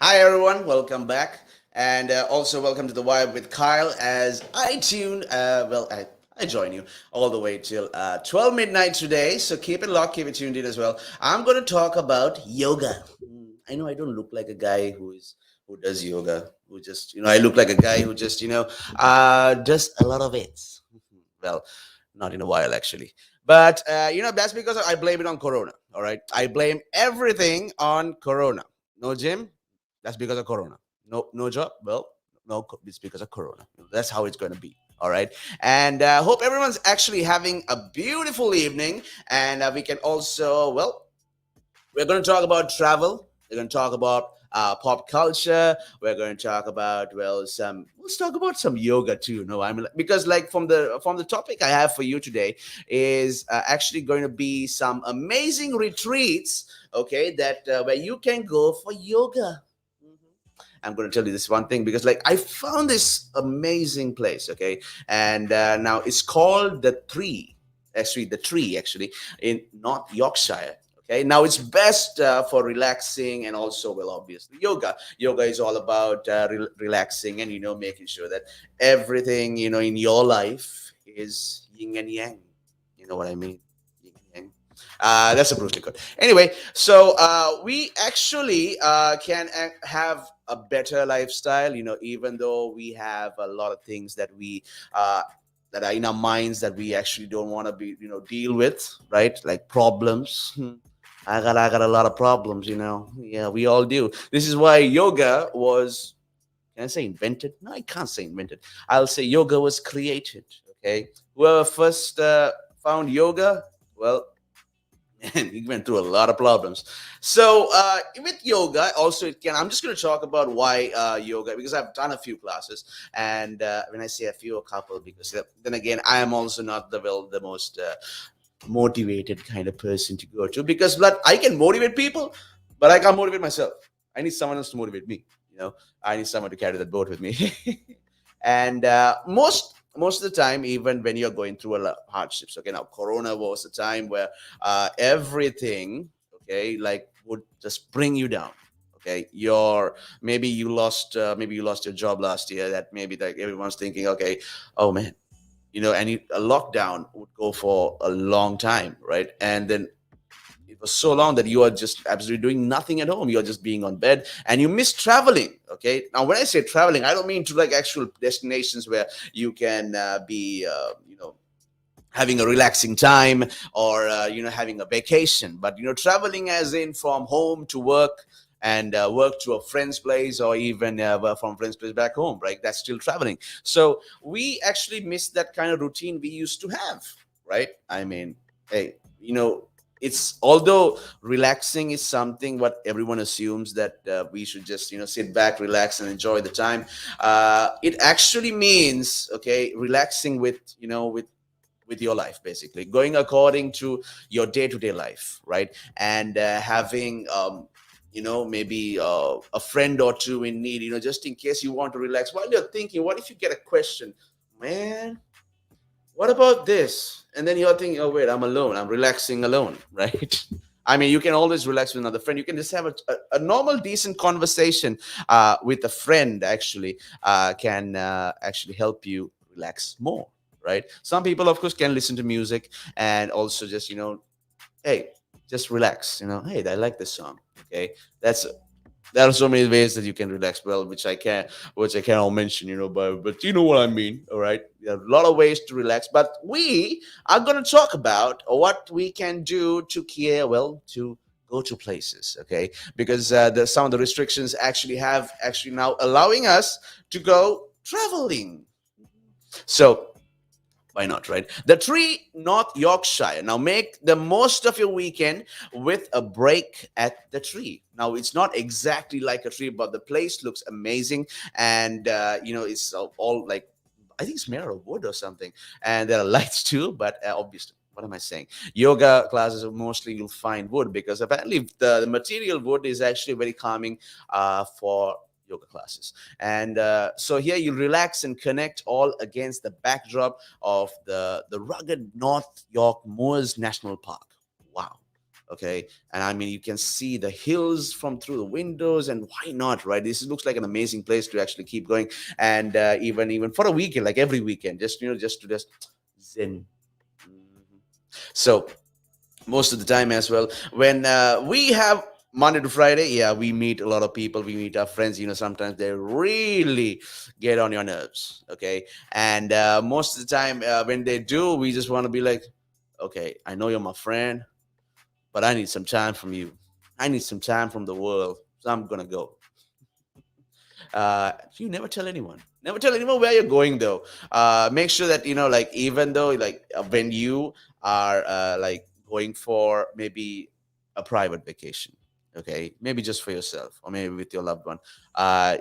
Hi, everyone. Welcome back. And also, welcome to the Vibe with Kyle as I tune, I join you all the way till 12 midnight today. So keep it locked, keep it tuned in as well. I'm going to talk about yoga. I know I don't look like a guy who does yoga, who just, I look like a guy who just, does a lot of it. Well, not in a while, actually. But, that's because I blame it on Corona. All right. I blame everything on Corona. No gym, that's because of Corona. No job, well, no, it's because of Corona. That's how it's going to be. All right. And hope everyone's actually having a beautiful evening. And we can also, we're going to talk about travel. We're going to talk about pop culture. We're going to talk about let's talk about some yoga too. No, I mean because like from the topic I have for you today is actually going to be some amazing retreats. Okay, that where you can go for yoga. I'm going to tell you this one thing because like I found this amazing place, okay, and now it's called the Tree actually in North Yorkshire. Okay, now it's best for relaxing and also, well, obviously yoga. Yoga is all about relaxing and making sure that everything in your life is yin and yang. You know what I mean? Yin and yang. That's a Bruce Lee quote. Anyway, so we actually can have a better lifestyle, even though we have a lot of things that are in our minds that we actually don't want to be, deal with, right? Like problems. I got a lot of problems. Yeah, we all do. This is why yoga was. Can I say invented? No, I can't say invented. I'll say yoga was created. Okay, whoever first found yoga, well, and he went through a lot of problems. So with yoga, also it can. I'm just going to talk about why yoga because I've done a few classes, and when I say a few, a couple, because then again, I am also not the most motivated kind of person to go to because but I can motivate people, but I can't motivate myself. I need someone else to motivate me. I need someone to carry that boat with me. And most of the time, even when you're going through a lot of hardships, okay, now Corona was a time where everything, okay, like would just bring you down. Okay, maybe you lost your job last year. That maybe like everyone's thinking, okay, oh man, a lockdown would go for a long time, right? And then it was so long that you are just absolutely doing nothing at home. You're just being on bed and you miss traveling. Okay, now when I say traveling, I don't mean to like actual destinations where you can be having a relaxing time or having a vacation, but traveling as in from home to work and work to a friend's place or even from friend's place back home, right? That's still traveling. So we actually miss that kind of routine we used to have, right? I mean, hey, it's although relaxing is something what everyone assumes that we should just sit back, relax, and enjoy the time. It actually means, okay, relaxing with your life, basically going according to your day-to-day life, right? And having maybe a friend or two in need, just in case you want to relax while you're thinking, what if you get a question, man, what about this? And then you're thinking, oh wait, I'm alone, I'm relaxing alone, right? I mean, you can always relax with another friend. You can just have a normal, decent conversation with a friend. Actually, can actually help you relax more, right? Some people, of course, can listen to music and also just hey, just relax. Hey, I like this song. Okay, that's there are so many ways that you can relax, well, which I cannot mention, but you know what I mean. All right, there are a lot of ways to relax, but we are going to talk about what we can do to care, well, to go to places, okay? Because some of the restrictions actually now allowing us to go traveling. So why not, right? The Tree, North Yorkshire. Now make the most of your weekend with a break at the Tree. Now it's not exactly like a tree, but the place looks amazing, and it's all like, I think it's made out of wood or something, and there are lights too. But obviously, what am I saying? Yoga classes mostly you'll find wood because apparently the material wood is actually very calming for yoga classes. And so here you relax and connect all against the backdrop of the rugged North York Moors National Park. Wow. Okay, and I mean you can see the hills from through the windows, and why not, right? This looks like an amazing place to actually keep going, and even for a weekend, like every weekend, just just to just zen. Mhm. So most of the time as well, when we have Monday to Friday, yeah, we meet a lot of people, we meet our friends, sometimes they really get on your nerves. Okay, and most of the time when they do, we just want to be like, okay, I know you're my friend, but I need some time from you. I need some time from the world. So I'm gonna go. You never tell anyone. Never tell anyone where you're going though. Make sure that like even though like when you are like going for maybe a private vacation, okay, maybe just for yourself or maybe with your loved one,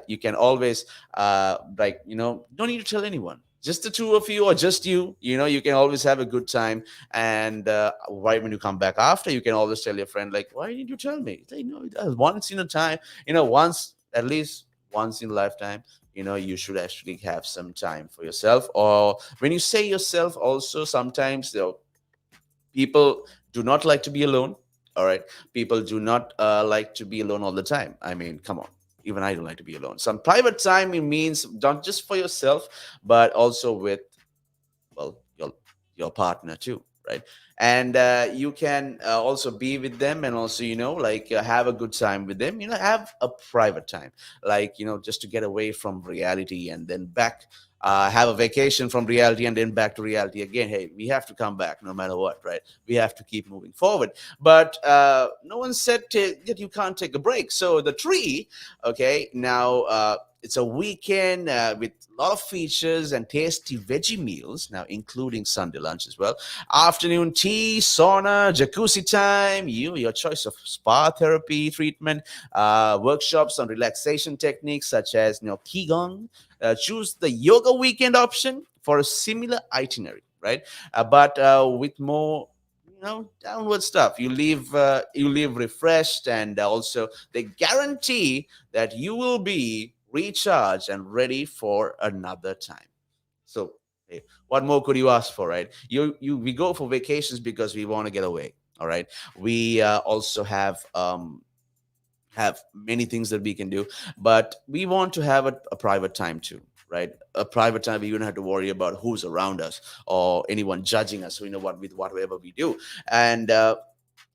you can always like don't need to tell anyone. Just the two of you or just you. You can always have a good time. And right when you come back after, you can always tell your friend like, "Why didn't you tell me?" It's like, no, once in a time. Once at least once in a lifetime, you should actually have some time for yourself. Or when you say yourself also, sometimes people do not like to be alone. All right, people do not like to be alone all the time. I mean, come on, even I don't like to be alone. Some private time, it means not just for yourself but also with, well, your partner too, right? And you can also be with them, and also like have a good time with them. Have a private time, like just to get away from reality and then back. Have a vacation from reality and then back to reality again. Hey, we have to come back no matter what, right? We have to keep moving forward. But no one said that you can't take a break. So the tree, okay, now it's a weekend with a lot of features and tasty veggie meals, now including Sunday lunch as well. Afternoon tea, sauna, jacuzzi time, your choice of spa therapy treatment, workshops on relaxation techniques such as qigong. Choose the yoga weekend option for a similar itinerary, right? But with more downward stuff. You leave refreshed, and also they guarantee that you will be recharged and ready for another time. So, hey, what more could you ask for, right? We go for vacations because we want to get away. All right. We also have many things that we can do, but we want to have a private time too, right? A private time we don't have to worry about who's around us or anyone judging us. What with whatever we do, and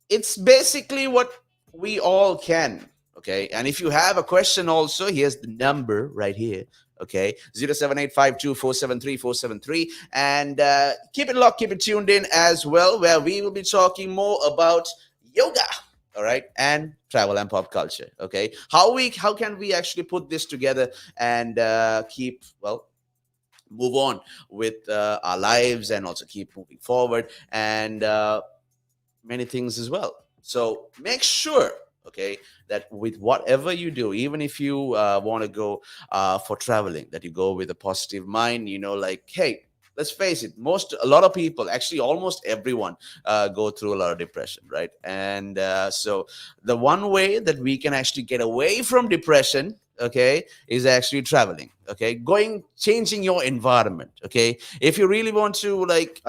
it's basically what we all can. Okay, and if you have a question also, here's the number right here. Okay, 07852473473. And keep it locked, keep it tuned in as well, where we will be talking more about yoga, all right, and travel and pop culture. Okay, how can we actually put this together and keep, well, move on with our lives and also keep moving forward, and many things as well. So make sure, okay, that with whatever you do, even if you want to go for traveling, that you go with a positive mind. Like, hey, let's face it, a lot of people, actually almost everyone, go through a lot of depression, right? And so the one way that we can actually get away from depression, okay, is actually traveling. Okay, changing your environment. Okay, if you really want to, like,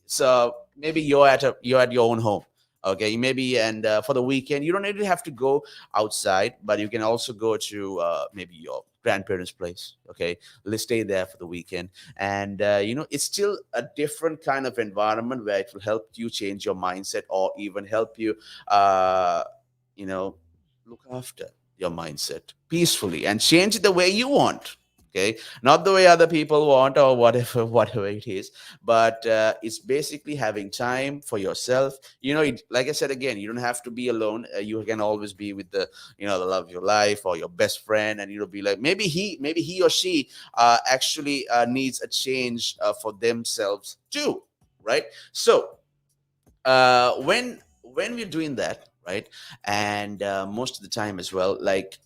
so maybe you're at your own home. Okay, maybe, and for the weekend you don't really have to go outside, but you can also go to maybe your grandparents' place. Okay, let's stay there for the weekend, and it's still a different kind of environment where it will help you change your mindset, or even help you uh, you know look after your mindset peacefully and change it the way you want. Okay, not the way other people want, or whatever whatever it is, but it's basically having time for yourself. Like I said again, you don't have to be alone. You can always be with the love of your life or your best friend, and be like, maybe he or she actually needs a change for themselves too, right? So when we're doing that, right, and most of the time as well, like,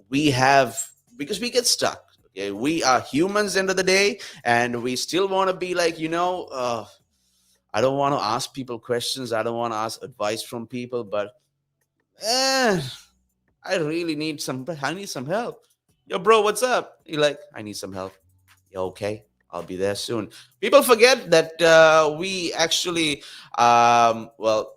we have, because we get stuck. Okay, we are humans end of the day, and we still want to be like, I don't want to ask people questions, I don't want to ask advice from people, but eh, I need some help. Yo, bro, what's up? You're like, I need some help. Yeah, okay, I'll be there soon. People forget that we actually, well,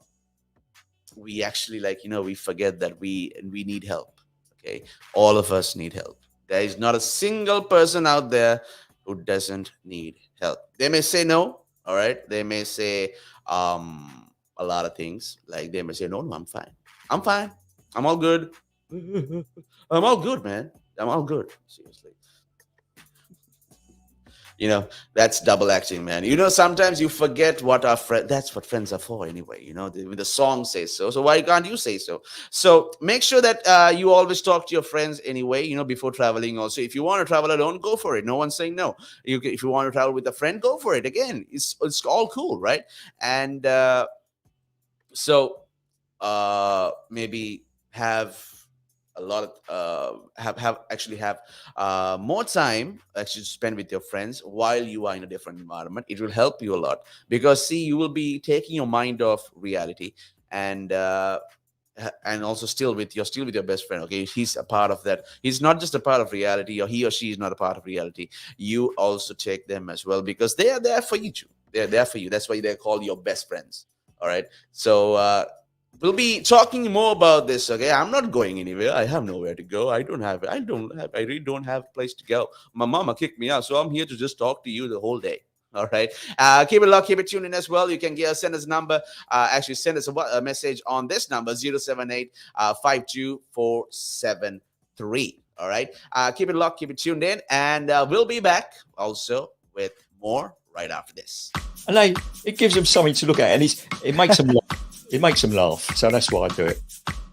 we actually, like, we forget that we need help. Okay, all of us need help. There is not a single person out there who doesn't need help. They may say no, all right. They may say a lot of things. Like, they may say, no, no, I'm fine. I'm fine. I'm all good. I'm all good, man. I'm all good. Seriously. That's double acting, man. Sometimes you forget what our friend, that's what friends are for anyway. The song says so, so why can't you say so? So make sure that you always talk to your friends anyway, before traveling. Also, if you want to travel alone, go for it. No one's saying no. If you want to travel with a friend, go for it. Again, it's all cool, right? And so maybe have a lot of have more time actually to spend with your friends while you are in a different environment. It will help you a lot, because see, you will be taking your mind off reality, and also still with your best friend. Okay, he's a part of that. He's not just a part of reality, or he or she is not a part of reality. You also take them as well, because they are there for you too. They're there for you. That's why they're called your best friends. All right. So we'll be talking more about this. Okay, I'm not going anywhere. I have nowhere to go. I really don't have a place to go. My mama kicked me out, so I'm here to just talk to you the whole day. All right. Keep it locked, keep it tuned in as well. You can send us a number. Actually, send us a message on this number, 078 52473. All right. Keep it locked, keep it tuned in, and we'll be back also with more right after this. And it gives them something to look at, and it makes them laugh. It makes them laugh, so that's why I do it.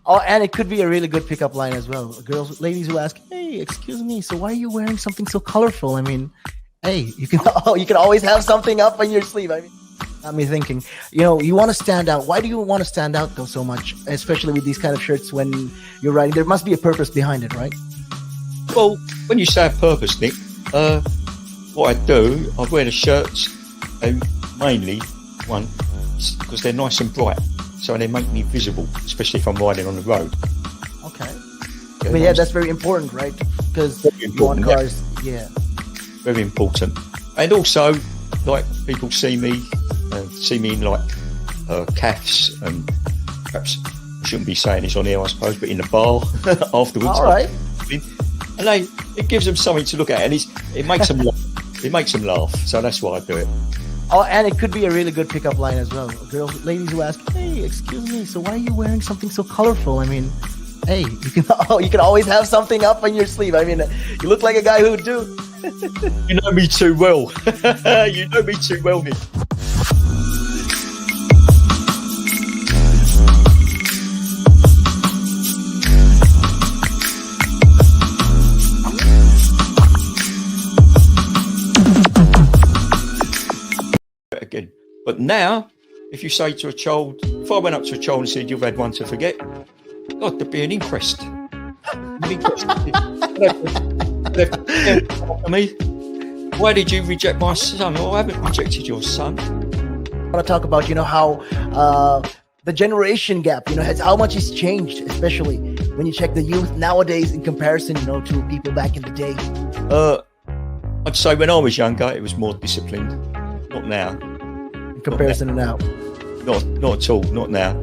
Oh, and it could be a really good pickup line as well. Ladies who ask, "Hey, excuse me, so why are you wearing something so colorful?" I mean, hey, you can always have something up on your sleeve. I mean, got me thinking. You want to stand out. Why do you want to stand out though so much, especially with these kind of shirts when you're riding? There must be a purpose behind it, right? Well, when you say a purpose, Nick, what I do, I wear the shirts, mainly one because they're nice and bright. So they make me visible, especially if I'm riding on the road. Okay. But yeah, that's very important, right? Because you want cars, yeah. Very important. And also, like, people see me in like calves, and perhaps I shouldn't be saying this on here, I suppose, but in the bar afterwards. All right. And it gives them something to look at, and it makes them laugh. It makes them laugh, so that's why I do it. Oh, and it could be a really good pickup line as well. Ladies who ask, "Hey, excuse me, so why are you wearing something so colorful?" I mean, hey, you can always have something up on your sleeve. I mean, you look like a guy who would do. You know me too well. You know me too well, Nick. Again. But now, if you say to a child, if I went up to a child and said, "You've had one to forget," God, there'd be an inquest. Why did you reject my son? Oh, I haven't rejected your son. I want to talk about, how the generation gap, how much it's changed, especially when you check the youth nowadays in comparison, to people back in the day. I'd say when I was younger, it was more disciplined. Not now. In comparison to now. Not at all. Not now.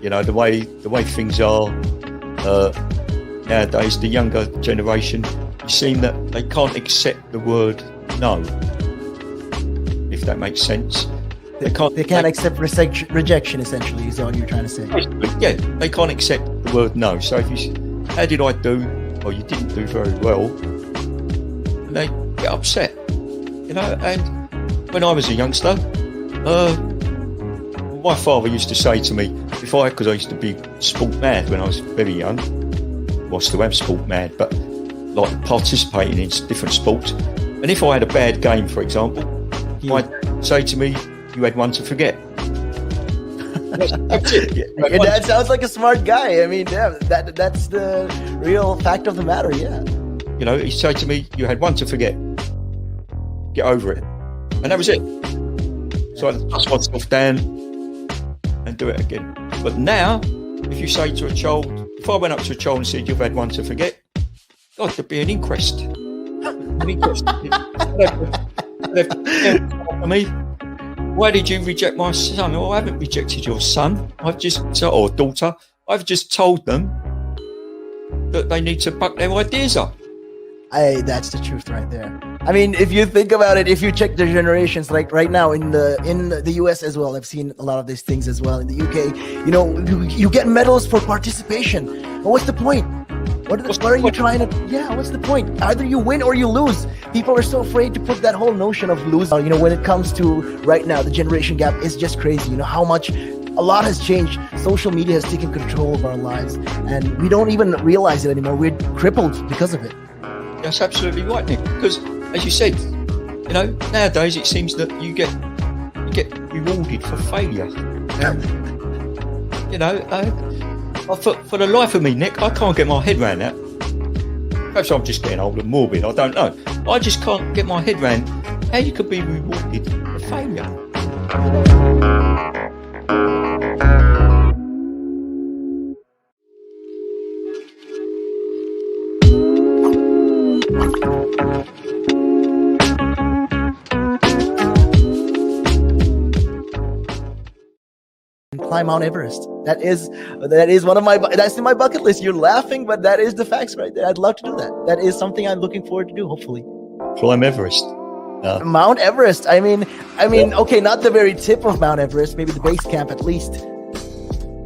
The way things are nowadays, the younger generation, you seem that they can't accept the word no. If that makes sense. They can't accept rejection, essentially, is all you're trying to say. Yeah, they can't accept the word no. So if you how did I do? Or you didn't do very well, and they get upset. And when I was a youngster, my father used to say to me, because I used to be sport mad when I was very young, well, still am sport mad, but like participating in different sports. And if I had a bad game, for example, he'd say to me, "You had one to forget." That's it. Your dad sounds like a smart guy. I mean, yeah, that's the real fact of the matter, yeah. He'd say to me, "You had one to forget. Get over it." And that was it. So I dust myself down and do it again. But now, if you say to a child, if I went up to a child and said, "You've had one to forget," God, there'd be an inquest. An inquest. Me. Why did you reject my son? Oh, I haven't rejected your son. I've just, or daughter, I've just told them that they need to buck their ideas up. That's the truth right there. I mean, if you think about it, if you check the generations, like right now in the US as well, I've seen a lot of these things as well. In the UK, you get medals for participation. But what's the point? What are you trying to? Yeah, what's the point? Either you win or you lose. People are so afraid to put that whole notion of losing. When it comes to right now, the generation gap is just crazy. How much a lot has changed. Social media has taken control of our lives, and we don't even realize it anymore. We're crippled because of it. That's absolutely right, Nick. Because, as you said, nowadays it seems that you get rewarded for failure. For the life of me, Nick, I can't get my head around that. Perhaps I'm just getting old and morbid. I don't know. I just can't get my head around how you could be rewarded for failure. Climb Mount Everest. That is that's in my bucket list. You're laughing, but that is the facts right there. I'd love to do that. That is something I'm looking forward to do, hopefully. Climb Everest. Mount Everest. I mean, okay, not the very tip of Mount Everest, maybe the base camp at least.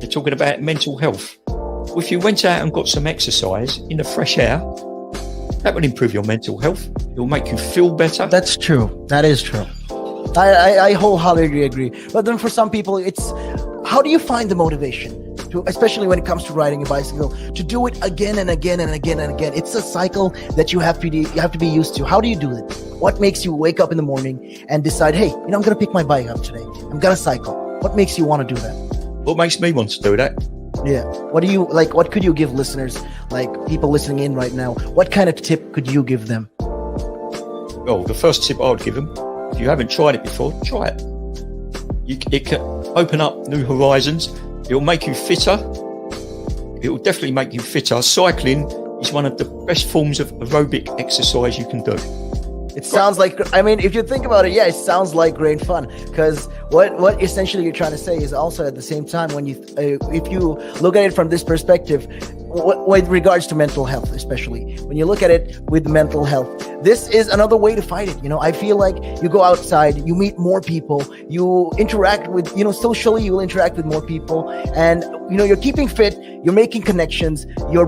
You're talking about mental health. Well, if you went out and got some exercise in the fresh air, that would improve your mental health. It will make you feel better. That's true. That is true. I wholeheartedly agree. But then for some people, it's how do you find the motivation to, especially when it comes to riding a bicycle, to do it again and again and again and again? It's a cycle that you have to be used to. How do you do it? What makes you wake up in the morning and decide, hey, I'm going to pick my bike up today. I'm going to cycle. What makes you want to do that? What makes me want to do that? Yeah. What do you like? What could you give listeners, like people listening in right now? What kind of tip could you give them? Well, the first tip I would give them, if you haven't tried it before, try it. It can open up new horizons. It'll make you fitter. It will definitely make you fitter. Cycling is one of the best forms of aerobic exercise you can do. It sounds like, if you think about it, yeah, it sounds like great fun. Because what essentially you're trying to say is also at the same time, when you, if you look at it from this perspective, with regards to mental health, especially when you look at it with mental health, this is another way to fight it. I feel like you go outside, you meet more people, you interact with, socially, you will interact with more people, and you're keeping fit, you're making connections, you're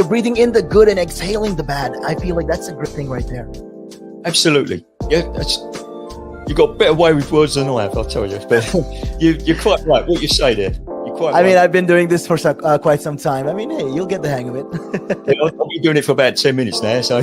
breathing in the good and exhaling the bad. I feel like that's a great thing right there. Absolutely. Yeah, you got a better way with words than I have, I'll tell you. But you're quite right. What you say there. You're quite right. I've been doing this for quite some time. Hey, you'll get the hang of it. I've been doing it for about 10 minutes now, so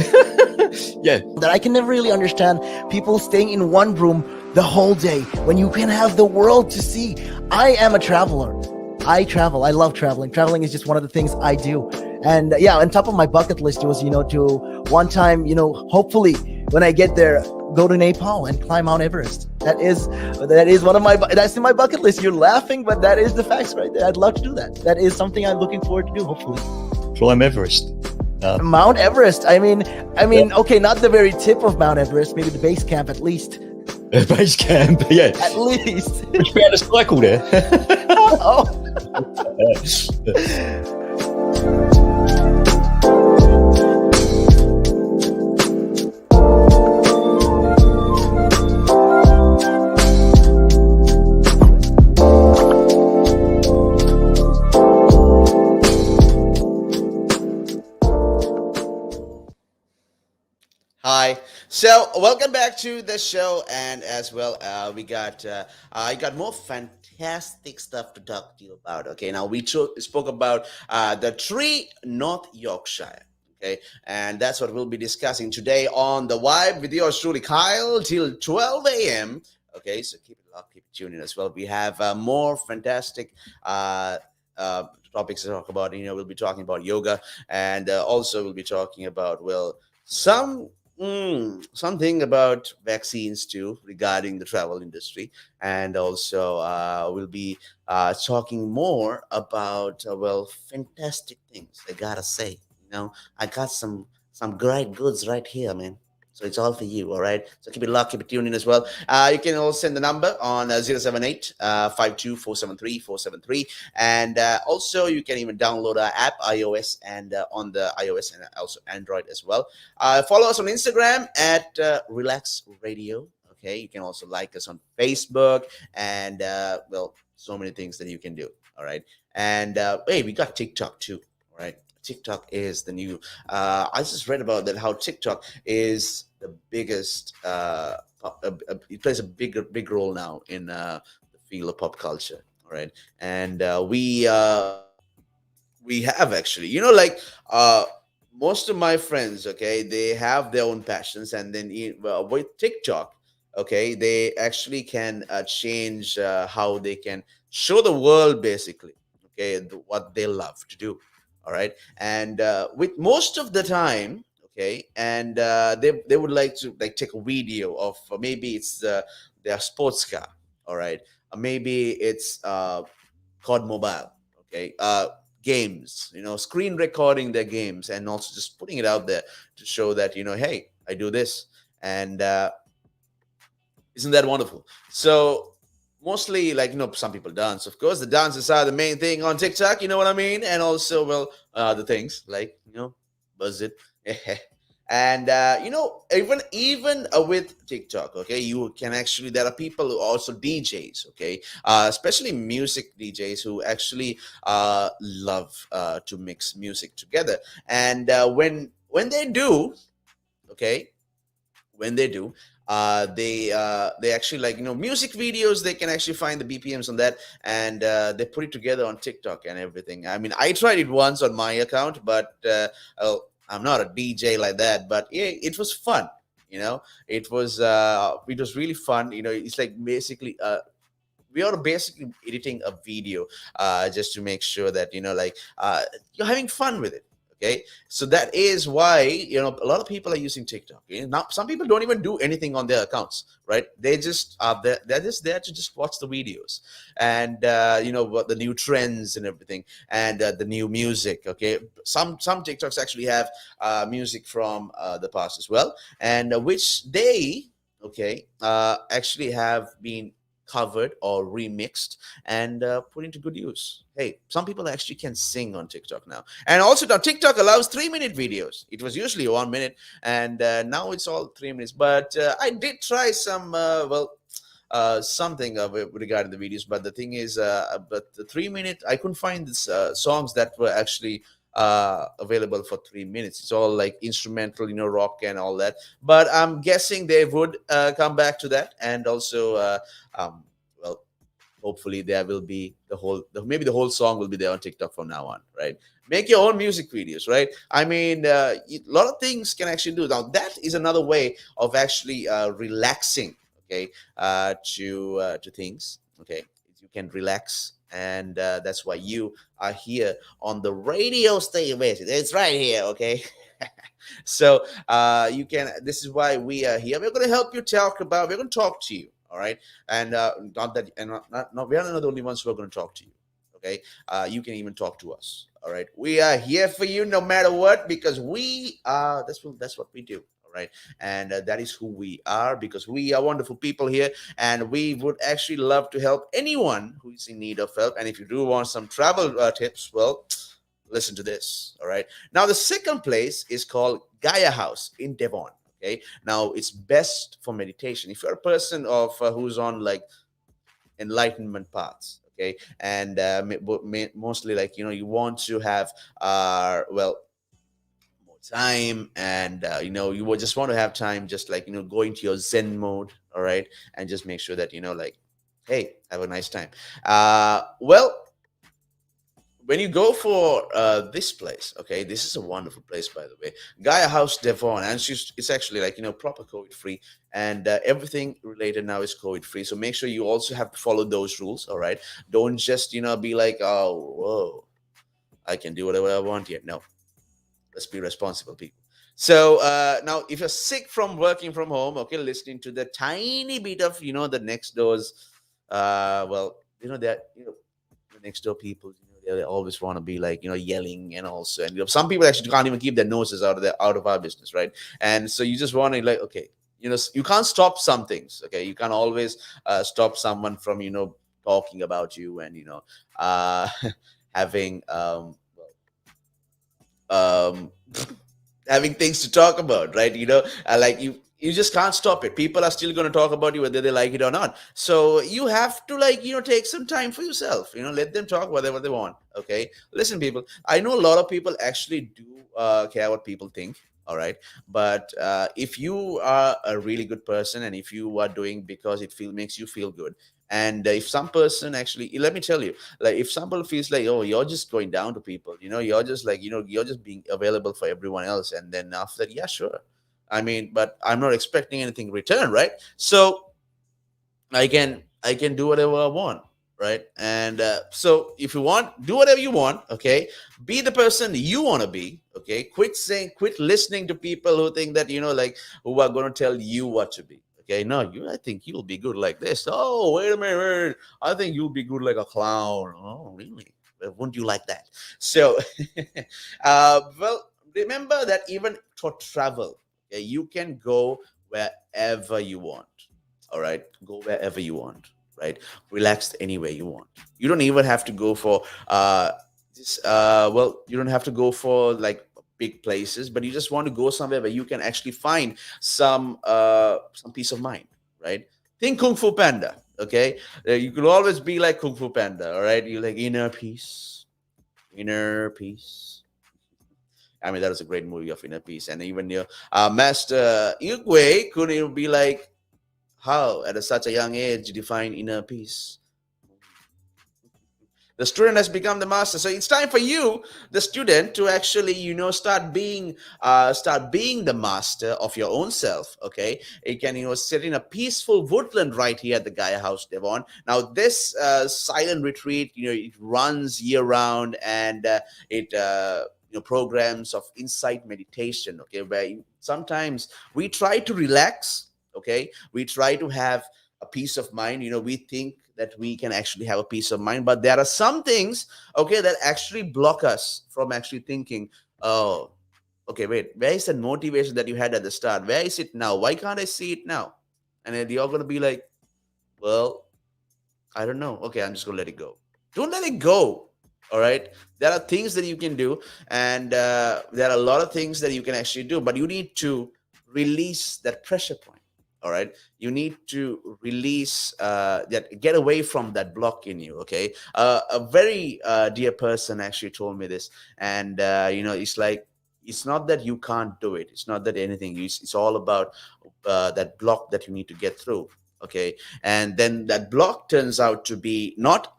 yeah. That I can never really understand people staying in one room the whole day when you can have the world to see. I am a traveler. I travel. I love traveling. Traveling is just one of the things I do. And yeah, on top of my bucket list was, to one time, hopefully when I get there, go to Nepal and climb Mount Everest. That is that's in my bucket list. You're laughing, but that is the facts right there. I'd love to do that. That is something I'm looking forward to do, hopefully. Climb Everest. Mount Everest. Okay, not the very tip of Mount Everest, maybe the base camp at least. Base camp, yeah. At least. Would you be able to cycle there? Oh. Hi. So, welcome back to the show, and as well, I got more fantastic stuff to talk to you about. Okay, now we spoke about the tree, North Yorkshire. Okay, and that's what we'll be discussing today on the Vibe with yours truly, Kyle, till 12 a.m. Okay, so keep it locked, keep it tuned in as well. We have more fantastic topics to talk about. We'll be talking about yoga, and also we'll be talking about something about vaccines too regarding the travel industry, and also we'll be talking more about fantastic things. I gotta say, I got some great goods right here, man. So it's all for you, all right? So keep it locked, keep it tuned in as well. You can also send the number on 078 And also, you can even download our app, iOS, and on the iOS and also Android as well. Follow us on Instagram at Relax Radio. Okay, you can also like us on Facebook, and well, so many things that you can do. All right, and hey, we got TikTok too. All right, TikTok is the new. I just read about that how TikTok is the biggest. It plays a big role now in the field of pop culture. All right, and we have actually, like most of my friends, okay, they have their own passions, and then well, with TikTok, okay, they actually can change how they can show the world basically, okay, what they love to do. All right, and with most of the time, okay, and they would like to like take a video of maybe it's their sports car. All right, maybe it's COD Mobile, okay, games, screen recording their games and also just putting it out there to show that, hey, I do this. And isn't that wonderful? So mostly, like, some people dance. Of course, the dances are the main thing on TikTok. You know what I mean? And also, well, the things like, buzz it. And even with TikTok, okay, you can actually, there are people who are also DJs, okay, especially music DJs who actually love to mix music together. And when they do, okay, when they do, they actually, like, music videos, they can actually find the BPMs on that, and they put it together on TikTok and everything. I mean, I tried it once on my account, but oh, I'm not a DJ like that. But yeah, it was fun. It was really fun. It's like basically we are basically editing a video just to make sure that, like, you're having fun with it. Okay, so that is why, a lot of people are using TikTok. Now some people don't even do anything on their accounts, right? They just are there, they're just there to just watch the videos, and what the new trends and everything, and the new music. Okay, some TikToks actually have music from the past as well, and which they, okay, actually have been covered or remixed and put into good use. Hey, some people actually can sing on TikTok now. And also now TikTok allows 3-minute videos. It was usually 1 minute, and now it's all 3 minutes. But I did try some, something regarding the videos. But the thing is, but the 3 minute, I couldn't find this songs that were actually available for 3 minutes. It's all like instrumental, rock and all that. But I'm guessing they would come back to that, and also, well, hopefully there will be maybe the whole song will be there on TikTok from now on, right? Make your own music videos, right? I mean, a lot of things can actually do. Now that is another way of actually relaxing, okay, to things, okay. You can relax, and that's why you are here on the radio station. It's right here, okay. So you can. This is why we are here. We're going to help you talk about. We're going to talk to you. All right, and not that, and not we are not the only ones who are going to talk to you. Okay, you can even talk to us. All right, we are here for you no matter what, because we are. That's what we do. All right, and that is who we are, because we are wonderful people here, and we would actually love to help anyone who is in need of help. And if you do want some travel tips, well, listen to this. All right. Now, the second place is called Gaia House in Devon. Okay. Now, it's best for meditation. If you're a person of who's on like enlightenment paths, okay, and mostly, like, you want to have well, more time, and you will just want to have time, just like, go into your Zen mode. All right, and just make sure that, like, hey, have a nice time. Well, when you go for this place, okay, this is a wonderful place, by the way, Gaia House Devon, and it's actually, like, proper COVID free, and everything related now is COVID free. So make sure you also have to follow those rules. All right, don't just be like, oh, whoa, I can do whatever I want here. No, let's be responsible people. So now, if you're sick from working from home, okay, listening to the tiny bit of the next doors, well, that the next door people, they always want to be like, yelling, and also, and some people actually can't even keep their noses out of our business, right? And so you just want to like, okay, you can't stop some things, okay? You can't always stop someone from talking about you, and uh having um having things to talk about, right? Like you just can't stop it. People are still going to talk about you whether they like it or not. So you have to, like, take some time for yourself. Let them talk whatever they want. Okay, listen, people. I know a lot of people actually do care what people think. All right, but if you are a really good person, and if you are doing because it makes you feel good, and if some person actually, let me tell you, like, if somebody feels like, oh, you're just going down to people, you're just like, you're just being available for everyone else, and then after that, yeah, sure, I mean, but I'm not expecting anything in return, right? So I can do whatever I want, right? And so if you want, do whatever you want. Okay, be the person you want to be. Okay, quit listening to people who think that, like, who are going to tell you what to be. Okay, no, I think you'll be good like this. Oh, wait a minute, I think you'll be good like a clown. Oh, really? Well, wouldn't you like that? So, well, remember that even for travel, okay, you can go wherever you want. All right, go wherever you want, right? Relax anywhere you want. You don't even have to go for well, you don't have to go for like big places, but you just want to go somewhere where you can actually find some peace of mind, right? Think Kung Fu Panda. Okay, you could always be like Kung Fu Panda. All right, you like inner peace, inner peace. I mean, that was a great movie of inner peace. And even your master Igwe could even be like, how, at such a young age, you define inner peace? The student has become the master. So it's time for you, the student, to actually, start being the master of your own self. Okay, you can, sit in a peaceful woodland right here at the Gaia House, Devon. Now, this silent retreat, it runs year round, and it programs of insight meditation. Okay, where sometimes we try to relax. Okay, we try to have a peace of mind. We think that we can actually have a peace of mind, but there are some things, okay, that actually block us from actually thinking, oh, okay, wait, where is that motivation that you had at the start? Where is it now? Why can't I see it now? And then you're going to be like, well, I don't know. Okay, I'm just going to let it go. Don't let it go. All right. There are things that you can do, and there are a lot of things that you can actually do, but you need to release that pressure point. All right. You need to release that, get away from that block in you. Okay. A very dear person actually told me this, and it's like, it's not that you can't do it. It's not that anything. It's all about that block that you need to get through. Okay, and then that block turns out to be not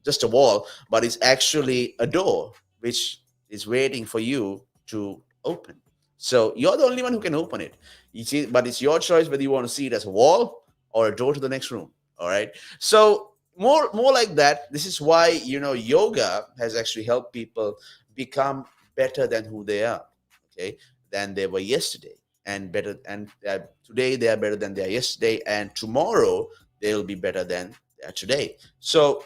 just a wall, but it's actually a door which is waiting for you to open. So you're the only one who can open it. You see, but it's your choice whether you want to see it as a wall or a door to the next room. All right. So more like that. This is why yoga has actually helped people become better than who they are. Okay, than they were yesterday, and better, and today they are better than they are yesterday, and tomorrow they'll be better than they are today. So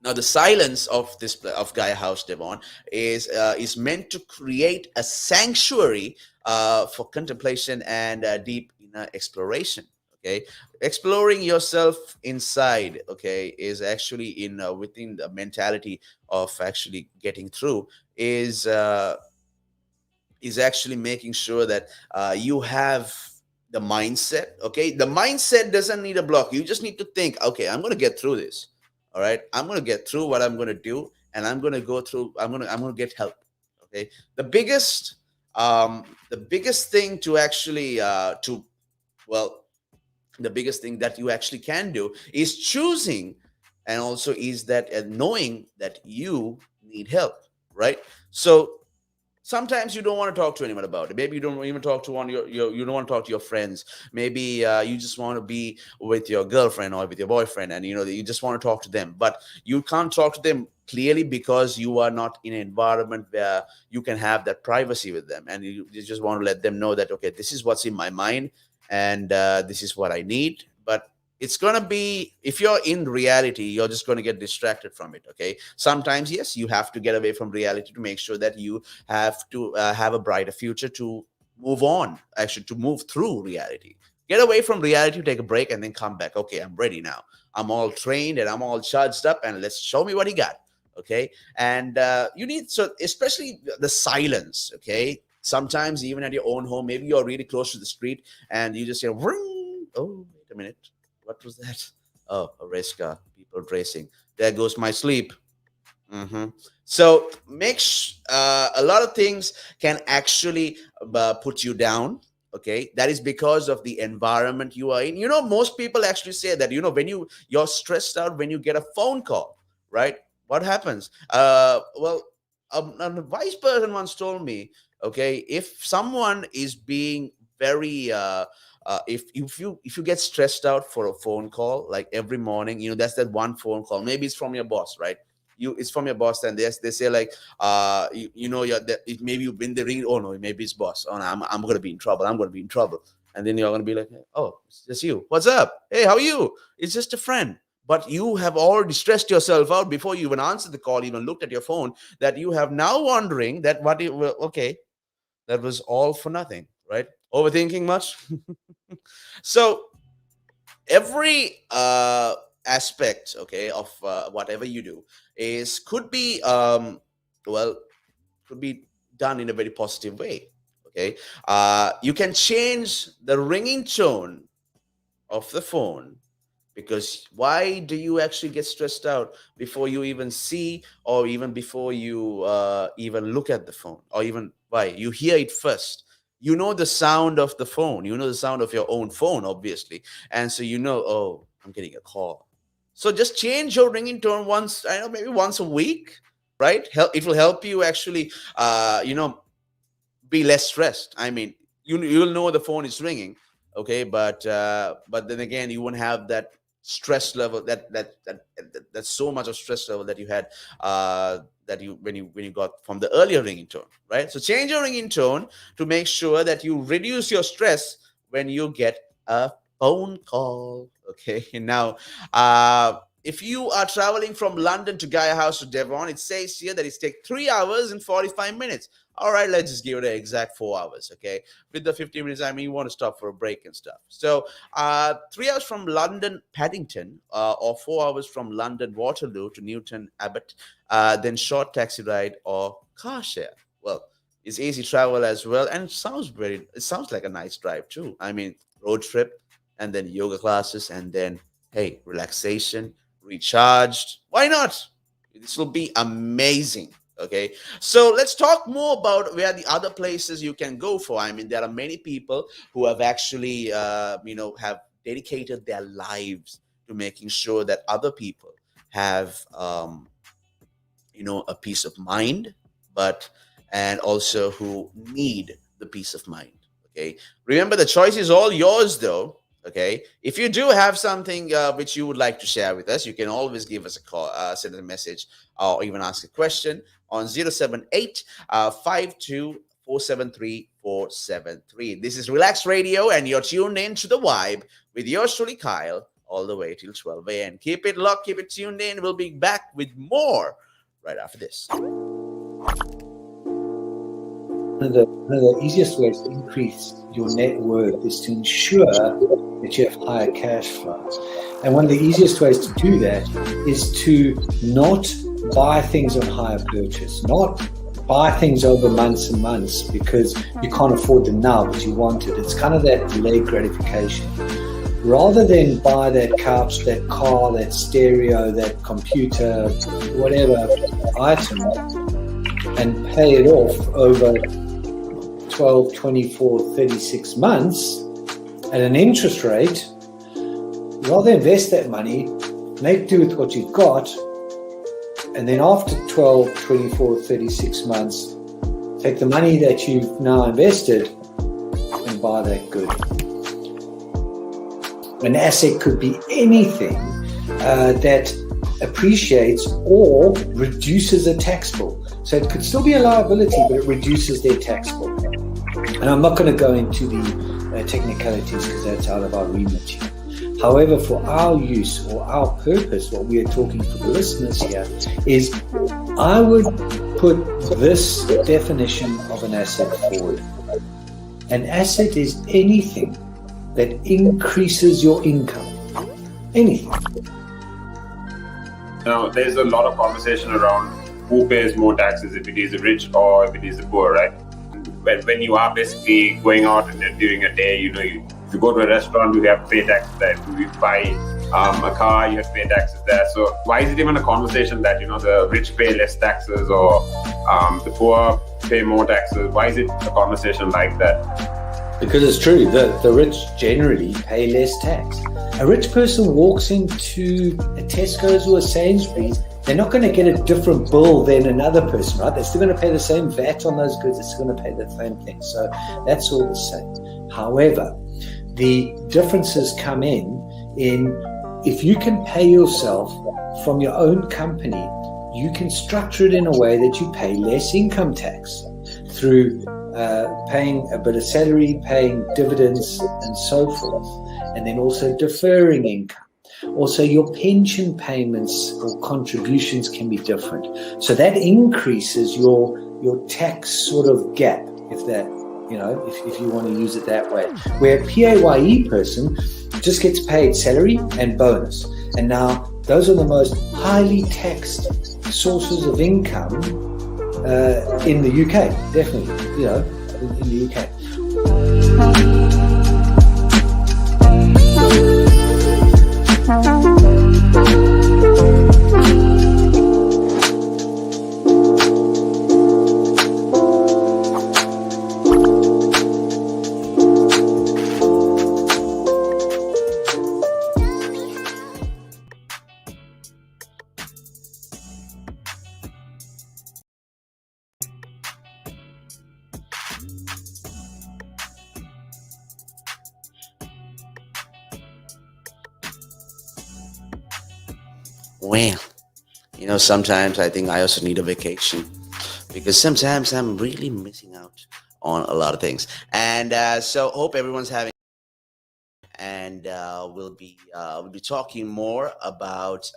now, the silence of of Gaia House, Devon, is meant to create a sanctuary for contemplation and deep inner exploration. Okay, exploring yourself inside, okay, is actually in within the mentality of actually getting through, is actually making sure that you have the mindset. Okay, the mindset doesn't need a block. You just need to think, okay, I'm going to get through this. All right, I'm going to get through what I'm going to do, and I'm going to go through, I'm going to get help. Okay, the biggest thing to actually to well the biggest thing that you actually can do is choosing, and also is that knowing that you need help, right? So sometimes you don't want to talk to anyone about it. Maybe you don't even talk to you don't want to talk to your friends. Maybe you just want to be with your girlfriend or with your boyfriend, and you just want to talk to them, but you can't talk to them clearly because you are not in an environment where you can have that privacy with them, and you just want to let them know that, okay, this is what's in my mind, and this is what I need. But it's going to be, if you're in reality, you're just going to get distracted from it. Okay, sometimes yes, you have to get away from reality to make sure that you have to have a brighter future, to move on, actually to move through reality. Get away from reality, take a break, and then come back. Okay, I'm ready now. I'm all trained and I'm all charged up, and let's show me what he got. Okay, and you need, so especially the silence. Okay, sometimes even at your own home, maybe you're really close to the street and you just hear ring. Oh, wait a minute, what was that? Oh, a race car, people racing. There goes my sleep. So a lot of things can actually put you down. Okay, that is because of the environment you are in. Most people actually say that, when you're stressed out when you get a phone call, right? What happens? Well, a wise person once told me, okay, if someone is being very if you get stressed out for a phone call, like every morning, that's that one phone call, maybe it's from your boss, right? It's from your boss, and they say like, maybe you've been the ring. Oh no, maybe it's boss. Oh no, I'm gonna be in trouble. I'm gonna be in trouble. And then you're gonna be like, oh, it's just you. What's up? Hey, how are you? It's just a friend. But you have already stressed yourself out before you even answered the call, even looked at your phone, that you have now wondering that okay, that was all for nothing, right? Overthinking much? So every aspect, okay, of whatever you do could be could be done in a very positive way. Okay, you can change the ringing tone of the phone, because why do you actually get stressed out before you even see, or even before you even look at the phone, or even why you hear it first? You know the sound of the phone, you know the sound of your own phone, obviously, and so oh, I'm getting a call. So just change your ringing tone once, I know, maybe once a week, right? It will help you actually be less stressed. I mean, you'll know the phone is ringing, okay, but then again, you won't have that stress level, that's so much of stress level that you had that you when you got from the earlier ringing tone, right? So change your ringing tone to make sure that you reduce your stress when you get a phone call. Okay, now if you are traveling from London to Gaia House to Devon, it says here that it takes 3 hours and 45 minutes. All right, let's just give it an exact 4 hours, okay? With the 50 minutes, I mean, you want to stop for a break and stuff. So 3 hours from London Paddington, or 4 hours from London Waterloo to Newton Abbot, then short taxi ride or car share. Well, it's easy travel as well, and it sounds like a nice drive too. I mean, road trip, and then yoga classes, and then, hey, relaxation, recharged. Why not? This will be amazing. Okay, so let's talk more about where the other places you can go for. I mean, there are many people who have actually, have dedicated their lives to making sure that other people have, a peace of mind, and also who need the peace of mind. Okay, remember, the choice is all yours, though. Okay, if you do have something which you would like to share with us, you can always give us a call, send a message, or even ask a question on 078 52 473 473. This is Relax Radio, and you're tuned in to The Vibe with yours truly, Kyle, all the way till 12 a.m. Keep it locked, keep it tuned in. We'll be back with more right after this. One of the easiest ways to increase your net worth is to ensure that you have higher cash flows. And one of the easiest ways to do that is to not buy things on hire purchase, not buy things over months and months because you can't afford them now, but you want it. It's kind of that delayed gratification. Rather than buy that couch, that car, that stereo, that computer, whatever item, and pay it off over 12, 24, 36 months at an interest rate, rather invest that money, make do with what you've got, and then after 12, 24, 36 months, take the money that you've now invested and buy that good. An asset could be anything that appreciates or reduces a tax bill. So it could still be a liability, but it reduces their tax bill. And I'm not going to go into the technicalities because that's out of our remit here. However, for our use or our purpose, what we are talking for the listeners here is I would put this definition of an asset forward. An asset is anything that increases your income. Anything. Now, there's a lot of conversation around who pays more taxes, if it is the rich or if it is the poor, right? When you are basically going out and during a day, if you go to a restaurant, you have to pay taxes there. If you buy a car, you have to pay taxes there. So why is it even a conversation that, the rich pay less taxes or the poor pay more taxes? Why is it a conversation like that? Because it's true, the rich generally pay less tax. A rich person walks into a Tesco's or a Sainsbury's, they're not going to get a different bill than another person, right? They're still going to pay the same VAT on those goods. They're still going to pay the same thing. So that's all the same. However, the differences come in if you can pay yourself from your own company, you can structure it in a way that you pay less income tax through paying a bit of salary, paying dividends, and so forth, and then also deferring income. Also, your pension payments or contributions can be different. So that increases your tax sort of gap, if you want to use it that way. Where a PAYE person just gets paid salary and bonus. And now those are the most highly taxed sources of income in the UK, definitely, in the UK. Well, sometimes I think I also need a vacation because sometimes I'm really missing out on a lot of things. And so hope everyone's having. And we'll be talking more about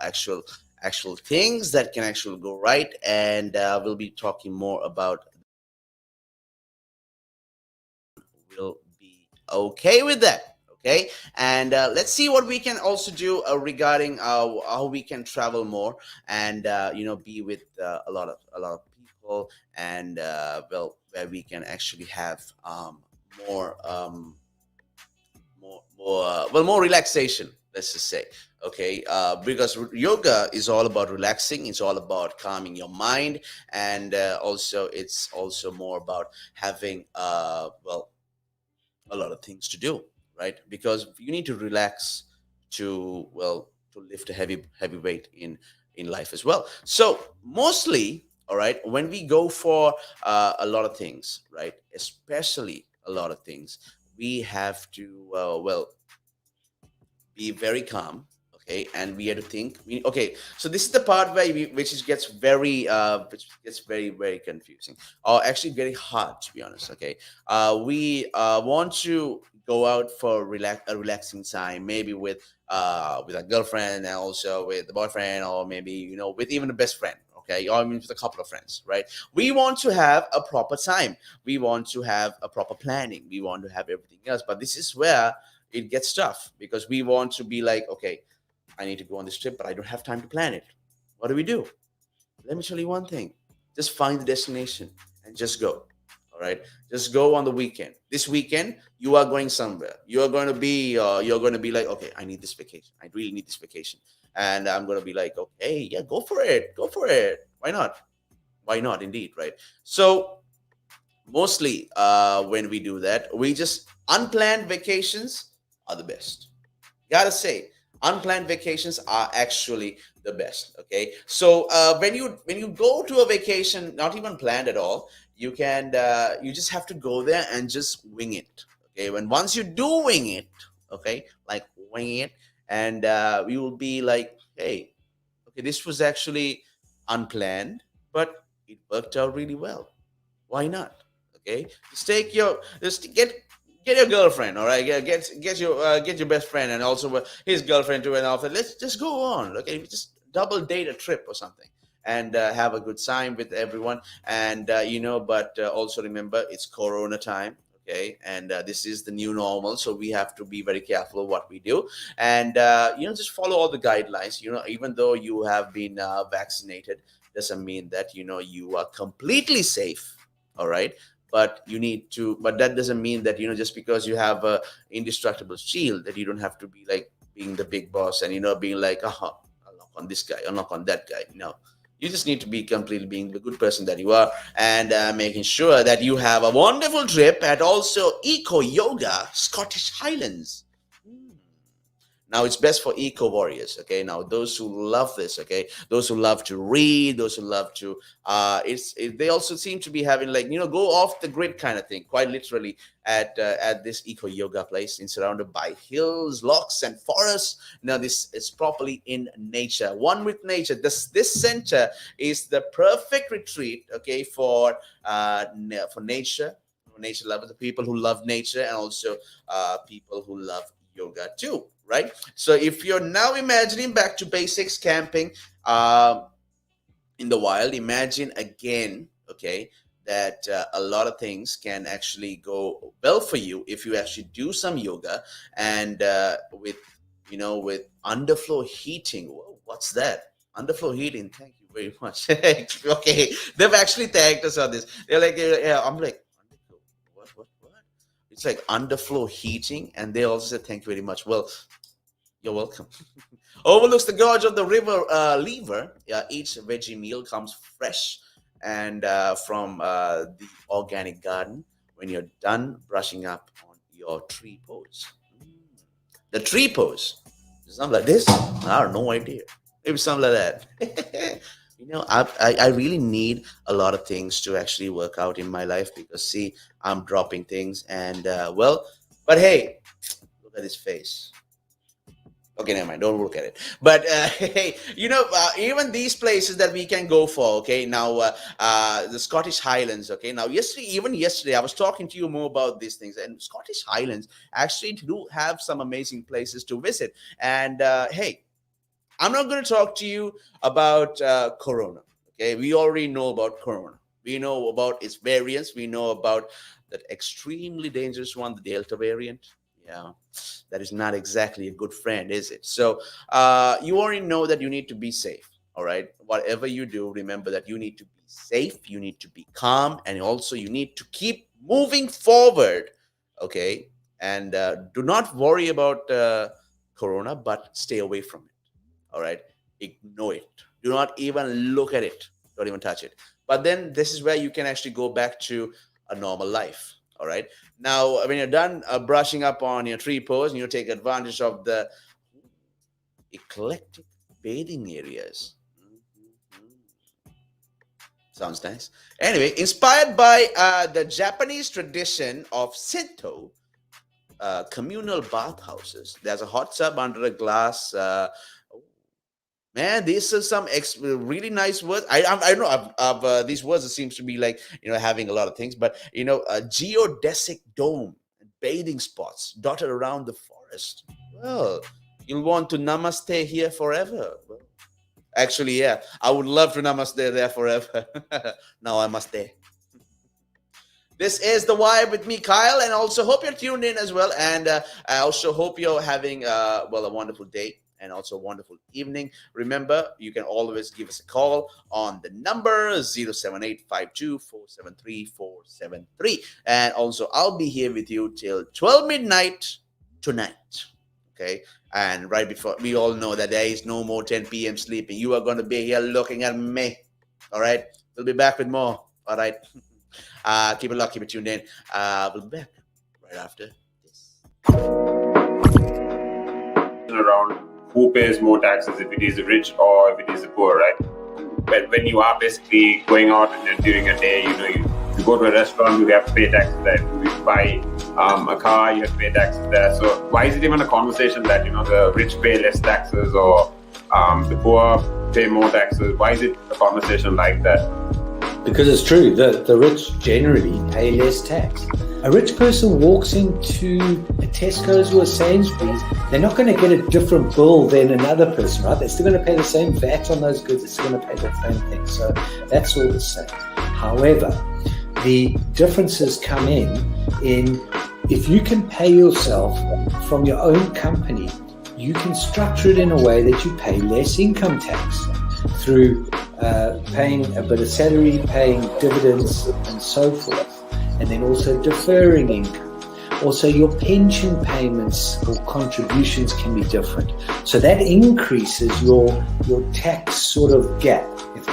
actual things that can actually go right, and we'll be talking more about will be okay with that. Okay, and let's see what we can also do regarding how we can travel more and be with a lot of people, and where we can actually have more more relaxation, let's just say. Okay, because yoga is all about relaxing, it's all about calming your mind, and also it's also more about having a lot of things to do, right? Because you need to relax to lift a heavy weight in life as well. So mostly, all right, when we go for a lot of things, right, especially a lot of things, we have to be very calm. Okay, and we have to think. Okay, so this is the part where gets very confusing, or actually very hard, to be honest. Okay, we want to go out for a relaxing time, maybe with a girlfriend, and also with the boyfriend, or maybe with even a best friend. Okay, or I mean with a couple of friends, right? We want to have a proper time. We want to have a proper planning. We want to have everything else, but this is where it gets tough, because we want to be like, okay, I need to go on this trip, but I don't have time to plan it. What do we do? Let me tell you one thing. Just find the destination and just go. All right. Just go on the weekend. This weekend, you are going somewhere. You're going to be like, okay, I need this vacation. I really need this vacation. And I'm going to be like, okay, yeah, go for it. Go for it. Why not? Why not? Indeed. Right. So mostly when we do that, we just unplanned vacations are the best. Gotta say, unplanned vacations are actually the best. Okay, so when you go to a vacation not even planned at all, you just have to go there and just wing it. Okay, when once you do wing it, okay, like wing it, and we will be like, hey, okay, this was actually unplanned, but it worked out really well. Why not? Okay, just get your girlfriend, all right? Get your best friend and also his girlfriend to an outfit. Let's just go on, okay? Just double date a trip or something, and have a good time with everyone. And but also remember it's Corona time. Okay, and this is the new normal, so we have to be very careful of what we do, and just follow all the guidelines. Even though you have been vaccinated, doesn't mean that you are completely safe. All right, but that doesn't mean that just because you have a indestructible shield that you don't have to be like being the big boss and being like, I'll knock on this guy, I'll knock on that guy. No, you just need to be completely being the good person that you are, and making sure that you have a wonderful trip at also Eco Yoga Scottish Highlands. Now it's best for eco warriors. Okay, now those who love this, okay, those who love to read, those who love to, they also seem to be having like go off the grid kind of thing, quite literally at this eco yoga place, in surrounded by hills, lochs, and forests. Now this is properly in nature, one with nature. This center is the perfect retreat, okay, for nature lovers, the people who love nature, and also people who love yoga too, right? So if you're now imagining back to basics camping in the wild, imagine again, okay, that a lot of things can actually go well for you if you actually do some yoga, and with underfloor heating. Whoa, what's that? Underfloor heating. Thank you very much. Okay, they've actually thanked us on this. They're like, yeah, I'm like, what? It's like underfloor heating, and they also said thank you very much. Well, you're welcome. Overlooks the gorge of the river Lever. Each veggie meal comes fresh and from the organic garden when you're done brushing up on your tree pose. The tree pose. Something like this? I have no idea. Maybe something like that. I really need a lot of things to actually work out in my life, because see, I'm dropping things, and but hey, look at his face. Okay, never mind. Don't look at it. But hey, even these places that we can go for. Okay, now the Scottish Highlands. Okay, now yesterday, I was talking to you more about these things, and Scottish Highlands actually do have some amazing places to visit. And hey, I'm not going to talk to you about Corona. Okay, we already know about Corona. We know about its variants. We know about that extremely dangerous one, the Delta variant. Yeah, that is not exactly a good friend, is it? So you already know that you need to be safe. All right, whatever you do, remember that you need to be safe. You need to be calm, and also you need to keep moving forward. Okay, and do not worry about Corona, but stay away from it. All right, ignore it. Do not even look at it. Don't even touch it. But then this is where you can actually go back to a normal life. All right, now when you're done brushing up on your tree pose, and you take advantage of the eclectic bathing areas. Sounds nice. Anyway, inspired by the Japanese tradition of Shinto communal bathhouses, there's a hot tub under a glass. Man, these are some really nice words. I know these words. It seems to be like having a lot of things, but a geodesic dome, bathing spots dotted around the forest. Well, you'll want to namaste here forever. Well, actually, yeah, I would love to namaste there forever. Now I must stay. This is The Vibe with me, Kyle, and also hope you're tuned in as well. And I also hope you're having a wonderful day and also a wonderful evening. Remember, you can always give us a call on the number 078-52-473-473. And also, I'll be here with you till 12 midnight tonight. Okay? And right before, we all know that there is no more 10 p.m. sleeping. You are going to be here looking at me. All right? We'll be back with more. All right? Keep it locked, keep it tuned in. We'll be back right after this. Around who pays more taxes, if it is the rich or if it is the poor, right? When you are basically going out and during a day, you go to a restaurant, you have to pay taxes there. If you buy a car, you have to pay taxes there. So why is it even a conversation that the rich pay less taxes or the poor pay more taxes? Why is it a conversation like that? Because it's true that the rich generally pay less tax. A rich person walks into a Tesco's or a Sainsbury's, they're not going to get a different bill than another person, right? They're still going to pay the same VAT on those goods. They're still going to pay the same thing. So that's all the same. However, the differences come in if you can pay yourself from your own company, you can structure it in a way that you pay less income tax through paying a bit of salary, paying dividends, and so forth, and then also deferring income. Also, your pension payments or contributions can be different. So that increases your tax sort of gap, if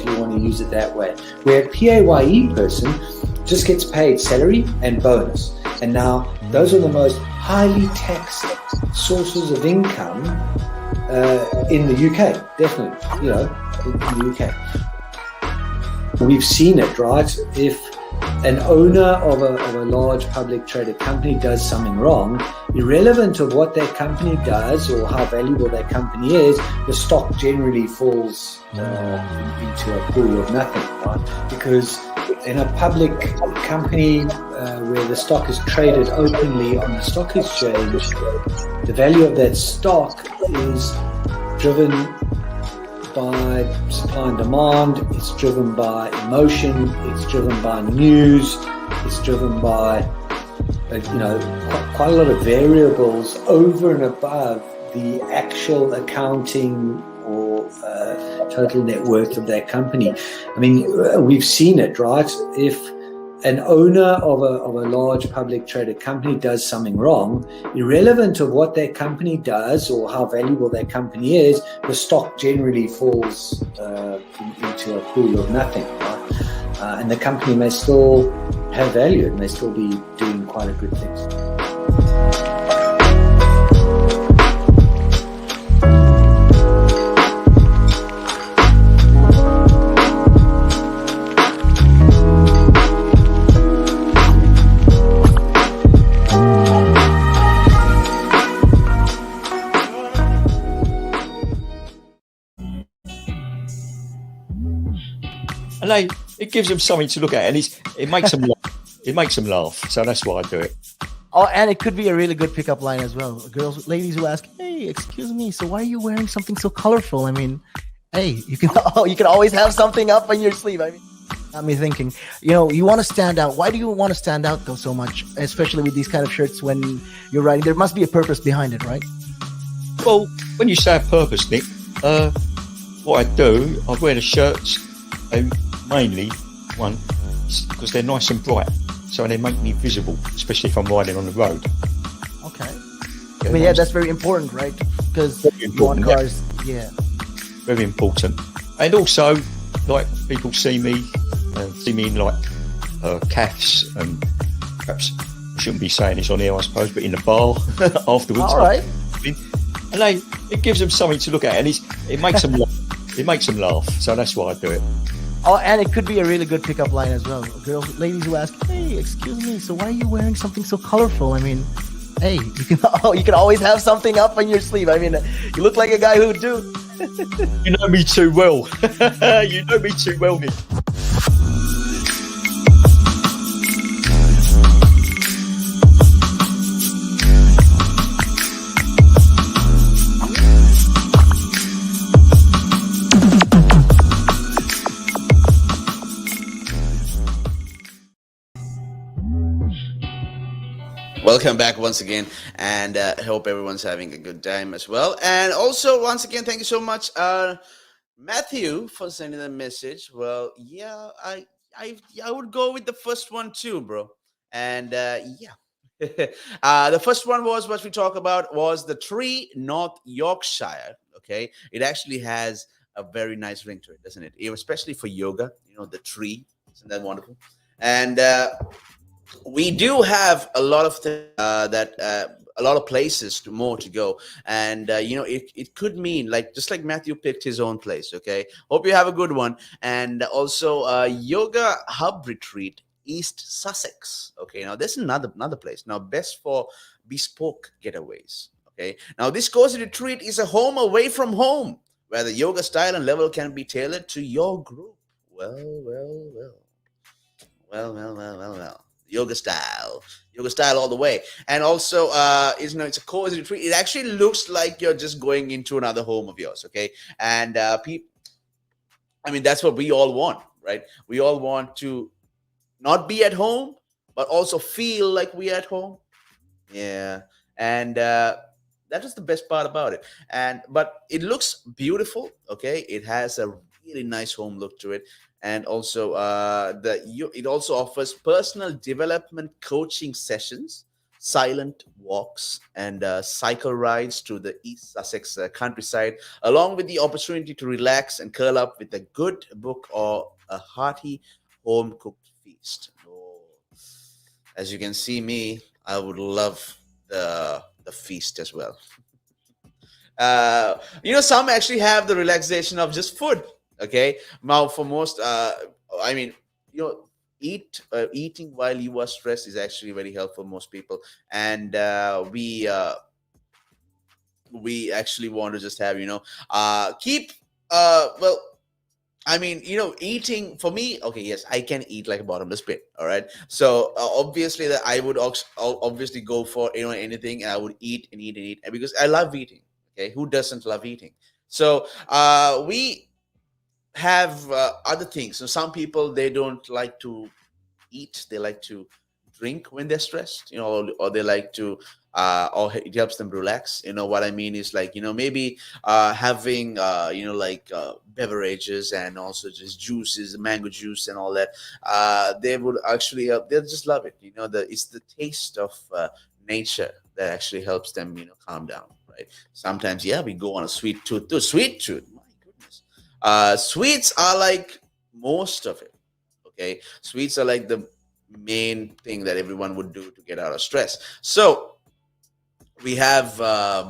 you want to use it that way. Where a PAYE person just gets paid salary and bonus. And now those are the most highly taxed sources of income in the UK, definitely, in the UK. We've seen it, right? If an owner of a large public traded company does something wrong, irrelevant of what that company does or how valuable that company is, the stock generally falls into a pool of nothing, right? Because in a public company where the stock is traded openly on the stock exchange, the value of that stock is driven by supply and demand, it's driven by emotion, it's driven by news, it's driven by quite a lot of variables over and above the actual accounting or total net worth of that company. I mean, we've seen it, right? If an owner of a large public traded company does something wrong, irrelevant of what that company does or how valuable that company is, the stock generally falls into a pool of nothing, right? And the company may still have value, it may still be doing quite a good things. And it gives them something to look at, and it makes them laugh. It makes them laugh. So that's why I do it. Oh, and it could be a really good pickup line as well. Ladies who ask, "Hey, excuse me, so why are you wearing something so colorful?" I mean, hey, you can always have something up on your sleeve. I mean, got me thinking. You want to stand out. Why do you want to stand out though so much, especially with these kind of shirts when you're riding? There must be a purpose behind it, right? Well, when you say a purpose, Nick, what I do, I wear the shirts mainly because they're nice and bright, so they make me visible, especially if I'm riding on the road. Okay. I mean, yeah, that's very important, right? Because you want cars, yeah. Very important. And also, like, people see me in like calves, and perhaps I shouldn't be saying this on air, I suppose, but in the bar afterwards. All right. And it gives them something to look at, and it makes them laugh. It makes them laugh, so that's why I do it. Oh, and it could be a really good pickup line as well. Ladies who ask, "Hey, excuse me, so why are you wearing something so colorful?" I mean, hey, you can always have something up on your sleeve. I mean, you look like a guy who do. You know me too well. You know me too well, Nick. Welcome back once again, and I hope everyone's having a good time as well. And also, once again, thank you so much, Matthew, for sending the message. Well, yeah, I would go with the first one too, bro. And yeah, the first one was what we talk about was the tree, North Yorkshire. Okay, it actually has a very nice ring to it, doesn't it? Especially for yoga, the tree. Isn't that wonderful? And we do have a lot of a lot of places more to go, and it could mean just like Matthew picked his own place. Okay, hope you have a good one. And also yoga hub retreat, East Sussex. Okay, now there's another place now, best for bespoke getaways. Okay, now this course retreat is a home away from home, where the yoga style and level can be tailored to your group. Well, well, well. Well. Yoga style all the way. And also, it's a cozy retreat. It actually looks like you're just going into another home of yours. Okay, and I mean, that's what we all want, right? We all want to not be at home, but also feel like we're at home. Yeah, and that is the best part about it. And but it looks beautiful. Okay, it has a really nice home look to it, and also it also offers personal development coaching sessions, silent walks, and cycle rides through the East Sussex countryside, along with the opportunity to relax and curl up with a good book or a hearty home cooked feast. Oh, as you can see me, I would love the feast as well. Some actually have the relaxation of just food. Okay, now for most, I mean, you know, eating while you are stressed is actually very helpful for most people, and we actually want to just have keep well I mean, eating for me, okay, yes, I can eat like a bottomless pit. All right. So obviously, that I would obviously go for anything, and I would eat and eat and eat, and because I love eating. Okay, who doesn't love eating? So we have other things. So some people, they don't like to eat; they like to drink when they're stressed, or they like to or it helps them relax. What I mean is, like, maybe having like beverages, and also just juices, mango juice and all that. They would actually they'll just love it. It's the taste of nature that actually helps them calm down, right? Sometimes, yeah, we go on a sweet tooth, my goodness. Sweets are like most of it. Okay, sweets are like the main thing that everyone would do to get out of stress. So we have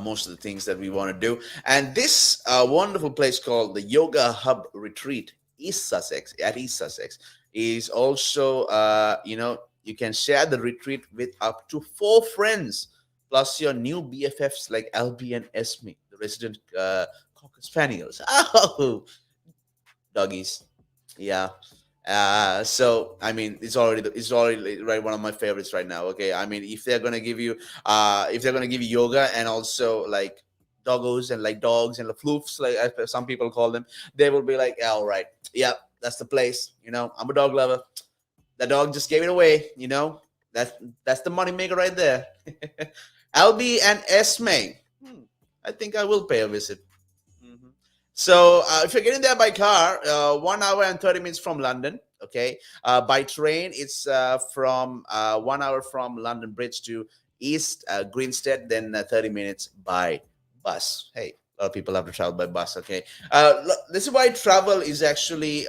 most of the things that we want to do, and this wonderful place called the Yoga Hub Retreat East Sussex is also you can share the retreat with up to 4 friends plus your new BFFs like Albie and Esme, the resident cocker spaniels. Oh, doggies. Yeah. So I mean, it's already right, one of my favorites right now. Okay, I mean, if they're gonna give you yoga and also like doggos and like dogs and the floofs, like as some people call them, they will be like, yeah, all right, yeah, that's the place. I'm a dog lover. The dog just gave it away. That's that's the money maker right there. Albie and Esme. I think I will pay a visit. Mhm. So if you're getting there by car, 1 hour and 30 minutes from London. Okay. By train, it's from 1 hour from London Bridge to East Greenstead, then 30 minutes by bus. Hey, a lot of people have to travel by bus. Okay. This is why travel is actually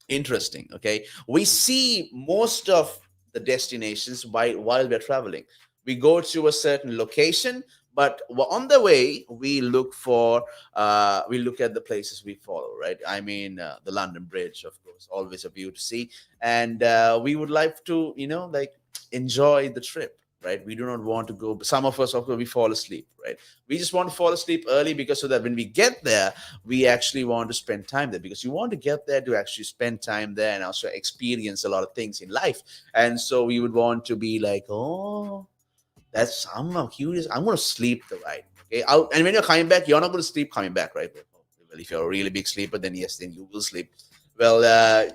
interesting. Okay, we see most of the destinations while we're traveling. We go to a certain location, but on the way we look at the places we follow, right? I mean, the London Bridge, of course, always a view to see, and we would like to like enjoy the trip, right? We do not want to go, some of us, of course, we fall asleep, right? We just want to fall asleep early, because so that when we get there, we actually want to spend time there, because you want to get there to actually spend time there and also experience a lot of things in life. And so we would want to be like, oh, I'm curious, I'm going to sleep the right. Okay. And when you're coming back, you're not going to sleep coming back, right? Well, if you're a really big sleeper, then yes, then you will sleep. Well,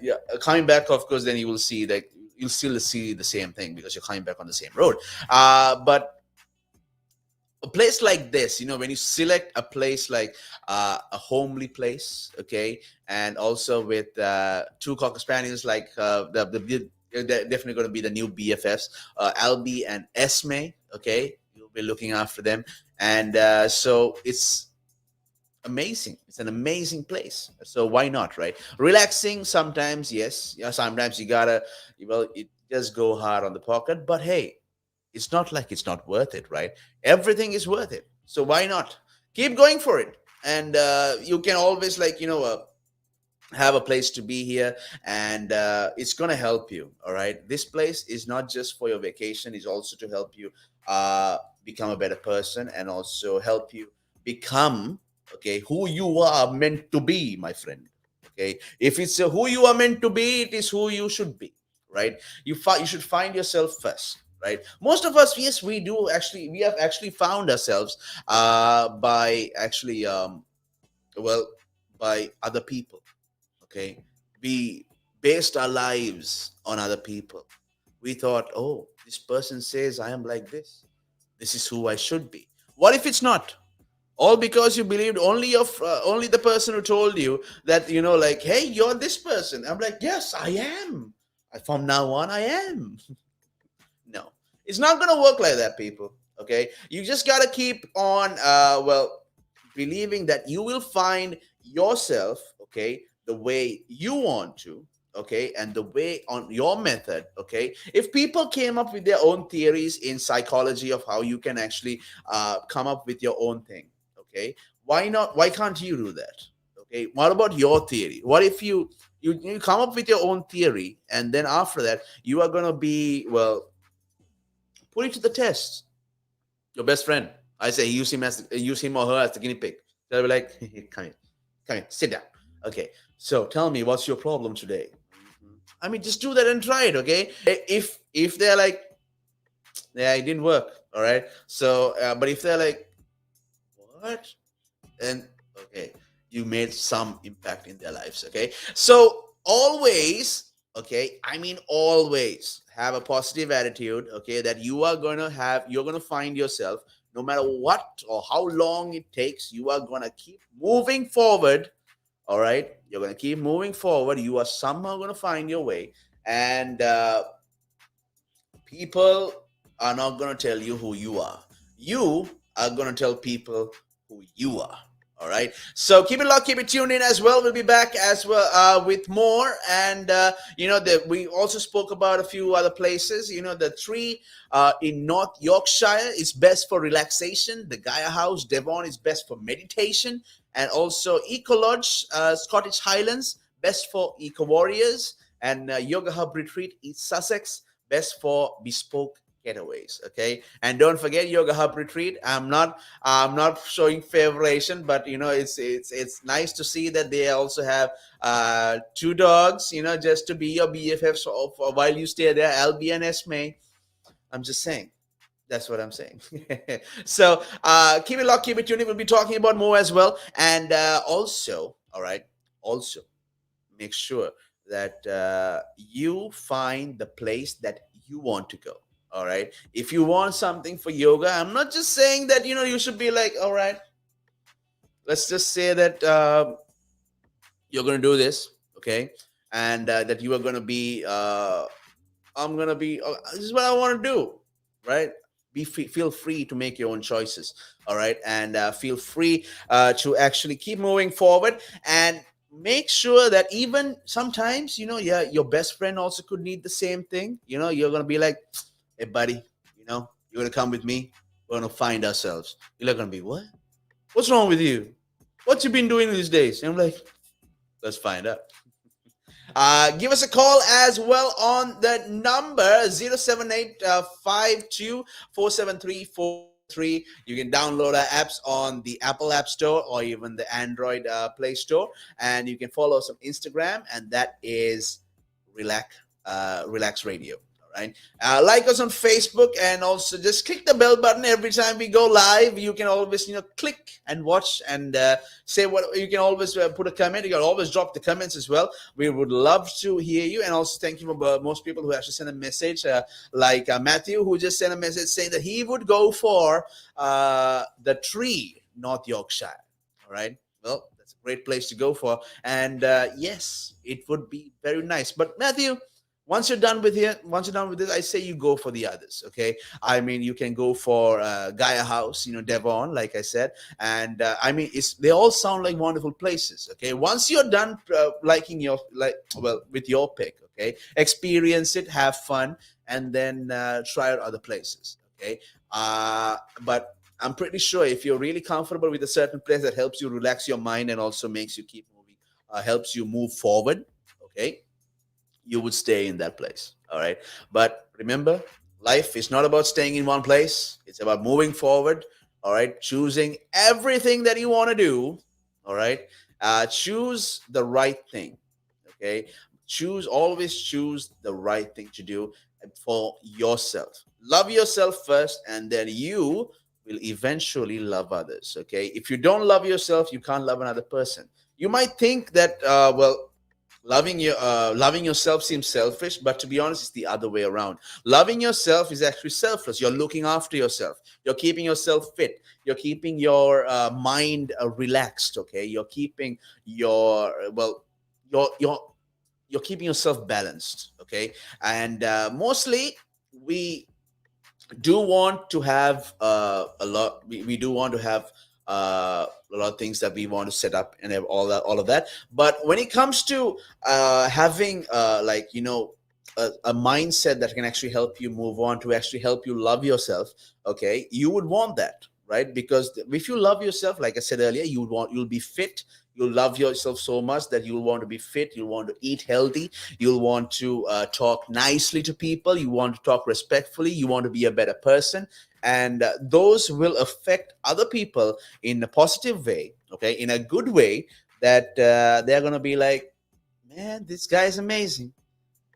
yeah, coming back, of course, then you will see that you'll still see the same thing, because you're coming back on the same road. But a place like this, when you select a place like a homely place, okay, and also with two cocker spaniels, like they're definitely going to be the new BFFs, Albie and Esme. Okay, you'll be looking after them, and so it's amazing. It's an amazing place. So why not, right? Relaxing sometimes, yes. Yeah, sometimes you gotta, it does go hard on the pocket, but hey, it's not like it's not worth it, right? Everything is worth it. So why not? Keep going for it. And you can always, like, have a place to be here, and it's going to help you. All right. This place is not just for your vacation, it's also to help you become a better person, and also help you become, okay, who you are meant to be, my friend. Okay, if it's who you are meant to be, it is who you should be, right? You should find yourself first, right? Most of us, yes, we do actually. We have actually found ourselves by actually well, by other people. Okay, we based our lives on other people. We thought, oh, this person says I am like this. This is who I should be. What if it's not? All because you believed only only the person who told you that, like, hey, you're this person. I'm like, yes, I am. From now on, I am. No, it's not going to work like that, people. Okay, you just got to keep on believing that you will find yourself, okay, the way you want to, okay, and the way on your method. Okay, if people came up with their own theories in psychology of how you can actually come up with your own thing, okay, why not? Why can't you do that? Okay, what about your theory? What if you come up with your own theory, and then after that you are going to be, well, put it to the test. Your best friend, I say, use him or her as the guinea pig. They'll be like, come here, sit down. Okay, so tell me, what's your problem today? I mean, just do that and try it. Okay, if they're like, yeah, it didn't work. All right. So, but if they're like, what? And okay, you made some impact in their lives. Okay, so always, okay, I mean always have a positive attitude. Okay, that you're gonna find yourself, no matter what or how long it takes, you are gonna keep moving forward. All right, you're gonna keep moving forward. You are somehow gonna find your way, and people are not going to tell you who you are. You are going to tell people who you are. All right. So keep it locked, keep it tuned in as well. We'll be back as well with more. And, we also spoke about a few other places. The three in North Yorkshire is best for relaxation. The Gaia House, Devon, is best for meditation. And also Eco Lodge, Scottish Highlands, best for eco warriors. And Yoga Hub Retreat, East Sussex, best for bespoke getaways. Okay, and don't forget Yoga Hub Retreat. I'm not showing favoration, but it's nice to see that they also have two dogs, just to be your BFFs for while you stay there, Albie and Esme. I'm just saying. That's what I'm saying. So keep it locked, keep it tuned. We'll be talking about more as well. And also, all right, also make sure that you find the place that you want to go. All right, if you want something for yoga, I'm not just saying that you should be like, all right, let's just say that you're going to do this, okay, and that you are going to be I'm going to be this is what I want to do, right? Feel free to make your own choices. All right, and feel free to actually keep moving forward, and make sure that even sometimes, yeah, your best friend also could need the same thing. You're gonna be like, hey buddy, you're gonna come with me. We're gonna find ourselves. You're not gonna be, what's wrong with you? What you been doing these days? And I'm like, let's find out. Give us a call as well on the number 078 You can download our apps on the Apple App Store or even the Android Play Store, and you can follow us on Instagram, and that is Relax Radio. All right, like us on Facebook, and also just click the bell button every time we go live. You can always click and watch and say what you can always put a comment. You can always drop the comments as well. We would love to hear you, and also thank you for most people who actually sent a message, like Matthew, who just sent a message saying that he would go for the tree, North Yorkshire. All right, well, that's a great place to go for, and yes, it would be very nice. But Matthew, once you're done with this, I say you go for the others. Okay, I mean, you can go for Gaia House, Devon, like I said, and I mean, they all sound like wonderful places. Okay, once you're done liking with your pick, okay, experience it, have fun, and then try out other places. Okay, but I'm pretty sure if you're really comfortable with a certain place that helps you relax your mind and also makes you keep moving, helps you move forward, okay, you would stay in that place. All right. But remember, life is not about staying in one place. It's about moving forward. All right. Choosing everything that you want to do. All right. Choose the right thing. Okay, always choose the right thing to do for yourself. Love yourself first, and then you will eventually love others. Okay, if you don't love yourself, you can't love another person. You might think that loving yourself seems selfish, but to be honest, it's the other way around. Loving yourself is actually selfless. You're looking after yourself. You're keeping yourself fit. You're keeping your mind relaxed. Okay, you're keeping your your you're keeping yourself balanced. Okay, and mostly we do want to have a lot. We do want to have a lot of things that we want to set up and have all of that. But when it comes to having a mindset that can actually help you move on, to actually help you love yourself, okay, you would want that, right? Because if you love yourself, like I said earlier, you'll be fit. You'll love yourself so much that you'll want to be fit. You'll want to eat healthy. You'll want to talk nicely to people. You want to talk respectfully. You want to be a better person. And those will affect other people in a positive way, okay, in a good way, that they're going to be like, man, this guy is amazing.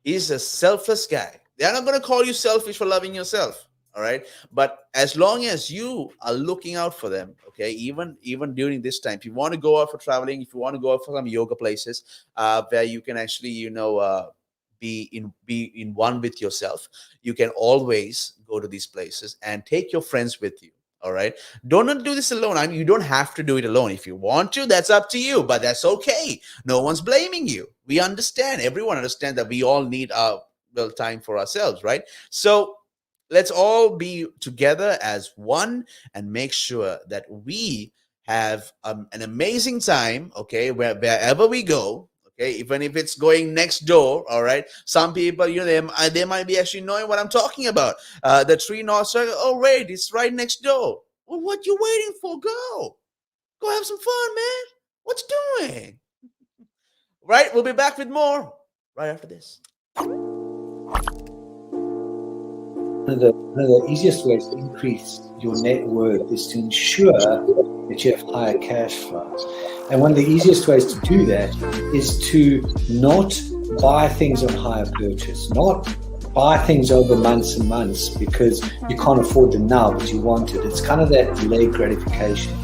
He's a selfless guy. They're not going to call you selfish for loving yourself. All right. But as long as you are looking out for them, okay, even during this time, if you want to go out for traveling, if you want to go out for some yoga places where you can actually, be in one with yourself, you can always go to these places and take your friends with you. All right. Don't do this alone. I mean, you don't have to do it alone. If you want to, that's up to you, but that's okay. No one's blaming you. We understand. Everyone understands that we all need our time for ourselves, right? So let's all be together as one and make sure that we have an amazing time, okay, wherever we go, okay, even if it's going next door, all right? Some people, they might be actually knowing what I'm talking about. The Tree North Circle, oh, wait, it's right next door. Well, what you waiting for? Go have some fun, man. What you doing? Right, we'll be back with more right after this. One of the easiest ways to increase your net worth is to ensure that you have higher cash flows. And one of the easiest ways to do that is to not buy things on hire purchase, not buy things over months and months because you can't afford them now, but you want it. It's kind of that delayed gratification.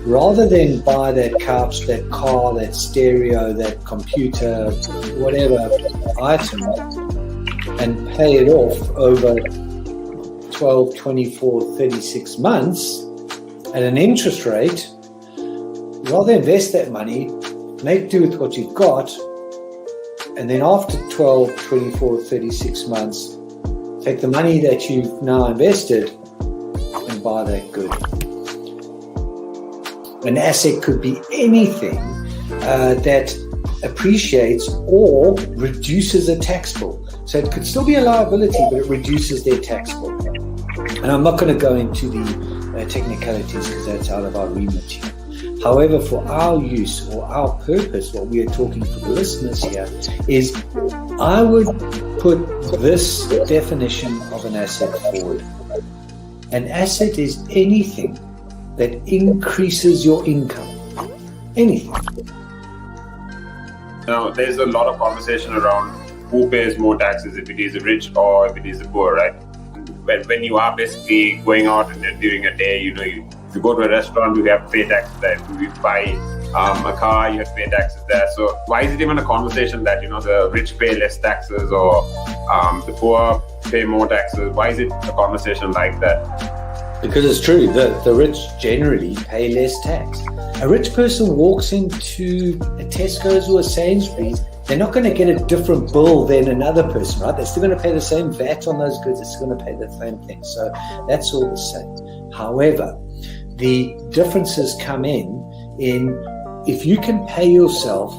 Rather than buy that couch, that car, that stereo, that computer, whatever item, and pay it off over 12, 24, 36 months at an interest rate, rather invest that money, make do with what you've got, and then after 12, 24, 36 months, take the money that you've now invested and buy that good. An asset could be anything that appreciates or reduces a tax bill. So it could still be a liability, but it reduces their tax bill. And I'm not going to go into the technicalities because that's out of our remit here. However, for our use or our purpose, what we are talking for the listeners here is I would put this definition of an asset forward. An asset is anything that increases your income. Anything. Now, there's a lot of conversation around who pays more taxes, if it is the rich or if it is the poor, right? When you are basically going out and during a day, if you go to a restaurant, you have to pay taxes there. If you buy a car, you have to pay taxes there. So why is it even a conversation that, the rich pay less taxes or the poor pay more taxes? Why is it a conversation like that? Because it's true, the rich generally pay less tax. A rich person walks into a Tesco's or a Sainsbury's, they're not going to get a different bill than another person, right? They're still going to pay the same VAT on those goods. They're still going to pay the same thing. So that's all the same. However, the differences come in if you can pay yourself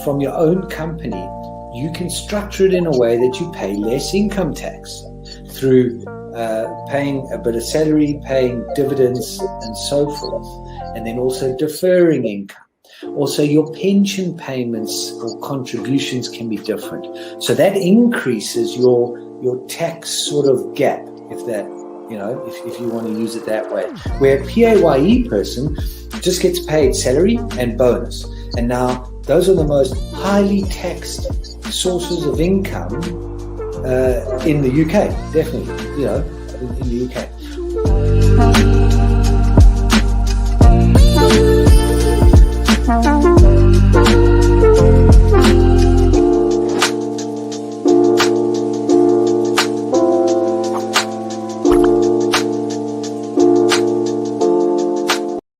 from your own company, you can structure it in a way that you pay less income tax through paying a bit of salary, paying dividends, and so forth, and then also deferring income. Also, your pension payments or contributions can be different. So that increases your tax sort of gap, if that, if you want to use it that way. Where a PAYE person just gets paid salary and bonus. And now those are the most highly taxed sources of income in the UK, definitely, in the UK.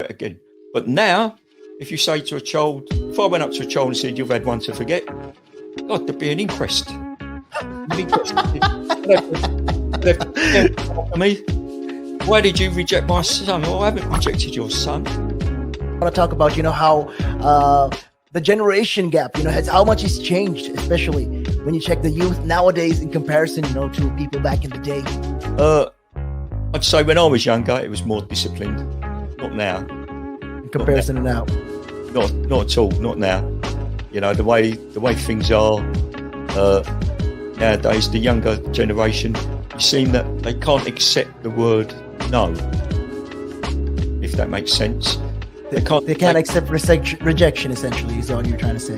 Again. But now, if you say to a child, if I went up to a child and said, "You've had one to forget," God, there'd be an inquest. Me, why did you reject my son? Well, I haven't rejected your son. I want to talk about, how the generation gap, has how much it's changed, especially when you check the youth nowadays in comparison, to people back in the day. I'd say when I was younger, it was more disciplined. Not now. In comparison to now. Not at all. Not now. The way things are nowadays, the younger generation, you seem that they can't accept the word no. If that makes sense. They can't accept rejection, essentially, is all you're trying to say.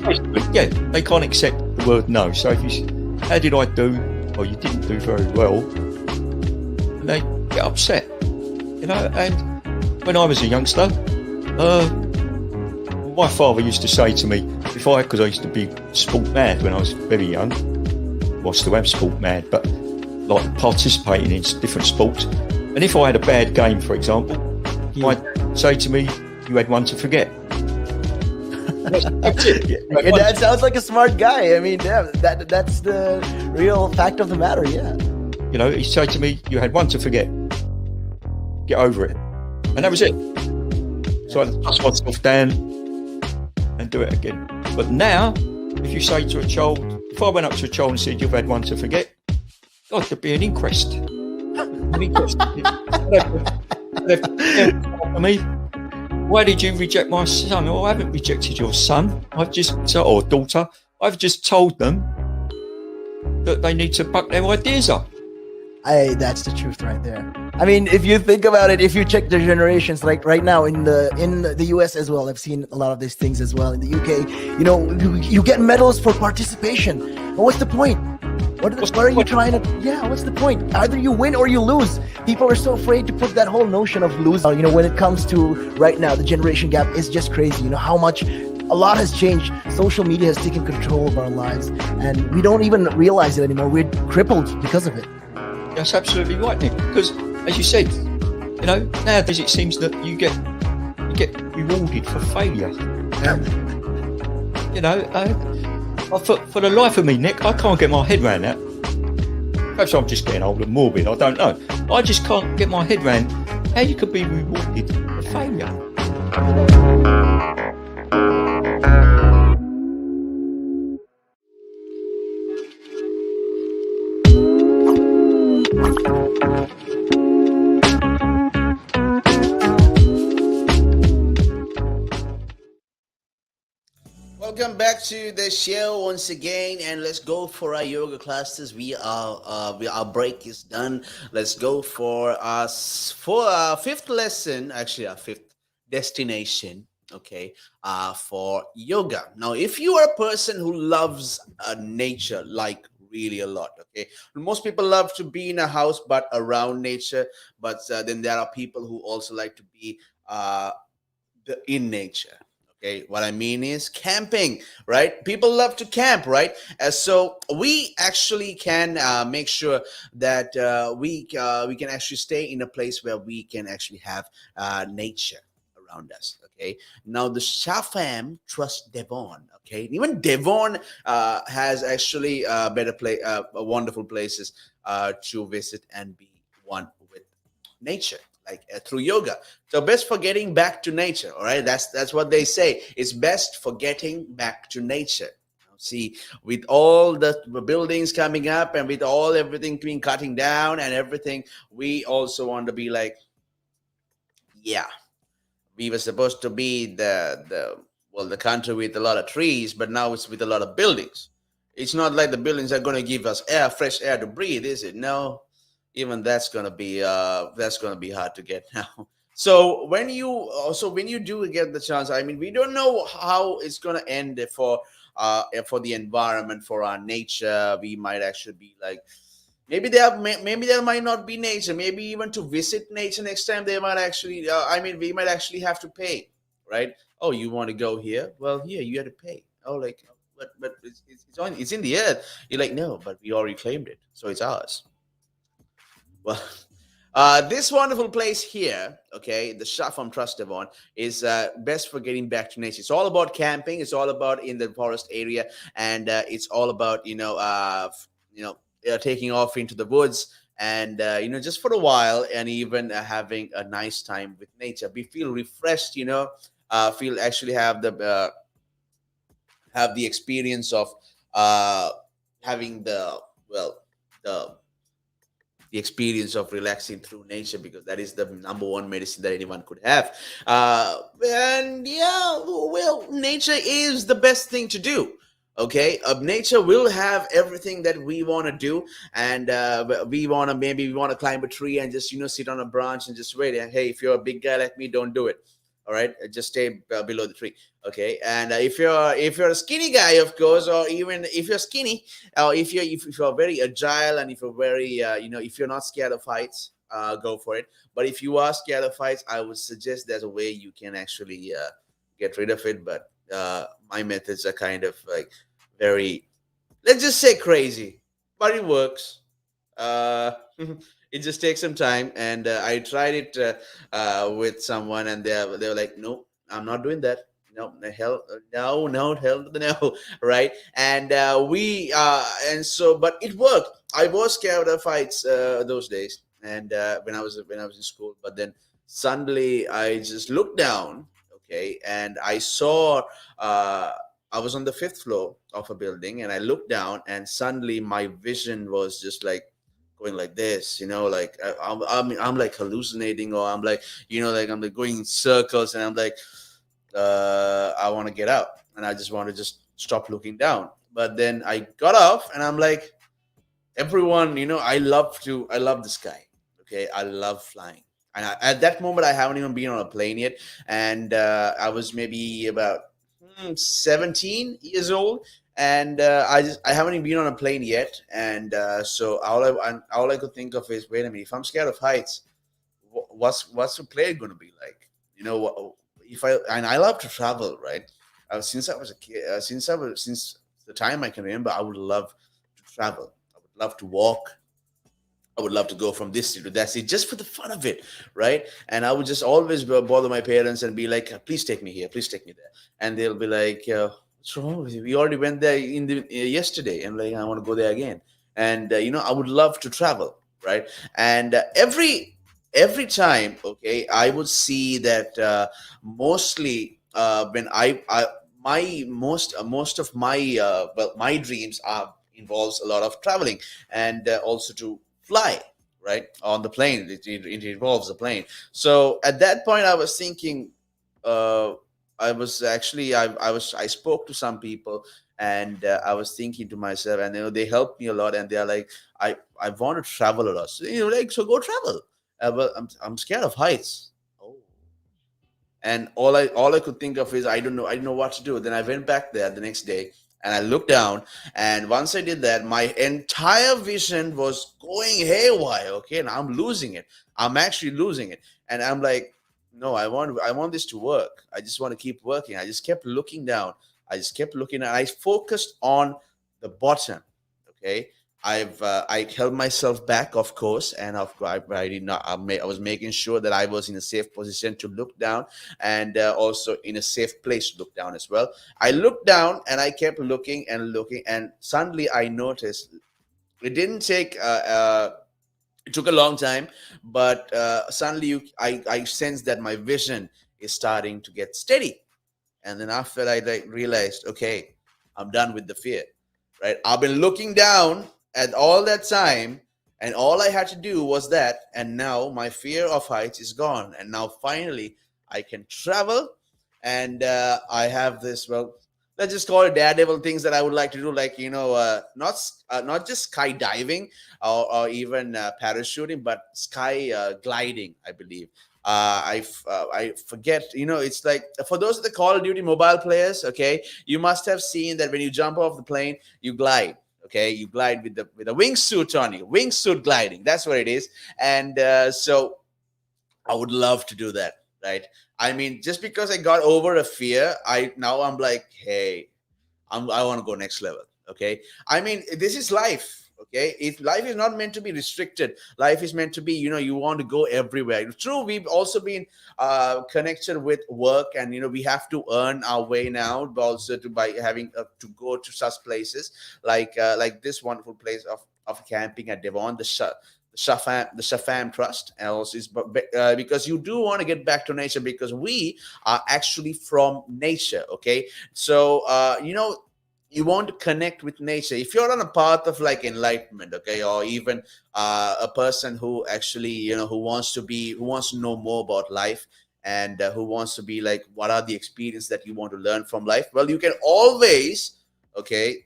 Yeah, they can't accept the word no. So if you, how did I do? Or you didn't do very well. And they get upset. And when I was a youngster, my father used to say to me, because I used to be sport mad when I was very young. Well, I still am sport mad, but like participating in different sports. And if I had a bad game, for example, I'd say to me, "You had one to forget." That's it. Your dad sounds like a smart guy. I mean, yeah, that's the real fact of the matter, yeah. He'd say to me, "You had one to forget. Get over it." And that was it. So I'd dust myself down and do it again. But now, if you say to a child, if I went up to a child and said, "You've had one to forget," God, there'd be an inquest. Me, why did you reject my son? Well, I haven't rejected your son. Or daughter. I've just told them that they need to buck their ideas up. That's the truth right there. I mean, if you think about it, if you check the generations, like right now in the US as well, I've seen a lot of these things as well. In the UK, you get medals for participation. But what's the point? What are you trying to? Yeah, what's the point? Either you win or you lose. People are so afraid to put that whole notion of losing. When it comes to right now, the generation gap is just crazy. How much a lot has changed. Social media has taken control of our lives, and we don't even realize it anymore. We're crippled because of it. That's absolutely right, Nick. Because, as you said, nowadays it seems that you get rewarded for failure. For the life of me, Nick, I can't get my head around that. Perhaps I'm just getting old and morbid, I don't know. I just can't get my head around how you could be rewarded for failure. Welcome back to the show once again, and let's go for our yoga classes. Our break is done. Let's go for our fifth lesson, actually our fifth destination. Okay, for yoga. Now, if you are a person who loves nature, like really a lot, okay, most people love to be in a house but around nature, but then there are people who also like to be in nature. Okay, what I mean is camping, right? People love to camp, right? So we actually can make sure that we can actually stay in a place where we can actually have nature around us. Okay, now the Shafam Trust Devon. Okay, even Devon has actually wonderful places to visit and be one with nature, like through yoga. So best for getting back to nature. All right, that's what they say. It's best for getting back to nature. See, with all the buildings coming up and with everything being cutting down and everything, we also want to be like, yeah, we were supposed to be the country with a lot of trees, but now it's with a lot of buildings. It's not like the buildings are going to give us fresh air to breathe, is it? No, even that's going to be hard to get now. So when you do get the chance, I mean, we don't know how it's gonna end for the environment, for our nature. We might actually be like, maybe there might not be nature. Maybe even to visit nature next time, they might actually. I mean, we might actually have to pay, right? Oh, you want to go here? Well, here you have to pay. Oh, like, but it's in the earth. You're like, no, but we already claimed it, so it's ours. Well, this wonderful place here, okay, the shop from Trust Devon, is best for getting back to nature. It's all about camping. It's all about in the forest area, and it's all about taking off into the woods and just for a while, and even having a nice time with nature. We feel refreshed, feel actually have the experience of uh, having the experience of relaxing through nature, because that is the number one medicine that anyone could have. And yeah, well, nature is the best thing to do. Okay, nature will have everything that we want to do, and we want to climb a tree and just sit on a branch and just wait. And hey, if you're a big guy like me, don't do it. All right, just stay below the tree. Okay, and if you're a skinny guy, of course, or even if you're skinny, if you're very agile, and if you're very if you're not scared of heights, go for it. But if you are scared of heights, I would suggest there's a way you can actually get rid of it. But my methods are kind of like very, let's just say, crazy, but it works. uh it just takes some time, and I tried it with someone, and they were like, no, I'm not doing that. No, the hell, no, no, hell to the no. Right? And we and so but it worked. I was scared of heights those days, and when I was in school. But then suddenly I just looked down, okay, and I saw uh I was on the fifth floor of a building, and I looked down, and suddenly my vision was just like going like this, like I'm like hallucinating, or I'm like, like I'm like going in circles, and I'm like, I want to get out, and I just want to just stop looking down. But then I got off, and I'm like, everyone, I love the sky. Okay, I love flying. And at that moment, I haven't even been on a plane yet, and I was maybe about 17 years old, and I haven't even been on a plane yet. And so all I could think of is, wait a minute, if I'm scared of heights, what's the plane going to be like? If I love to travel, right? Since I was a kid, since the time I can remember, I would love to travel. I would love to walk. I would love to go from this city to that city just for the fun of it, right? And I would just always bother my parents and be like, "Please take me here, please take me there." And they'll be like, "What's wrong with you? We already went there in the yesterday." And like, I want to go there again. And I would love to travel, right? And every time, okay, I would see that mostly when I my most of my my dreams are involves a lot of traveling, and also to fly, right, on the plane. It involves a plane. So at that point I was thinking, uh I spoke to some people, and I was thinking to myself, and they helped me a lot, and they're like, I want to travel a lot. So, like, so go travel. But I'm scared of heights. Oh. And all I could think of is, I don't know what to do. Then I went back there the next day, and I looked down, and once I did that, my entire vision was going haywire. Okay, and I'm losing it. I'm actually losing it, and I'm like, no, I want this to work. I just want to keep working. I just kept looking down. I just kept looking, and I focused on the bottom. Okay, I held myself back, of course, and of course I did not. I was making sure that I was in a safe position to look down, and also in a safe place to look down as well. I looked down, and I kept looking and looking, and suddenly I noticed it didn't take. It took a long time, but suddenly I sensed that my vision is starting to get steady. And then after I like realized, okay, I'm done with the fear, right? I've been looking down at all that time, and all I had to do was that, and now my fear of heights is gone, and now finally I can travel, and I have this, well, let's just call it daredevil things that I would like to do, like not just skydiving, or even parachuting, but sky gliding, I believe. I forget. It's like for those of the Call of Duty mobile players. Okay, you must have seen that when you jump off the plane, you glide. Okay, you glide with a wingsuit on you, wingsuit gliding. That's what it is. And so I would love to do that. Right. I mean, just because I got over a fear, I'm like, hey, I want to go next level. Okay. I mean, this is life. Okay. Life is not meant to be restricted. Life is meant to be, you want to go everywhere. True. We've also been connected with work, and, we have to earn our way now, but also by having to go to such places like this wonderful place of camping at Devon, the Shafam Trust, and also is because you do want to get back to nature, because we are actually from nature. Okay, so you want to connect with nature. If you're on a path of like enlightenment, okay, or even a person who actually who wants to know more about life, and who wants to be like, what are the experience that you want to learn from life? Well, you can always, okay,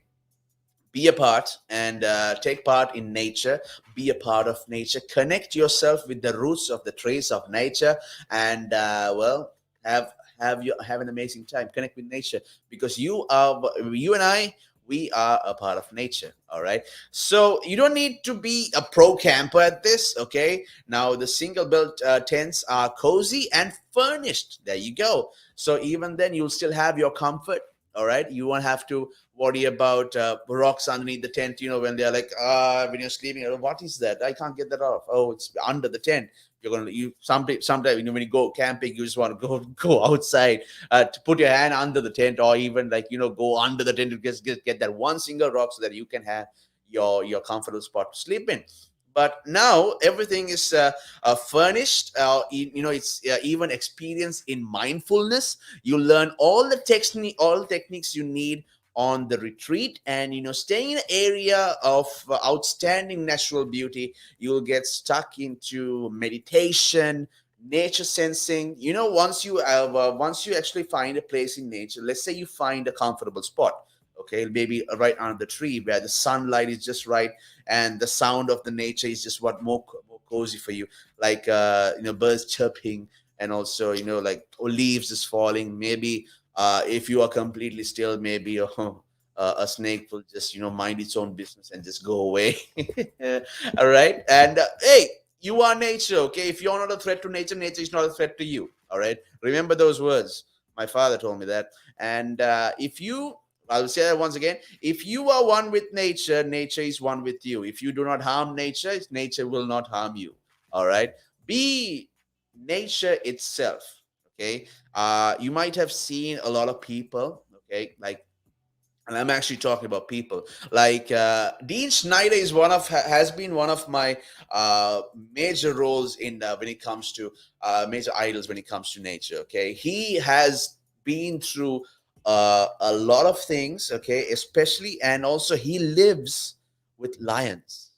be a part and take part in nature, be a part of nature, connect yourself with the roots of the trees of nature, and well, have an amazing time, connect with nature, because you and I, we are a part of nature. All right, so you don't need to be a pro camper at this. Okay, now the single built tents are cozy and furnished. There you go. So even then, you'll still have your comfort. All right, you won't have to worry about rocks underneath the tent, when they're like, when you're sleeping, what is that? I can't get that off. Oh, it's under the tent. Sometimes, when you go camping, you just want to go outside, to put your hand under the tent, or even like, go under the tent to just get that one single rock, so that you can have your comfortable spot to sleep in. But now everything is furnished. It's even experience in mindfulness. You learn all the techniques you need on the retreat, and staying in an area of outstanding natural beauty. You'll get stuck into meditation, nature sensing. Once you actually find a place in nature, let's say you find a comfortable spot, okay, maybe right under the tree where the sunlight is just right, and the sound of the nature is just more cozy for you, like birds chirping, and also like leaves just falling. Maybe if you are completely still, maybe a snake will just mind its own business and just go away. All right, and hey, you are nature. Okay, if you're not a threat to nature, nature is not a threat to you. All right, remember those words. My father told me that. And if you I'll say that once again. If you are one with nature, nature is one with you. If you do not harm nature, nature will not harm you. All right. Be nature itself. Okay. You might have seen a lot of people. Okay. Like, and I'm actually talking about people like Dean Schneider is has been one of my major roles in when it comes to major idols when it comes to nature. Okay, he has been through a lot of things. Okay, especially, and also he lives with lions.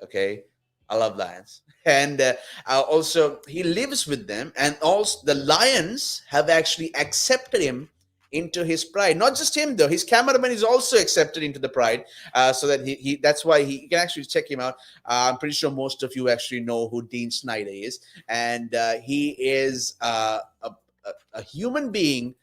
Okay, I love lions. And also he lives with them, and also the lions have actually accepted him into his pride. Not just him though, his cameraman is also accepted into the pride, so that he that's why he you can actually check him out. I'm pretty sure most of you actually know who Dean Snyder is, and he is a human being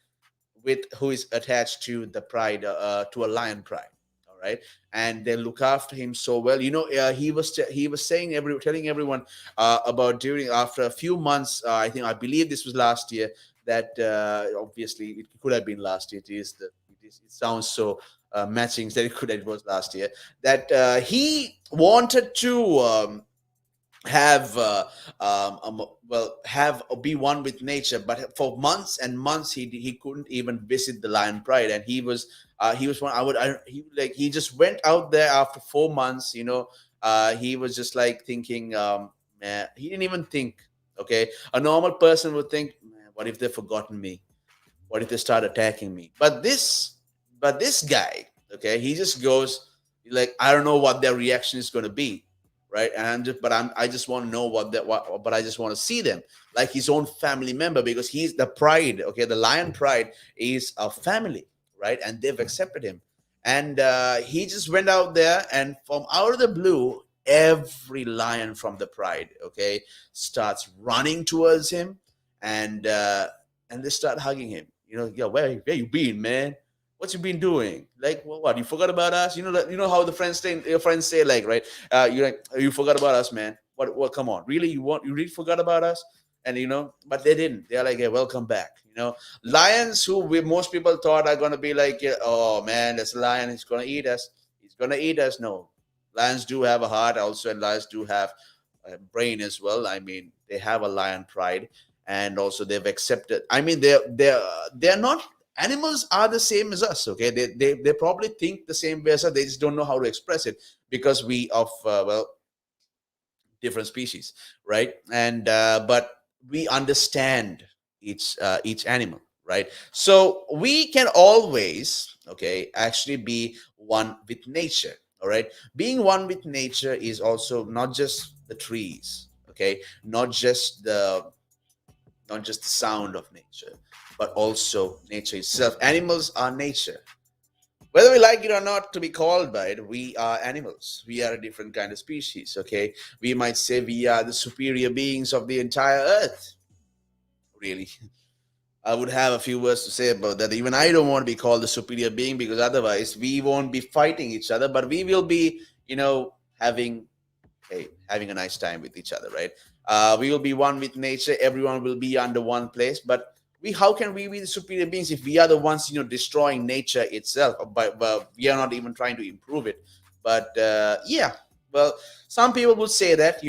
with who is attached to the pride, to a lion pride. All right, and they look after him so well. He was telling everyone about during after a few months. I believe this was last year. That obviously it could have been last year. It sounds so matching that it was last year. That he wanted to. Have have be one with nature, but for months and months he couldn't even visit the lion pride, and he was one he just went out there after 4 months. He was just like thinking, he didn't even think. Okay, a normal person would think, man, what if they've forgotten me? What if they start attacking me? But this guy, okay, he just goes like, I don't know what their reaction is going to be, right? And I just want to know but I just want to see them like his own family member, because he's the pride. Okay, the lion pride is a family, right? And they've accepted him, and he just went out there, and from out of the blue, every lion from the pride, okay, starts running towards him. and they start hugging him. Yeah, where you been, man? What you been doing? Like, what? You forgot about us? You know how the friends say, your friends say, like, right? You like, you forgot about us, man. What? Come on, really? You really forgot about us? And but they didn't. They're like, hey, welcome back. Lions, who most people thought are gonna be like, yeah, oh man, that's a lion. He's gonna eat us. He's gonna eat us. No, lions do have a heart also, and lions do have a brain as well. I mean, they have a lion pride, and also they've accepted. I mean, they're not, animals are the same as us. Okay, they probably think the same way as us. They just don't know how to express it because we of different species, right? And but we understand each animal, right? So we can always, okay, actually be one with nature. All right, being one with nature is also not just the trees, okay, not just the sound of nature, but also nature itself. Animals are nature. Whether we like it or not to be called by it, we are animals. We are a different kind of species, okay? We might say we are the superior beings of the entire earth. Really. I would have a few words to say about that. Even I don't want to be called the superior being, because otherwise we won't be fighting each other, but we will be, having having a nice time with each other, right? We will be one with nature. Everyone will be under one place. But how can we be the superior beings if we are the ones, destroying nature itself? But we are not even trying to improve it. But yeah, well, some people would say that,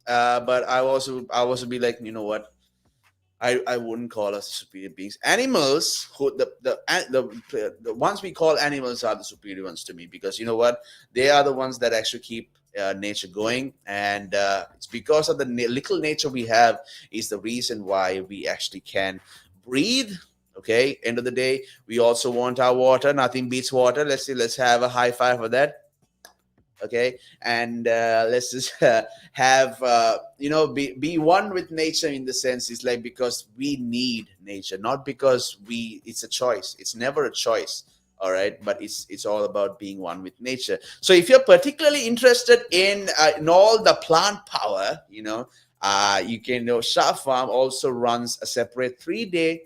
but I also be like, you know what? I wouldn't call us superior beings. Animals, who the ones we call animals are the superior ones to me, because you know what? They are the ones that actually keep nature going, and it's because of the little nature we have is the reason why we actually can breathe. Okay, end of the day, we also want our water. Nothing beats water. Let's have a high five for that. Okay, and let's just have be one with nature. In the sense, it's like, because we need nature, not because it's a choice. It's never a choice. All right, but it's all about being one with nature. So if you're particularly interested in all the plant power, you can know Shah Farm also runs a separate 3-day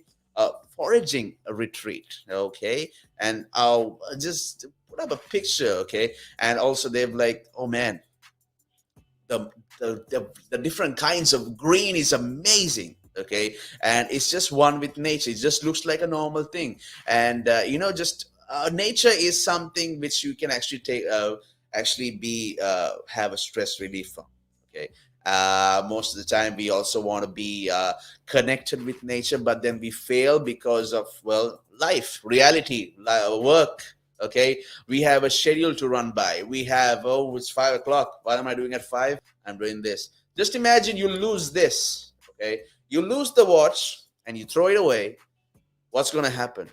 foraging retreat. Okay, and I'll just put up a picture. Okay, and also they've like, oh man, the the different kinds of green is amazing. Okay, and it's just one with nature. It just looks like a normal thing. And just nature is something which you can actually take actually be have a stress relief from. Okay, most of the time we also want to be connected with nature, but then we fail because of, well, life, reality, work. Okay, we have a schedule to run by. We have, oh, it's 5 o'clock. What am I doing at 5? I'm doing this. Just imagine you lose this. Okay, you lose the watch and you throw it away. What's going to happen?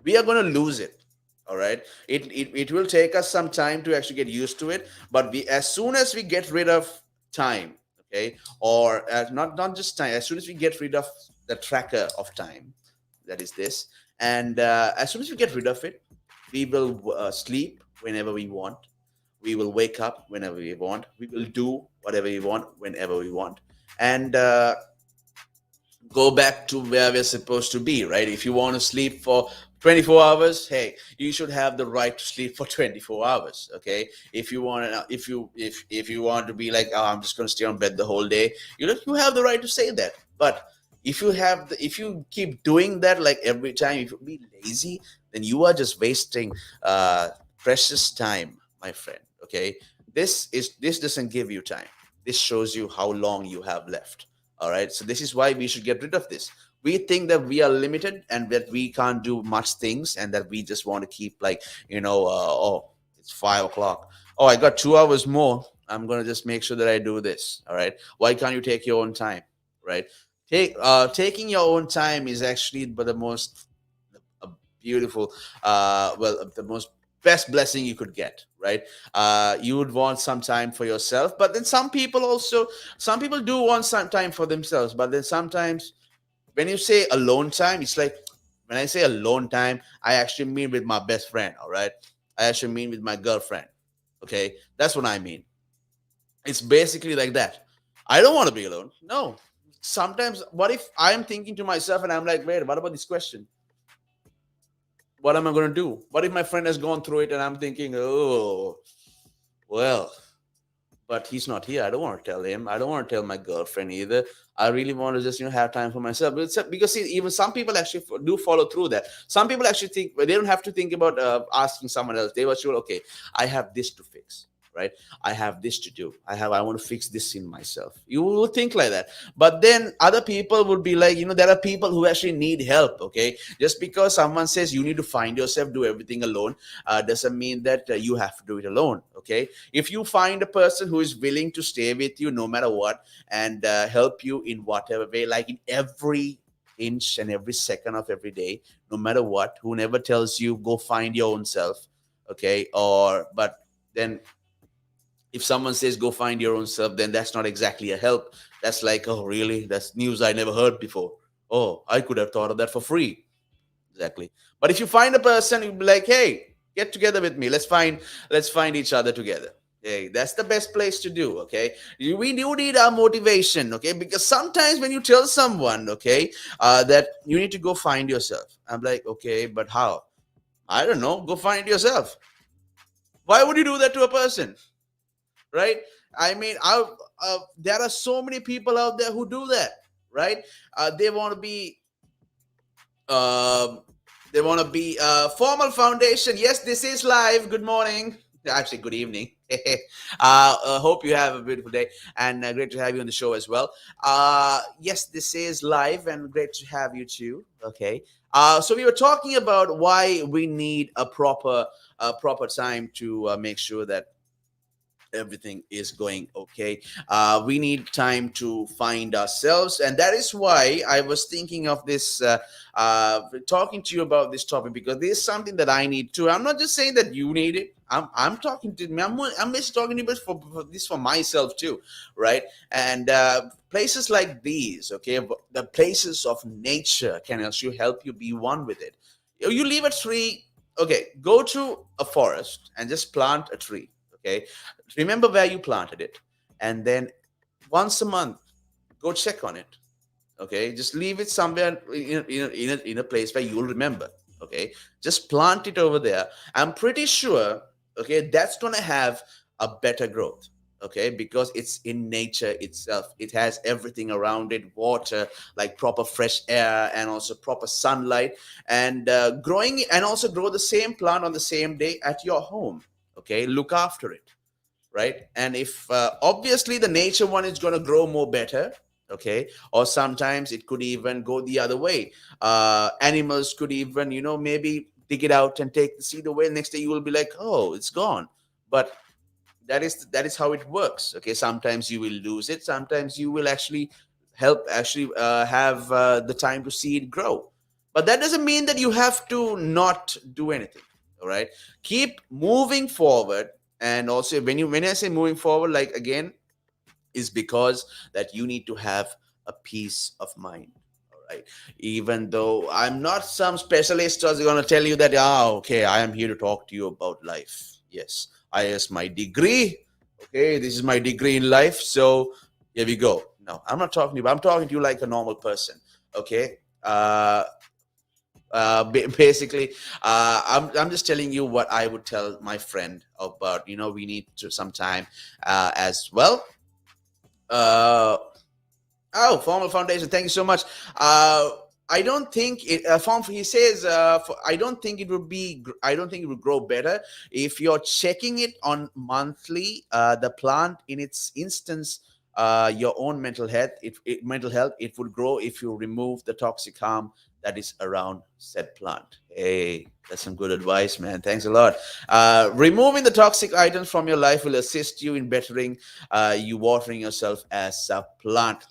We are going to lose it. All right, it will take us some time to actually get used to it, but as soon as we get rid of time, okay, or not just time, as soon as we get rid of the tracker of time, that is this, and as soon as we get rid of it, we will sleep whenever we want. We will wake up whenever we want. We will do whatever we want whenever we want, and go back to where we're supposed to be, right? If you want to sleep for 24 hours, hey, you should have the right to sleep for 24 hours. Okay, if you want to, if you want to be like, oh, I'm just going to stay on bed the whole day, you have the right to say that. But if you keep doing that, like every time, if you be lazy, then you are just wasting precious time, my friend. Okay, this doesn't give you time. This shows you how long you have left. All right, so this is why we should get rid of this. We think that we are limited and that we can't do much things, and that we just want to keep, like, oh, it's 5 o'clock. Oh, I got 2 hours more. I'm gonna just make sure that I do this. All right, why can't you take your own time? Right, taking your own time is actually but the most beautiful, the most best blessing you could get, right? You would want some time for yourself, but then some people do want some time for themselves, but then sometimes when you say alone time, it's like, when I say alone time, I actually mean with my best friend. All right, I actually mean with my girlfriend. Okay, that's what I mean. It's basically like that. I don't want to be alone. No, sometimes what if I'm thinking to myself and I'm like, wait, what about this question? What am I going to do? What if my friend has gone through it and I'm thinking, oh, well, but he's not here. I don't want to tell him. I don't want to tell my girlfriend either. I really want to just have time for myself. But because see, even some people actually do follow through that. Some people actually think they don't have to think about asking someone else. They were sure, okay, I have this to fix, right? I have this to do. I want to fix this in myself. You will think like that, but then other people would be like, there are people who actually need help. Okay, just because someone says you need to find yourself, do everything alone, doesn't mean that you have to do it alone. Okay, if you find a person who is willing to stay with you no matter what and help you in whatever way, like in every inch and every second of every day, no matter what, who never tells you go find your own self. Okay, but then if someone says go find your own self, then that's not exactly a help. That's like, oh really, that's news I never heard before. Oh, I could have thought of that for free. Exactly. But if you find a person, you'll be like, hey, get together with me, let's find each other together. Hey, that's the best place to do. Okay, we do need our motivation. Okay, because sometimes when you tell someone, okay, that you need to go find yourself, I'm like, okay, but how? I don't know, go find yourself. Why would you do that to a person? Right? I mean, there are so many people out there who do that, right? They want to be, um, formal foundation. Yes, this is live. Good morning. Actually, good evening. Hope you have a beautiful day, and great to have you on the show as well. Yes, this is live, and great to have you too. Okay. So we were talking about why we need a proper time to make sure that everything is going okay. We need time to find ourselves, and that is why I was thinking of this, talking to you about this topic, because this is something that I need too. I'm not just saying that you need it. I'm talking to me. I'm just talking to you, but for this, for myself too, right? And places like these, okay, the places of nature can also help you be one with it. You leave a tree. Okay, go to a forest and just plant a tree. Okay, remember where you planted it, and then once a month go check on it. Okay, just leave it somewhere in a place where you'll remember. Okay, just plant it over there. I'm pretty sure, okay, that's going to have a better growth. Okay, because it's in nature itself. It has everything around it, water, like proper fresh air, and also proper sunlight, and growing, and also grow the same plant on the same day at your home. Okay, look after it, right? And if obviously the nature one is going to grow more better. Okay, or sometimes it could even go the other way. Animals could even, maybe dig it out and take the seed away. Next day you will be like, oh, it's gone. But that is how it works. Okay, sometimes you will lose it, sometimes you will actually have the time to see it grow. But that doesn't mean that you have to not do anything. All right, keep moving forward. And also, when I say moving forward, like, again, is because that you need to have a peace of mind. All right, even though I'm not some specialist who's going to tell you that, okay, I am here to talk to you about life. Yes, I has my degree. Okay, this is my degree in life, so here we go. No, I'm not talking to you, I'm talking to you like a normal person. Okay, basically, I'm just telling you what I would tell my friend about. We need to some time as well. uh Formal foundation, thank you so much. I don't think it form he says, I don't think it would grow better if you're checking it on monthly. The plant in its instance, your own mental health, it would grow if you remove the toxic harm that is around said plant. Hey, that's some good advice, man. Thanks a lot. Removing the toxic items from your life will assist you in bettering you watering yourself as a plant.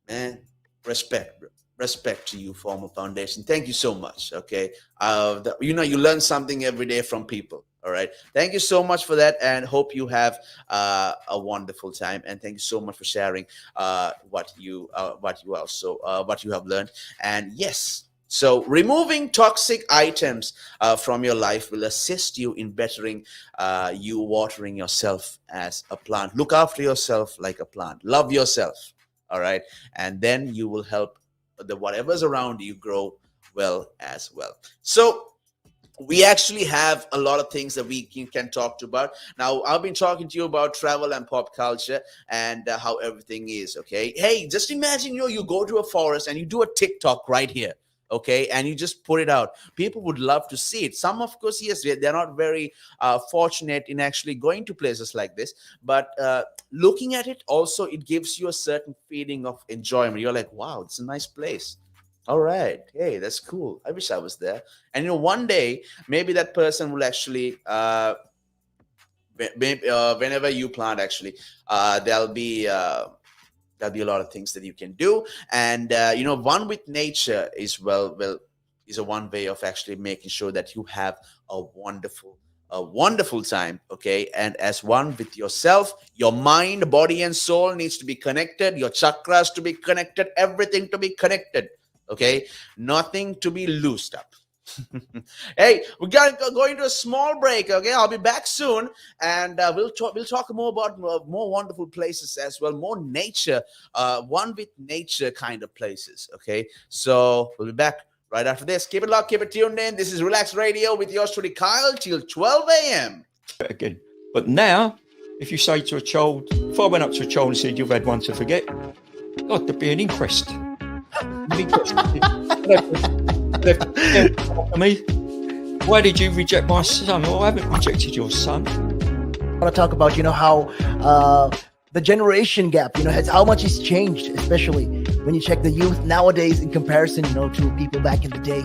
Man, respect, bro. Respect to you, formal foundation. Thank you so much. Okay, you learn something every day from people. All right, thank you so much for that, and hope you have a wonderful time. And thank you so much for sharing what you have learned. And yes, so removing toxic items from your life will assist you in bettering you watering yourself as a plant. Look after yourself like a plant. Love yourself. All right. And then you will help the whatever's around you grow well as well. So we actually have a lot of things that we can talk to about. Now, I've been talking to you about travel and pop culture and how everything is. Okay. Hey, just imagine, you go to a forest and you do a TikTok right here. Okay. And you just put it out. People would love to see it. Some, of course, yes, they're not very fortunate in actually going to places like this. But looking at it also, it gives you a certain feeling of enjoyment. You're like, wow, it's a nice place. All right. Hey, that's cool. I wish I was there. And one day, maybe that person will actually, whenever you plant, actually, there'll be a lot of things that you can do. And one with nature is is a one way of actually making sure that you have a wonderful time. Okay. And as one with yourself, your mind, body, and soul needs to be connected, your chakras to be connected, everything to be connected. Okay, nothing to be loosed up. Hey, we're going to a small break. Okay, I'll be back soon, and we'll talk more about more wonderful places as well, more nature, one with nature kind of places. Okay, so we'll be back right after this. Keep it locked, keep it tuned in. This is Relax Radio with yours truly, Kyle, till 12 a.m. Again. But now, if you say to a child, if I went up to a child and said, "You've had one to forget," God, there'd be an inquest. Me, why did you reject my son? Oh, I haven't rejected your son. I want to talk about, how the generation gap, how much has changed, especially when you check the youth nowadays in comparison, to people back in the day.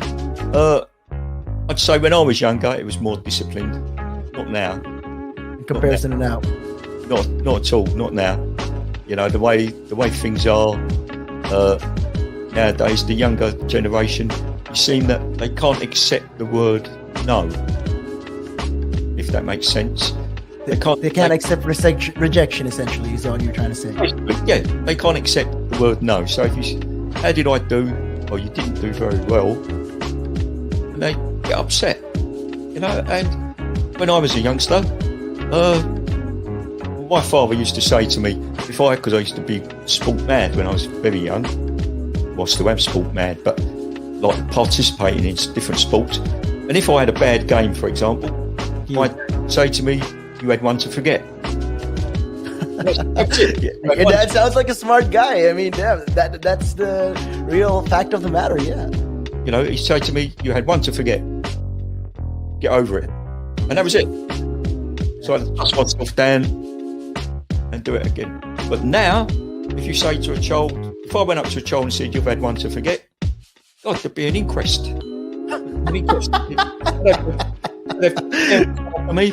I'd say when I was younger, it was more disciplined. Not now. In comparison to now. Not at all. Not now. The way things are. Nowadays, the younger generation, you seem that they can't accept the word no, if that makes sense. They can't accept rejection, essentially, is all you're trying to say. Yeah, they can't accept the word no. So if you, how did I do? Or you didn't do very well, and they get upset, And when I was a youngster, my father used to say to me, because I used to be sport mad when I was very young. Well, still am sport mad, but like participating in different sports. And if I had a bad game, for example, I'd say to me, "You had one to forget." That's it. Your dad sounds like a smart guy. I mean, yeah, that's the real fact of the matter. Yeah. He'd say to me, "You had one to forget. Get over it," and that was it. So I'd dust myself down and do it again. But now, if you say to a child, if I went up to a child and said, "You've had one to forget," God, there'd be an inquest. Me,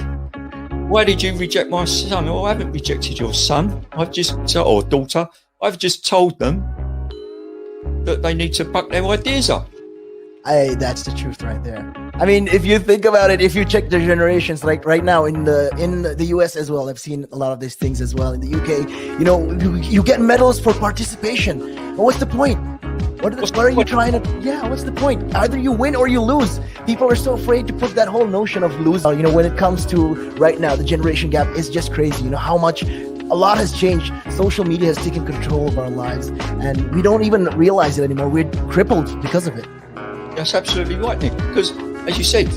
why did you reject my son? Oh, I haven't rejected your son. Or daughter. I've just told them that they need to buck their ideas up. That's the truth right there. I mean, if you think about it, if you check the generations, like right now in the US as well, I've seen a lot of these things as well. In the UK, you get medals for participation. But what's the point? What are you trying to? Yeah, what's the point? Either you win or you lose. People are so afraid to put that whole notion of losing. When it comes to right now, the generation gap is just crazy. How much a lot has changed. Social media has taken control of our lives, and we don't even realize it anymore. We're crippled because of it. That's absolutely right, Nick. Because, as you said,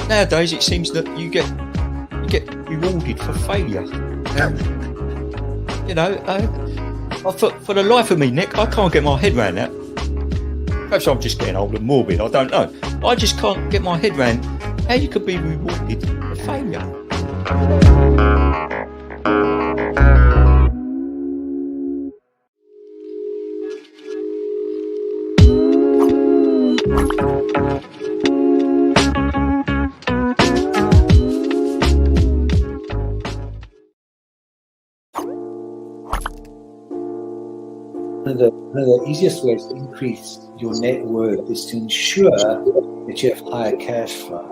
nowadays it seems that you get rewarded for failure. For the life of me, Nick, I can't get my head around that. Perhaps I'm just getting old and morbid. I don't know. I just can't get my head around how you could be rewarded for failure. One of the easiest ways to increase your net worth is to ensure that you have higher cash flow.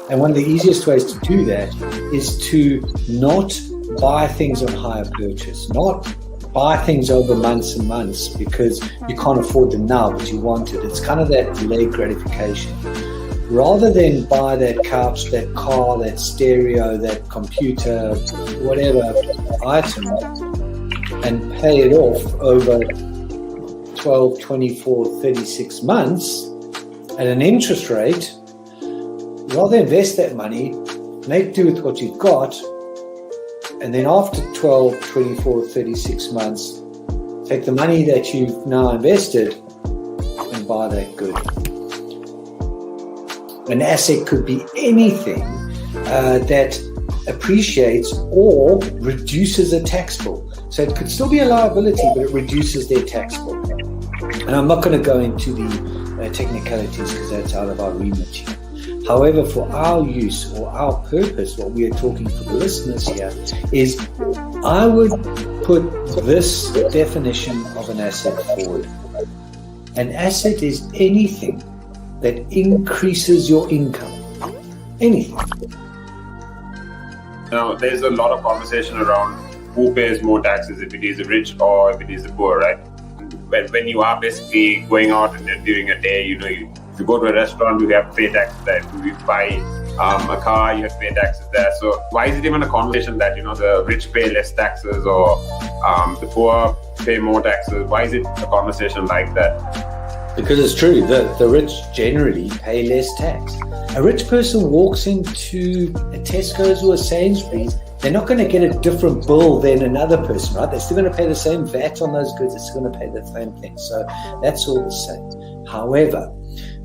And one of the easiest ways to do that is to not buy things on hire purchase, not buy things over months and months because you can't afford them now, but you want it. It's kind of that delayed gratification. Rather than buy that couch, that car, that stereo, that computer, whatever item, and pay it off over 12, 24, 36 months at an interest rate, rather invest that money, make do with what you've got, and then after 12, 24, 36 months, take the money that you've now invested and buy that good. An asset could be anything that appreciates or reduces a tax bill. So it could still be a liability, but it reduces their tax bill. And I'm not going to go into the technicalities because that's out of our remit here. However, for our use or our purpose, what we are talking for the listeners here is I would put this definition of an asset forward. An asset is anything that increases your income. Anything. Now, there's a lot of conversation around who pays more taxes, if it is the rich or if it is the poor, right? When you are basically going out and during a day, if you go to a restaurant, you have to pay taxes there. If you buy a car, you have to pay taxes there. So why is it even a conversation that, the rich pay less taxes or the poor pay more taxes? Why is it a conversation like that? Because it's true, the rich generally pay less tax. A rich person walks into a Tesco's or a Sainsbury's, they're not going to get a different bill than another person, right? They're still going to pay the same VAT on those goods. They're still going to pay the same thing. So that's all the same. However,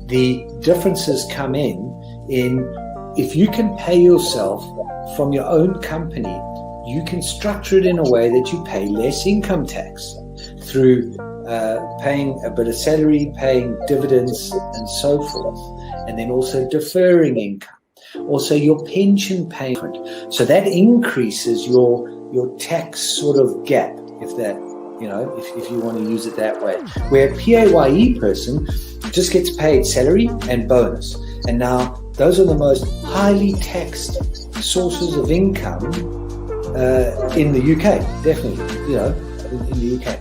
the differences come in if you can pay yourself from your own company, you can structure it in a way that you pay less income tax through paying a bit of salary, paying dividends, and so forth, and then also deferring income. Also, your pension payment. So that increases your tax sort of gap, if that, if you want to use it that way. Where a PAYE person just gets paid salary and bonus. And now those are the most highly taxed sources of income in the UK, definitely, in the UK.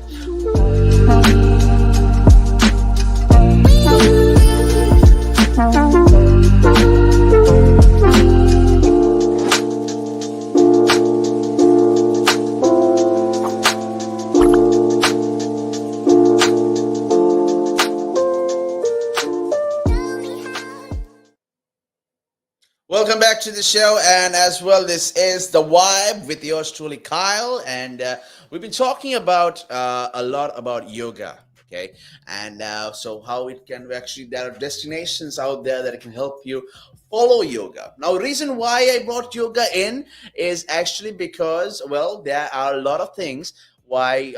Welcome back to the show, and as well, this is The Vibe with yours truly, Kyle, and we've been talking about a lot about yoga, okay, and so how it can actually, there are destinations out there that can help you follow yoga. Now, the reason why I brought yoga in is actually because, well, there are a lot of things why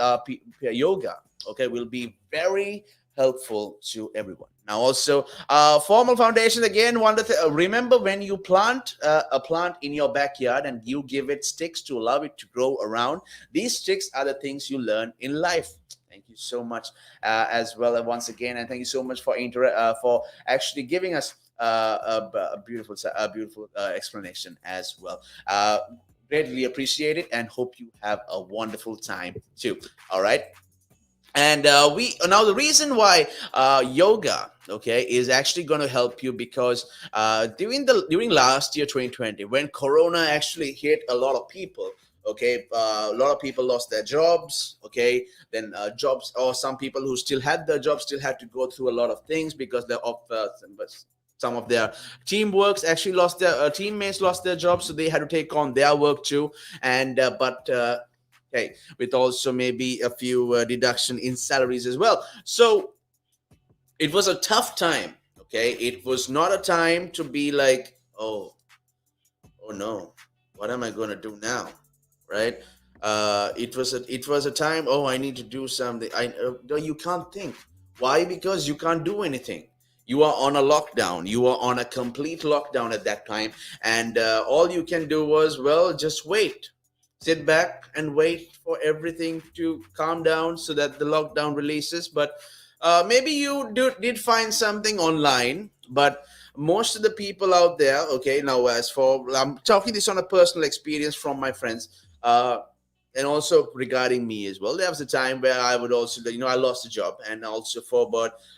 yoga, okay, will be very helpful to everyone. Now, also, formal foundation again. Remember when you plant a plant in your backyard and you give it sticks to allow it to grow around. These sticks are the things you learn in life. Thank you so much, as well, once again, and thank you so much for actually giving us a beautiful explanation as well. Greatly appreciate it, and hope you have a wonderful time too. All right. And the reason why yoga, okay, is actually going to help you because during last year 2020, when Corona actually hit a lot of people, okay, a lot of people lost their jobs, okay, then jobs, or some people who still had their jobs still had to go through a lot of things because some of their teamworks actually lost their teammates lost their jobs, so they had to take on their work too, and okay, with also maybe a few deduction in salaries as well. So it was a tough time. Okay, it was not a time to be like, oh no, what am I going to do now, right? It was a time. Oh, I need to do something. No, you can't think. Why? Because you can't do anything. You are on a lockdown. You are on a complete lockdown at that time, and all you can do was, well, just wait. Sit back and wait for everything to calm down so that the lockdown releases. But maybe you did find something online, but most of the people out there, okay, now I'm talking this on a personal experience from my friends, and also regarding me as well. There was a time where I would also, I lost a job, and also for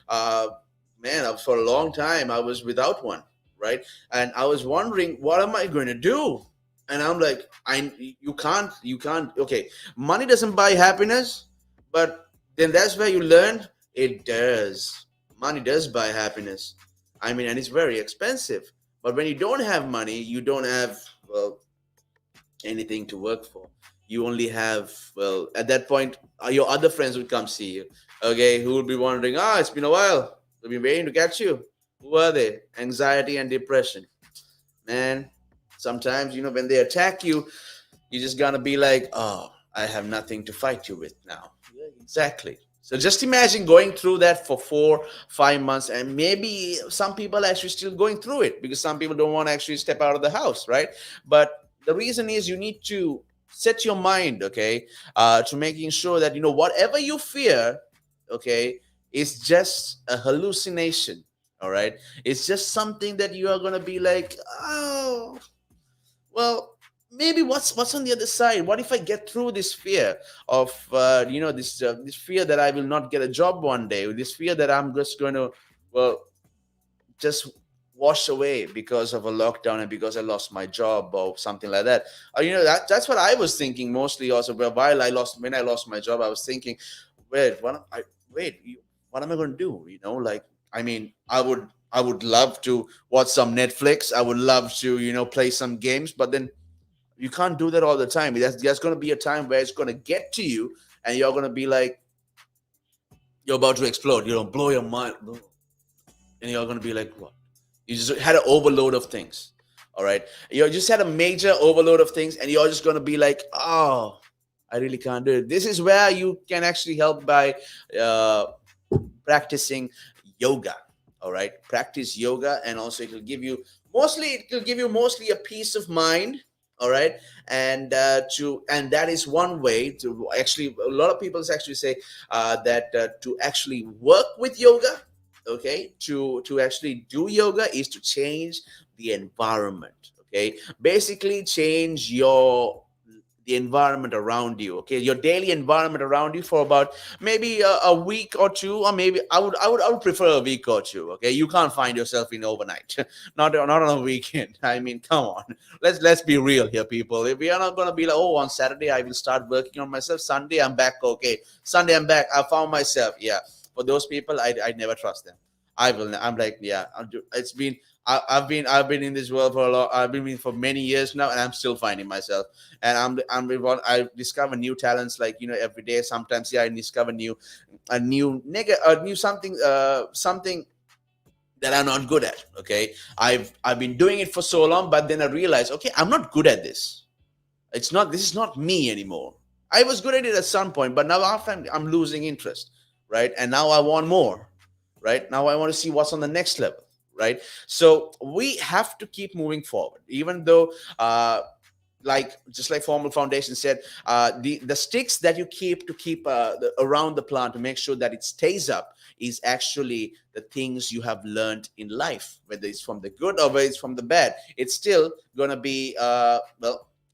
a long time I was without one, right? And I was wondering, what am I going to do? And I'm like, you can't. Okay, money doesn't buy happiness, but then that's where you learn it does. Money does buy happiness. I mean, and it's very expensive. But when you don't have money, you don't have, well, anything to work for. You only have, well, at that point, your other friends would come see you. Okay, who would be wondering, it's been a while. We've been waiting to catch you. Who are they? Anxiety and depression. Man, sometimes, when they attack you, you're just gonna be like, oh, I have nothing to fight you with now. Yeah, exactly. So just imagine going through that for 4 5 months, and maybe some people actually still going through it because some people don't want to actually step out of the house, right? But the reason is you need to set your mind, okay, to making sure that whatever you fear, okay, is just a hallucination. All right, it's just something that you are gonna be like, oh, well, maybe what's on the other side. What if I get through this fear of this fear that I will not get a job one day, this fear that I'm just going to, well, just wash away because of a lockdown and because I lost my job or something like that. That's what I was thinking mostly. Also, while when I lost my job, I was thinking, wait, what am I going to do? Like, I mean, I would love to watch some Netflix. I would love to, play some games, but then you can't do that all the time. There's going to be a time where it's going to get to you, and you're going to be like, you're about to explode. Blow your mind, and you're going to be like, what? You just had an overload of things. All right, you just had a major overload of things, and you're just going to be like, oh, I really can't do it. This is where you can actually help by practicing yoga. All right, practice yoga, and also it will give you mostly a peace of mind. All right, and that is one way to actually, a lot of people actually say that to actually work with yoga, okay, to actually do yoga is to change the environment. Okay, basically change the environment around you, okay, your daily environment around you for about maybe a week or two, or maybe I would prefer a week or two. Okay, you can't find yourself in overnight, not on a weekend. I mean, come on, let's be real here, people. If we are not going to be like, oh, on Saturday I will start working on myself, Sunday I'm back, okay, Sunday I'm back, I found myself. Yeah, for those people, I never trust them. I'm like, yeah, it's been, I've been in this world for a lot. I've been in for many years now, and I'm still finding myself. And I discover new talents, like, every day. Sometimes, yeah, I discover a new something that I'm not good at. Okay, I've been doing it for so long, but then I realize, okay, I'm not good at this. This is not me anymore. I was good at it at some point, but now after I'm losing interest, right? And now I want more, right? Now I want to see what's on the next level, right? So we have to keep moving forward, even though, just like Formal Foundation said, the sticks that you keep around the plant to make sure that it stays up is actually the things you have learned in life, whether it's from the good or whether it's from the bad. It's still gonna be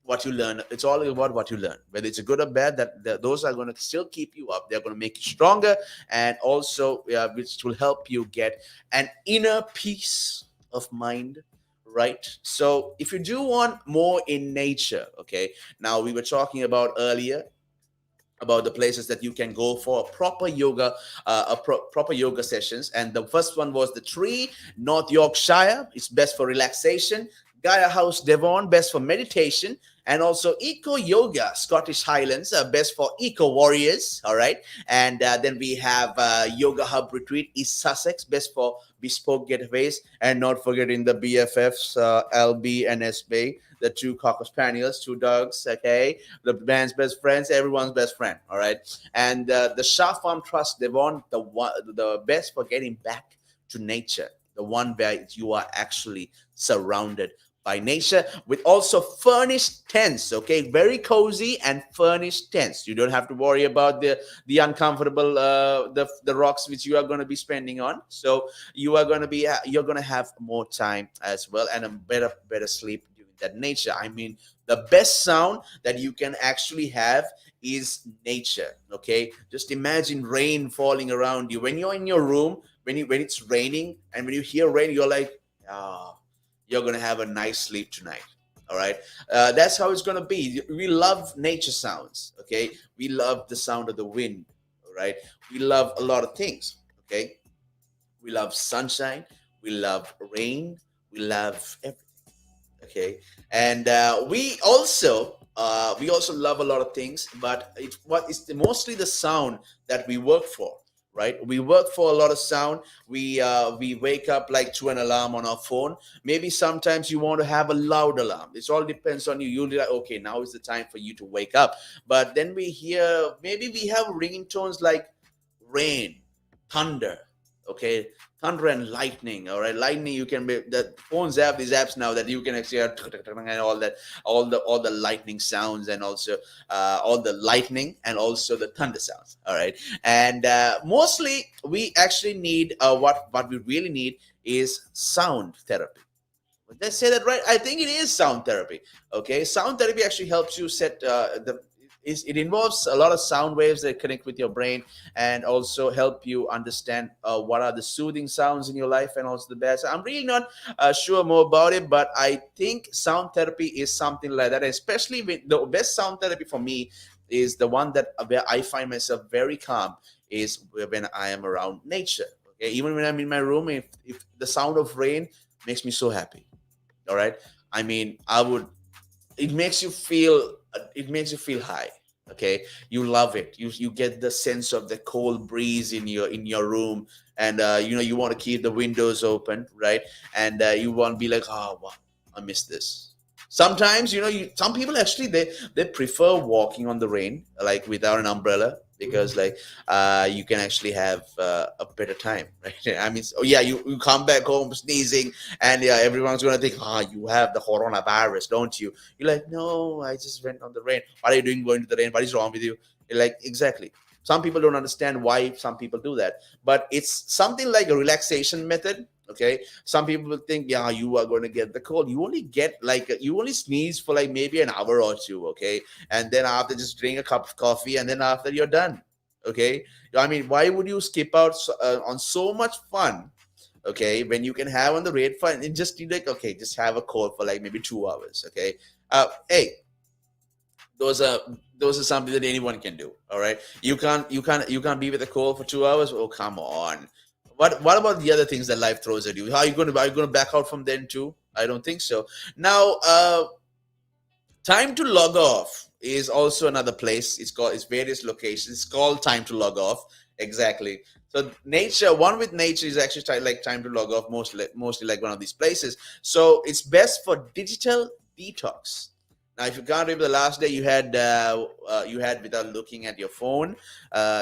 what you learn. It's all about what you learn, whether it's a good or bad. Those are going to still keep you up. They're going to make you stronger, and also which will help you get an inner peace of mind. Right. So if you do want more in nature, okay. Now, we were talking about earlier about the places that you can go for a proper yoga, proper yoga sessions. And the first one was the Tree, North Yorkshire. It's best for relaxation. Gaia House, Devon, best for meditation. And also Eco Yoga, Scottish Highlands, best for eco warriors. All right. And then we have Yoga Hub Retreat, East Sussex, best for bespoke getaways. And not forgetting the BFFs, LB and SB, the two Cocker Spaniels, two dogs. Okay. The band's best friends, everyone's best friend. All right. And the Shah Farm Trust, Devon, the best for getting back to nature, the one where you are actually surrounded by nature, with also furnished tents. Okay, very cozy and furnished tents. You don't have to worry about the uncomfortable the rocks which you are going to be spending on. So you're going to have more time as well, and a better sleep during that nature. I mean, the best sound that you can actually have is nature. Okay, just imagine rain falling around you when you're in your room, when it's raining, and when you hear rain, you're like, ah, you're going to have a nice sleep tonight. All right, that's how it's gonna be. We love nature sounds. Okay, we love the sound of the wind. All right, we love a lot of things. Okay, we love sunshine, we love rain, we love everything. Okay, and we also love a lot of things, but it's mostly the sound that we work for, right? We work for a lot of sound. We wake up like to an alarm on our phone. Maybe sometimes you want to have a loud alarm. It all depends on you. You'll be like, okay, now is the time for you to wake up. But then we hear, maybe we have ringing tones like rain, thunder. Okay, thunder and lightning. All right, lightning, you can be, the phones have these apps now that you can actually have and all that, all the lightning sounds, and also all the lightning and also the thunder sounds. All right, and mostly we actually need what we really need is sound therapy. Did I say that right? I think it is sound therapy. Okay, sound therapy actually helps you set it involves a lot of sound waves that connect with your brain and also help you understand what are the soothing sounds in your life and also the best. I'm really not sure more about it, but I think sound therapy is something like that. Especially with the best sound therapy for me is the one that where I find myself very calm is when I am around nature. Okay, even when I'm in my room, if the sound of rain makes me so happy. All right, I mean, I would it makes you feel high. Okay, you love it. You get the sense of the cold breeze in your room, and you want to keep the windows open, right? And you want to be like, oh wow, I miss this. Sometimes some people actually they prefer walking on the rain, like without an umbrella, because like you can actually have a better time, right? I mean, oh yeah, you come back home sneezing, and yeah, everyone's gonna think, you have the coronavirus, don't you? You're like, no, I just went on the rain. What are you doing going to the rain? What is wrong with you? You're like, exactly. Some people don't understand why some people do that, but it's something like a relaxation method. Okay, some people will think, yeah, you are going to get the cold. You only get like you only sneeze for like maybe an hour or two. Okay, and then after, just drink a cup of coffee, and then after, you're done. Okay, I mean, why would you skip out on so much fun? Okay, when you can have on the rate fun and just be like, okay, just have a cold for like maybe 2 hours. Okay, hey, those are those are something that anyone can do. All right, you can't be with a cold for 2 hours. Oh, come on. What about the other things that life throws at you? Are you going to back out from them too? I don't think so. Now, time to log off is also another place. It's various locations. It's called time to log off. Exactly. So nature, one with nature is actually like time to log off, mostly like one of these places. So it's best for digital detox. Now, if you can't remember the last day you had without looking at your phone,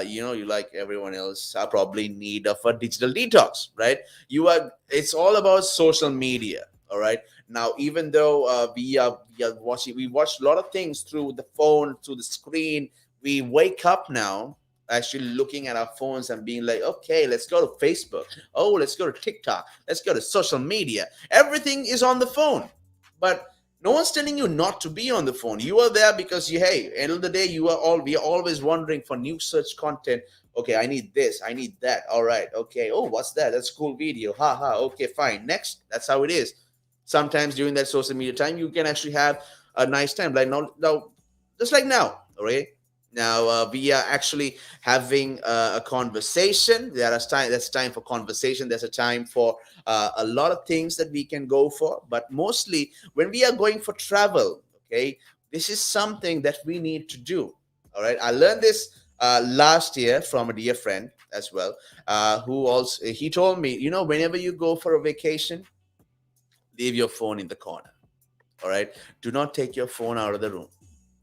you like everyone else are probably in need of a digital detox, right? It's all about social media. All right. Now, even though we watch a lot of things through the phone, through the screen, we wake up now actually looking at our phones and being like, okay, let's go to Facebook. Oh, let's go to TikTok. Let's go to social media. Everything is on the phone. But no one's telling you not to be on the phone. You are there because end of the day, we are always wondering for new search content. Okay, I need this, I need that. All right, okay. Oh, what's that? That's a cool video. Ha ha. Okay, fine. Next. That's how it is. Sometimes during that social media time, you can actually have a nice time. Like now, just like now. All right. Now we are actually having a conversation. That's time for conversation. There's a time for a lot of things that we can go for. But mostly when we are going for travel, okay, this is something that we need to do. All right. I learned this last year from a dear friend as well, who also he told me, whenever you go for a vacation, leave your phone in the corner. All right. Do not take your phone out of the room.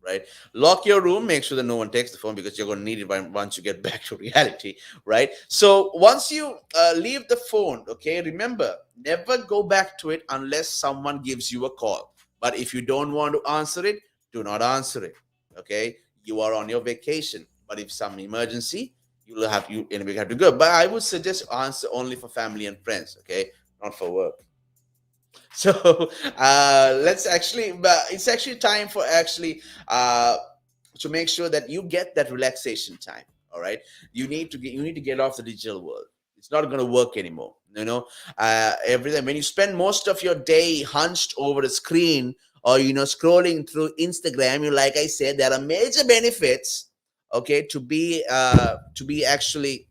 Right. Lock your room. Make sure that no one takes the phone because you're going to need it once you get back to reality. Right. So once you leave the phone, okay, remember, never go back to it unless someone gives you a call. But if you don't want to answer it, do not answer it. Okay. You are on your vacation. But if some emergency, we have to go. But I would suggest answer only for family and friends. Okay. Not for work. So let's actually but it's actually time for actually to make sure that you get that relaxation time. All right, you need to get off the digital world. It's not going to work anymore. Everything, when you spend most of your day hunched over a screen or scrolling through Instagram, like I said, there are major benefits, okay, to be actually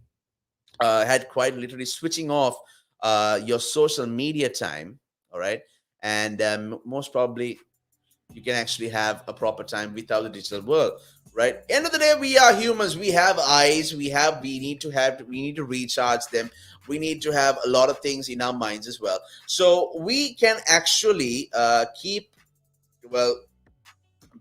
had quite literally switching off your social media time. All right. And most probably you can actually have a proper time without the digital world, right? End of the day, we are humans. We have eyes. We need to recharge them. We need to have a lot of things in our minds as well, so we can actually keep, well,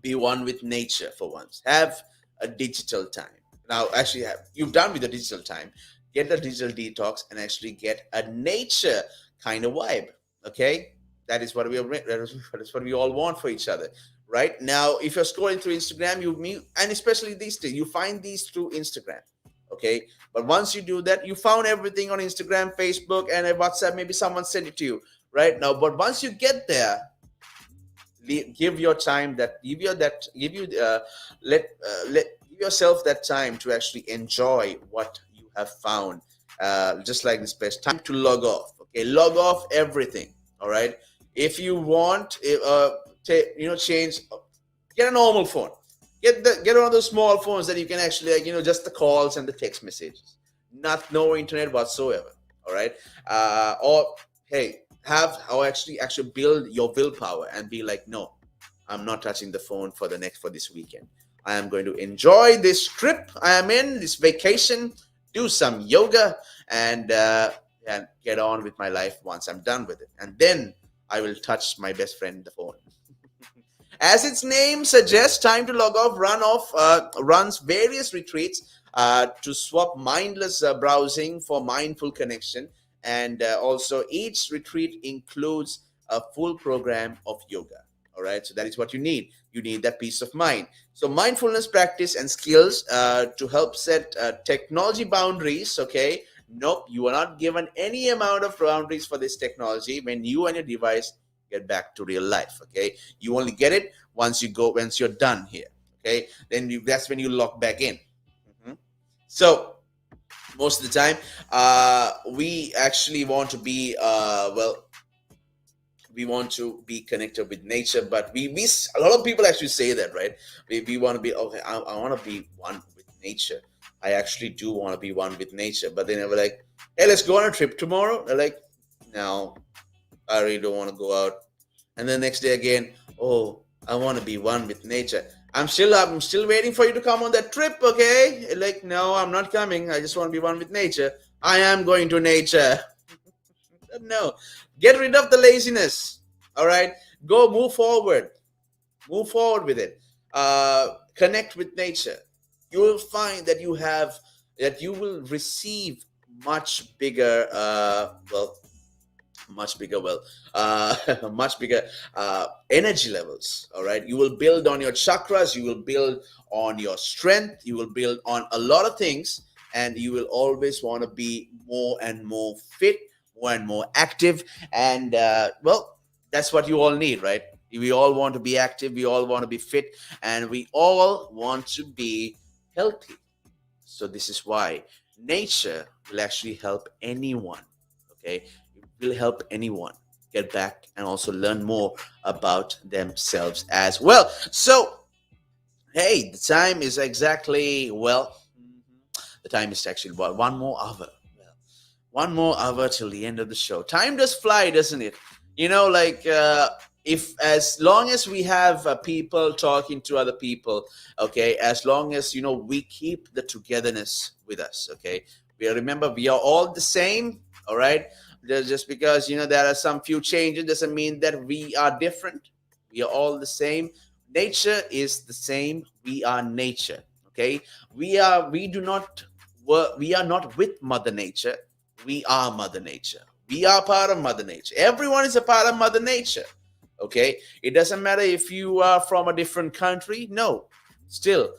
be one with nature for once. Have a digital time. Now, actually, you've done with the digital time. Get the digital detox and actually get a nature kind of vibe. Okay, that is what that is what we all want for each other, right? Now, if you're scrolling through Instagram, you meet, and especially these days, you find these through Instagram. Okay, but once you do that, you found everything on Instagram, Facebook, and WhatsApp. Maybe someone sent it to you, right? Now, but once you get there, give your time that give you that give you let give yourself that time to actually enjoy what you have found, just like this place. Time to log off. Okay, log off everything. All right, if you want, change, get a normal phone. Get one of those small phones that you can actually, just the calls and the text messages, not no internet whatsoever. All right, or hey, have or actually build your willpower and be like, no, I'm not touching the phone for this weekend. I am going to enjoy this trip I am in, this vacation, do some yoga, and get on with my life once I'm done with it, and then I will touch my best friend the phone. As its name suggests, Time to Log Off runs various retreats to swap mindless browsing for mindful connection. And also, each retreat includes a full program of yoga. All right, so that is what you need. You need that peace of mind. So, mindfulness practice and skills to help set technology boundaries. Okay, nope, you are not given any amount of boundaries for this technology when you and your device get back to real life. Okay, you only get it once you're done here. Okay, then that's when you lock back in. So most of the time, we actually want to be we want to be connected with nature, but we a lot of people actually say that, right? We want to be, okay, I want to be one with nature. I actually do want to be one with nature, but they never like, hey, let's go on a trip tomorrow. They're like, no, I really don't want to go out. And then next day again, oh, I want to be one with nature. I'm still waiting for you to come on that trip, okay? Like, no, I'm not coming. I just want to be one with nature. I am going to nature. No, get rid of the laziness. All right, go move forward with it. Connect with nature. You will find that you will receive much bigger much bigger energy levels. All right, you will build on your chakras, you will build on your strength, you will build on a lot of things, and you will always want to be more and more fit, more and more active. And that's what you all need, right? We all want to be active, we all want to be fit, and we all want to be healthy. So this is why nature will actually help anyone. Okay, it will help anyone get back and also learn more about themselves as well. So hey, the time is exactly, the time is actually about 1 more hour. Well, 1 more hour till the end of the show. Time does fly, doesn't it? If as long as we have people talking to other people, okay, as long as we keep the togetherness with us, okay, remember we are all the same. All right, just because there are some few changes doesn't mean that we are different. We are all the same. Nature is the same. We are nature. Okay, we are not with Mother Nature. We are Mother Nature. We are part of Mother Nature. Everyone is a part of Mother Nature. Okay, it doesn't matter if you are from a different country. No, still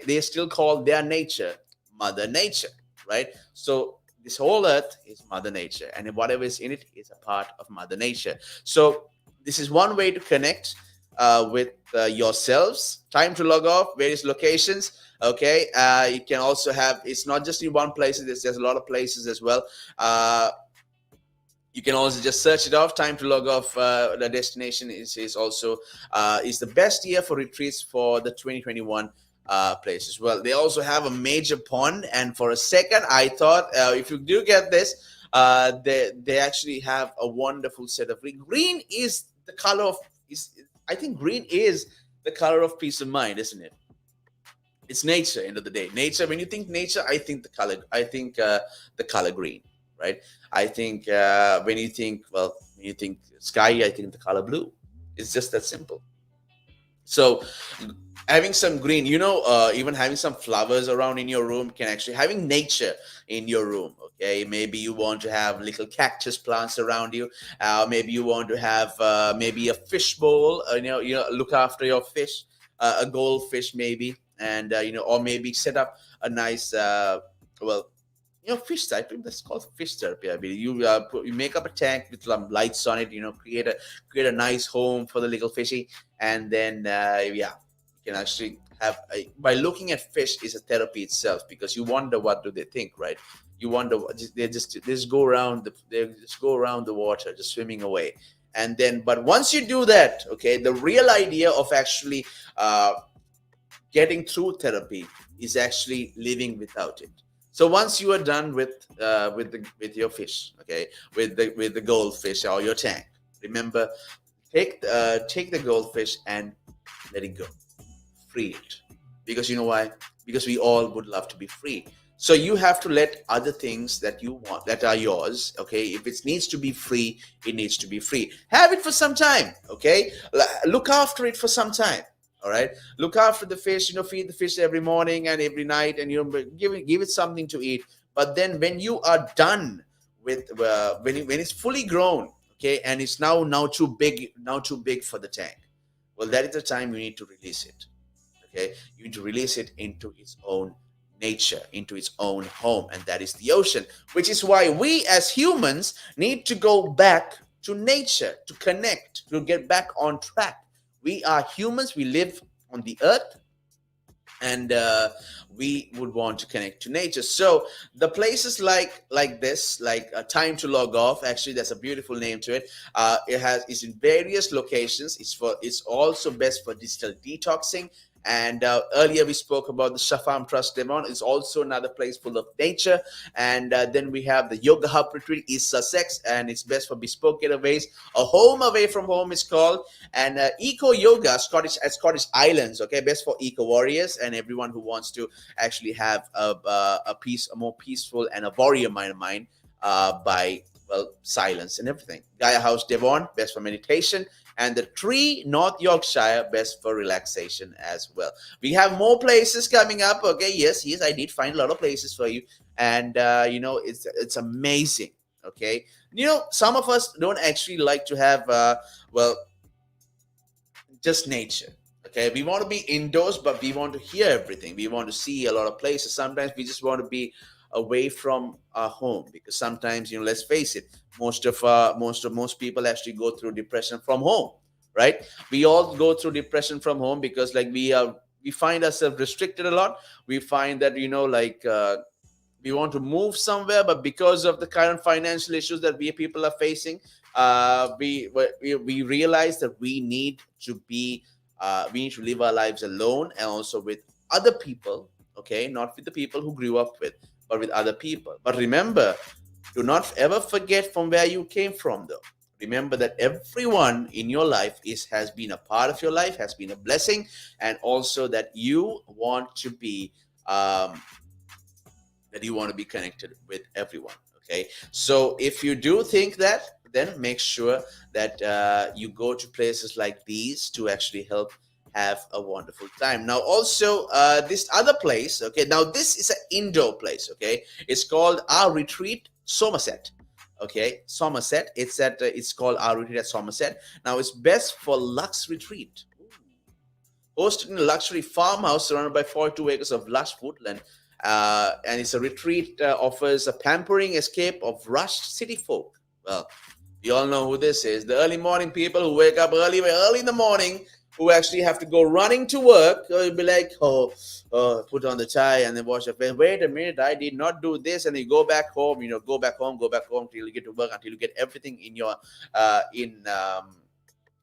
they still call their nature Mother Nature, right? So this whole earth is Mother Nature, and whatever is in it is a part of Mother Nature. So this is one way to connect with yourselves. Time to log off, various locations. Okay, you can also have, it's not just in one place, there's a lot of places as well. You can also just search it off. Time to log off. The destination is also is the best year for retreats for the 2021 place as well. They also have a major pond, and for a second, I thought if you do get this, they actually have a wonderful set of green. Green is the color of I think green is the color of peace of mind, isn't it? It's nature. End of the day, nature. When you think nature, I think the color. I think the color green, right? I think when you think sky, I think the color blue. It's just that simple. So having some green, even having some flowers around in your room can actually having nature in your room. Okay, maybe you want to have little cactus plants around you. Maybe you want to have maybe a fish bowl. Look after your fish, a goldfish maybe, and or maybe set up a nice fish type. That's called fish therapy. I believe you make up a tank with some lights on it. Create a nice home for the little fishy, and then you can actually have by looking at fish is a therapy itself, because you wonder what do they think, right? You wonder they just go around the water, just swimming away, and then but once you do that, okay, the real idea of actually getting through therapy is actually living without it. So once you are done with your fish, okay, with the goldfish or your tank, remember, take the goldfish and let it go, free it, because you know why? Because we all would love to be free. So you have to let other things that you want, that are yours, okay. If it needs to be free, it needs to be free. Have it for some time, okay. Look after it for some time. All right, look after the fish. Feed the fish every morning and every night, and give it something to eat. But then, when you are done with when it's fully grown, okay, and it's now too big for the tank, well, that is the time you need to release it. Okay, you need to release it into its own nature, into its own home, and that is the ocean. Which is why we as humans need to go back to nature, to connect, to get back on track. We are humans. We live on the earth, and we would want to connect to nature. So the places like this, like Time to Log Off. Actually, that's a beautiful name to it. It's in various locations. It's also best for digital detoxing. And earlier we spoke about the Shafam Trust Devon. It's also another place full of nature. And then we have the Yoga Hub Retreat, East Sussex, and it's best for bespoke getaways. A home away from home is called. And Eco Yoga, Scottish Islands, okay, best for eco warriors and everyone who wants to actually have a more peaceful and a warrior mind by silence and everything. Gaia House Devon, best for meditation. And the Tree, North Yorkshire, best for relaxation as well. We have more places coming up. Okay, yes, I did find a lot of places for you, and it's amazing. Okay, some of us don't actually like to have just nature. Okay, we want to be indoors, but we want to hear everything. We want to see a lot of places. Sometimes we just want to be away from our home, because sometimes, let's face it, most people actually go through depression from home, right? We all go through depression from home because we find ourselves restricted a lot. We find that we want to move somewhere, but because of the current financial issues that people are facing, we realize that we need to live our lives alone, and also with other people. Okay, not with the people who grew up with, but with other people. But remember, do not ever forget from where you came from, though. Remember that everyone in your life has been a part of your life, has been a blessing, and also that you want to be connected with everyone. Okay, so if you do think that, then make sure that you go to places like these to actually help have a wonderful time. Now, also this other place, okay, now this is an indoor place. Okay, it's called Our Retreat Somerset. Okay, Somerset. It's called Our Retreat at Somerset. Now, it's best for Lux Retreat. Hosted in a luxury farmhouse surrounded by 42 acres of lush woodland. And it's a retreat offers a pampering escape of rushed city folk. Well, you all know who this is. The early morning people who wake up early in the morning who actually have to go running to work. You'll be like, put on the tie and then wash your face. Wait a minute, I did not do this. And you go back home, go back home till you get to work, until you get everything in your,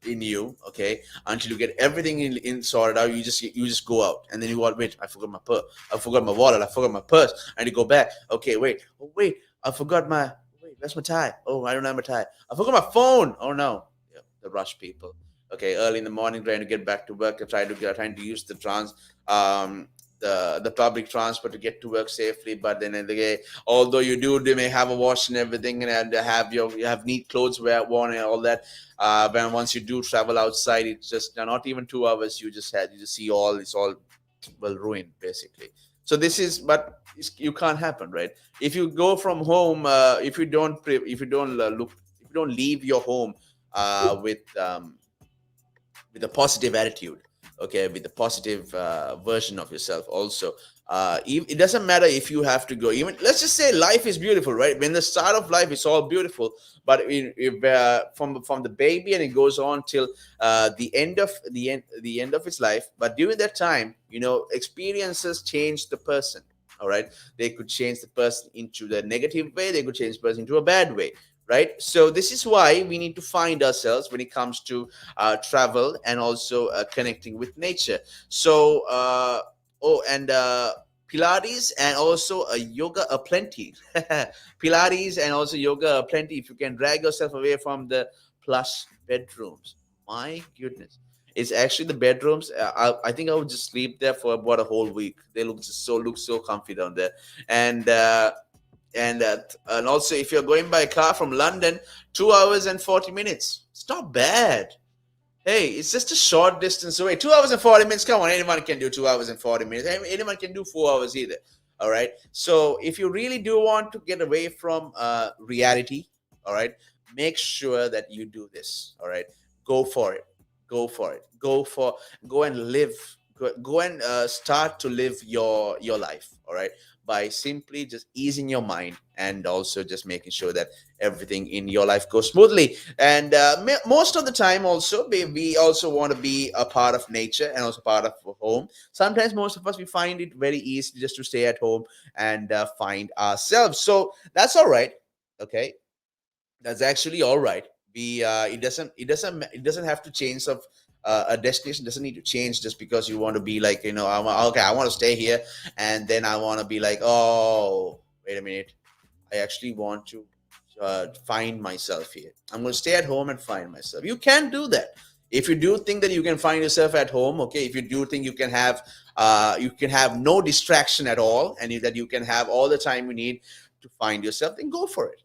in you, okay, until you get everything in sorted out. You just go out, and then you go, wait, I forgot my purse, I forgot my wallet, I forgot my purse, and you go back. Okay, wait, I forgot where's my tie? Oh, I don't have my tie. I forgot my phone. Oh no. Yeah, the rush people. Okay, early in the morning, trying to get back to work, trying to use the public transport to get to work safely. But then again, although they may have a wash and everything, and you have neat clothes worn and all that. When once you do travel outside, it's just not even 2 hours. You just see it's all well ruined basically. So you can't happen, right? If you go from home, if you don't leave your home with a positive attitude, okay, with a positive version of yourself also. It doesn't matter if you have to go, even let's just say life is beautiful, right? When the start of life is all beautiful, but from the baby, and it goes on till the end of its life. But during that time, experiences change the person. All right, they could change the person into the negative way, they could change the person into a bad way, right? So this is why we need to find ourselves when it comes to travel, and also connecting with nature. So and Pilates and also yoga aplenty. Pilates and also yoga aplenty. If you can drag yourself away from the plush bedrooms, my goodness, it's actually the bedrooms. I think I would just sleep there for about a whole week. They look so comfy down there. And also, if you're going by car from London, 2 hours and 40 minutes. It's not bad. Hey, it's just a short distance away. 2 hours and 40 minutes. Come on, anyone can do 2 hours and 40 minutes. Anyone can do 4 hours either. All right. So if you really do want to get away from reality, all right, make sure that you do this. All right. Go for it. Go for it. Go and live. Go and start to live your life. All right. By simply just easing your mind, and also just making sure that everything in your life goes smoothly. And most of the time also, we also want to be a part of nature and also part of home. Sometimes most of us, we find it very easy just to stay at home and find ourselves. So that's all right. Okay, that's actually all right. It doesn't have to change of a destination doesn't need to change just because you want to be like, I want to stay here, and then I want to be like, oh, wait a minute, I actually want to find myself here. I'm going to stay at home and find myself. You can do that. If you do think that you can find yourself at home, okay, if you do think you can have no distraction at all, and that you can have all the time you need to find yourself, then go for it.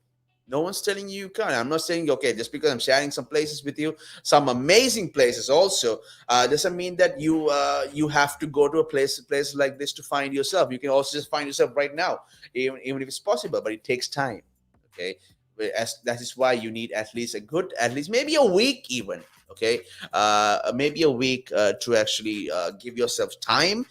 No one's telling you can't. I'm not saying, okay, just because I'm sharing some places with you, some amazing places also, doesn't mean that you have to go to a place like this to find yourself. You can also just find yourself right now, even if it's possible, but it takes time. Okay. That is why you need at least maybe a week even. Okay. Maybe a week to actually give yourself time.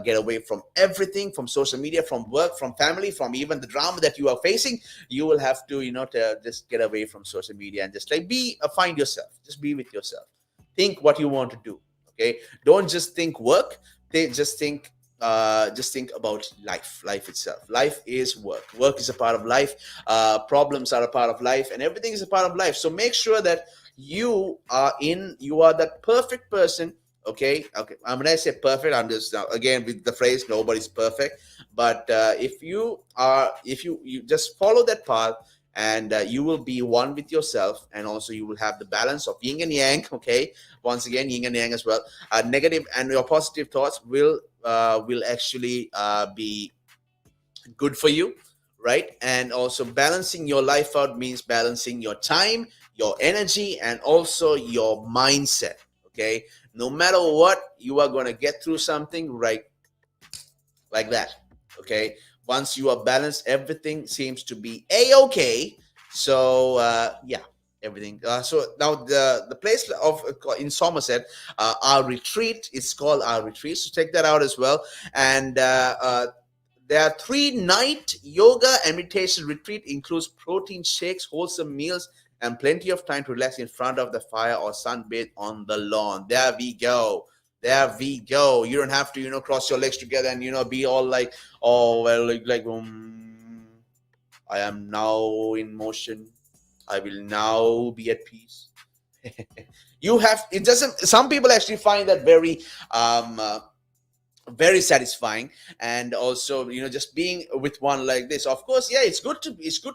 Get away from everything, from social media, from work, from family, from even the drama that you are facing. You will have to, to just get away from social media and just like find yourself. Just be with yourself. Think what you want to do. Okay, don't just think work. Just think about life itself. Life is work is a part of life. Problems are a part of life, and everything is a part of life. So make sure that you are that perfect person. Okay. When I say perfect, I'm just again with the phrase nobody's perfect. But if you just follow that path, and you will be one with yourself, and also you will have the balance of yin and yang. Okay, once again, yin and yang as well. Negative and your positive thoughts will actually be good for you, right? And also balancing your life out means balancing your time, your energy, and also your mindset. Okay, no matter what, you are going to get through something right like that. Okay, once you are balanced, everything seems to be a-okay. So everything. So now the place in Somerset, our retreat, it's called our retreat. So check that out as well. And there are 3-night yoga and meditation retreat, includes protein shakes, wholesome meals, and plenty of time to relax in front of the fire or sunbathe on the lawn. There we go. There we go. You don't have to, cross your legs together and, be all like, oh, well, I am now in motion. I will now be at peace. Some people actually find that very satisfying, and also just being with one like this. Of course, yeah, it's good to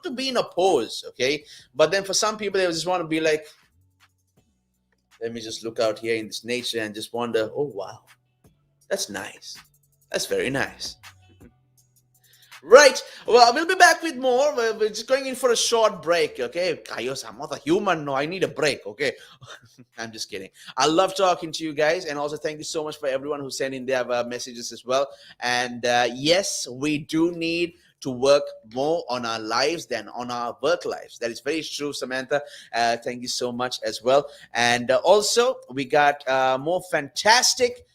be in a pose, okay, but then for some people they just want to be like, let me just look out here in this nature and just wonder, oh wow, that's nice, that's very nice. Right. Well, we'll be back with more. We're just going in for a short break, okay? Kayos, I'm not a human. No, I need a break, okay? I'm just kidding. I love talking to you guys. And also thank you so much for everyone who sent in their messages as well. And yes, we do need to work more on our lives than on our work lives. That is very true, Samantha. Thank you so much as well. And also, we got more fantastic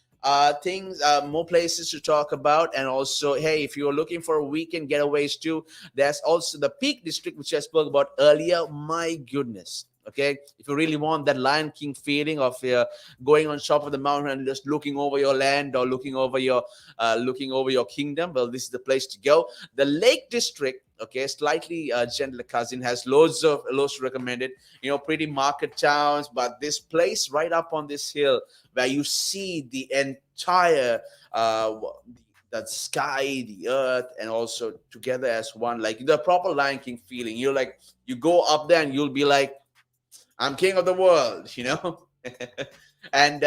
things, more places to talk about. And also, hey, if you're looking for weekend getaways too, there's also the Peak District, which I spoke about earlier. My goodness. Okay, if you really want that Lion King feeling of going on top of the mountain and just looking over your land or looking over your kingdom, well, this is the place to go. The Lake District, okay, slightly gentler cousin, has loads to recommend it. Pretty market towns, but this place right up on this hill where you see the entire the sky, the earth, and also together as one, like the proper Lion King feeling. You go up there and you'll be like, I'm king of the world, and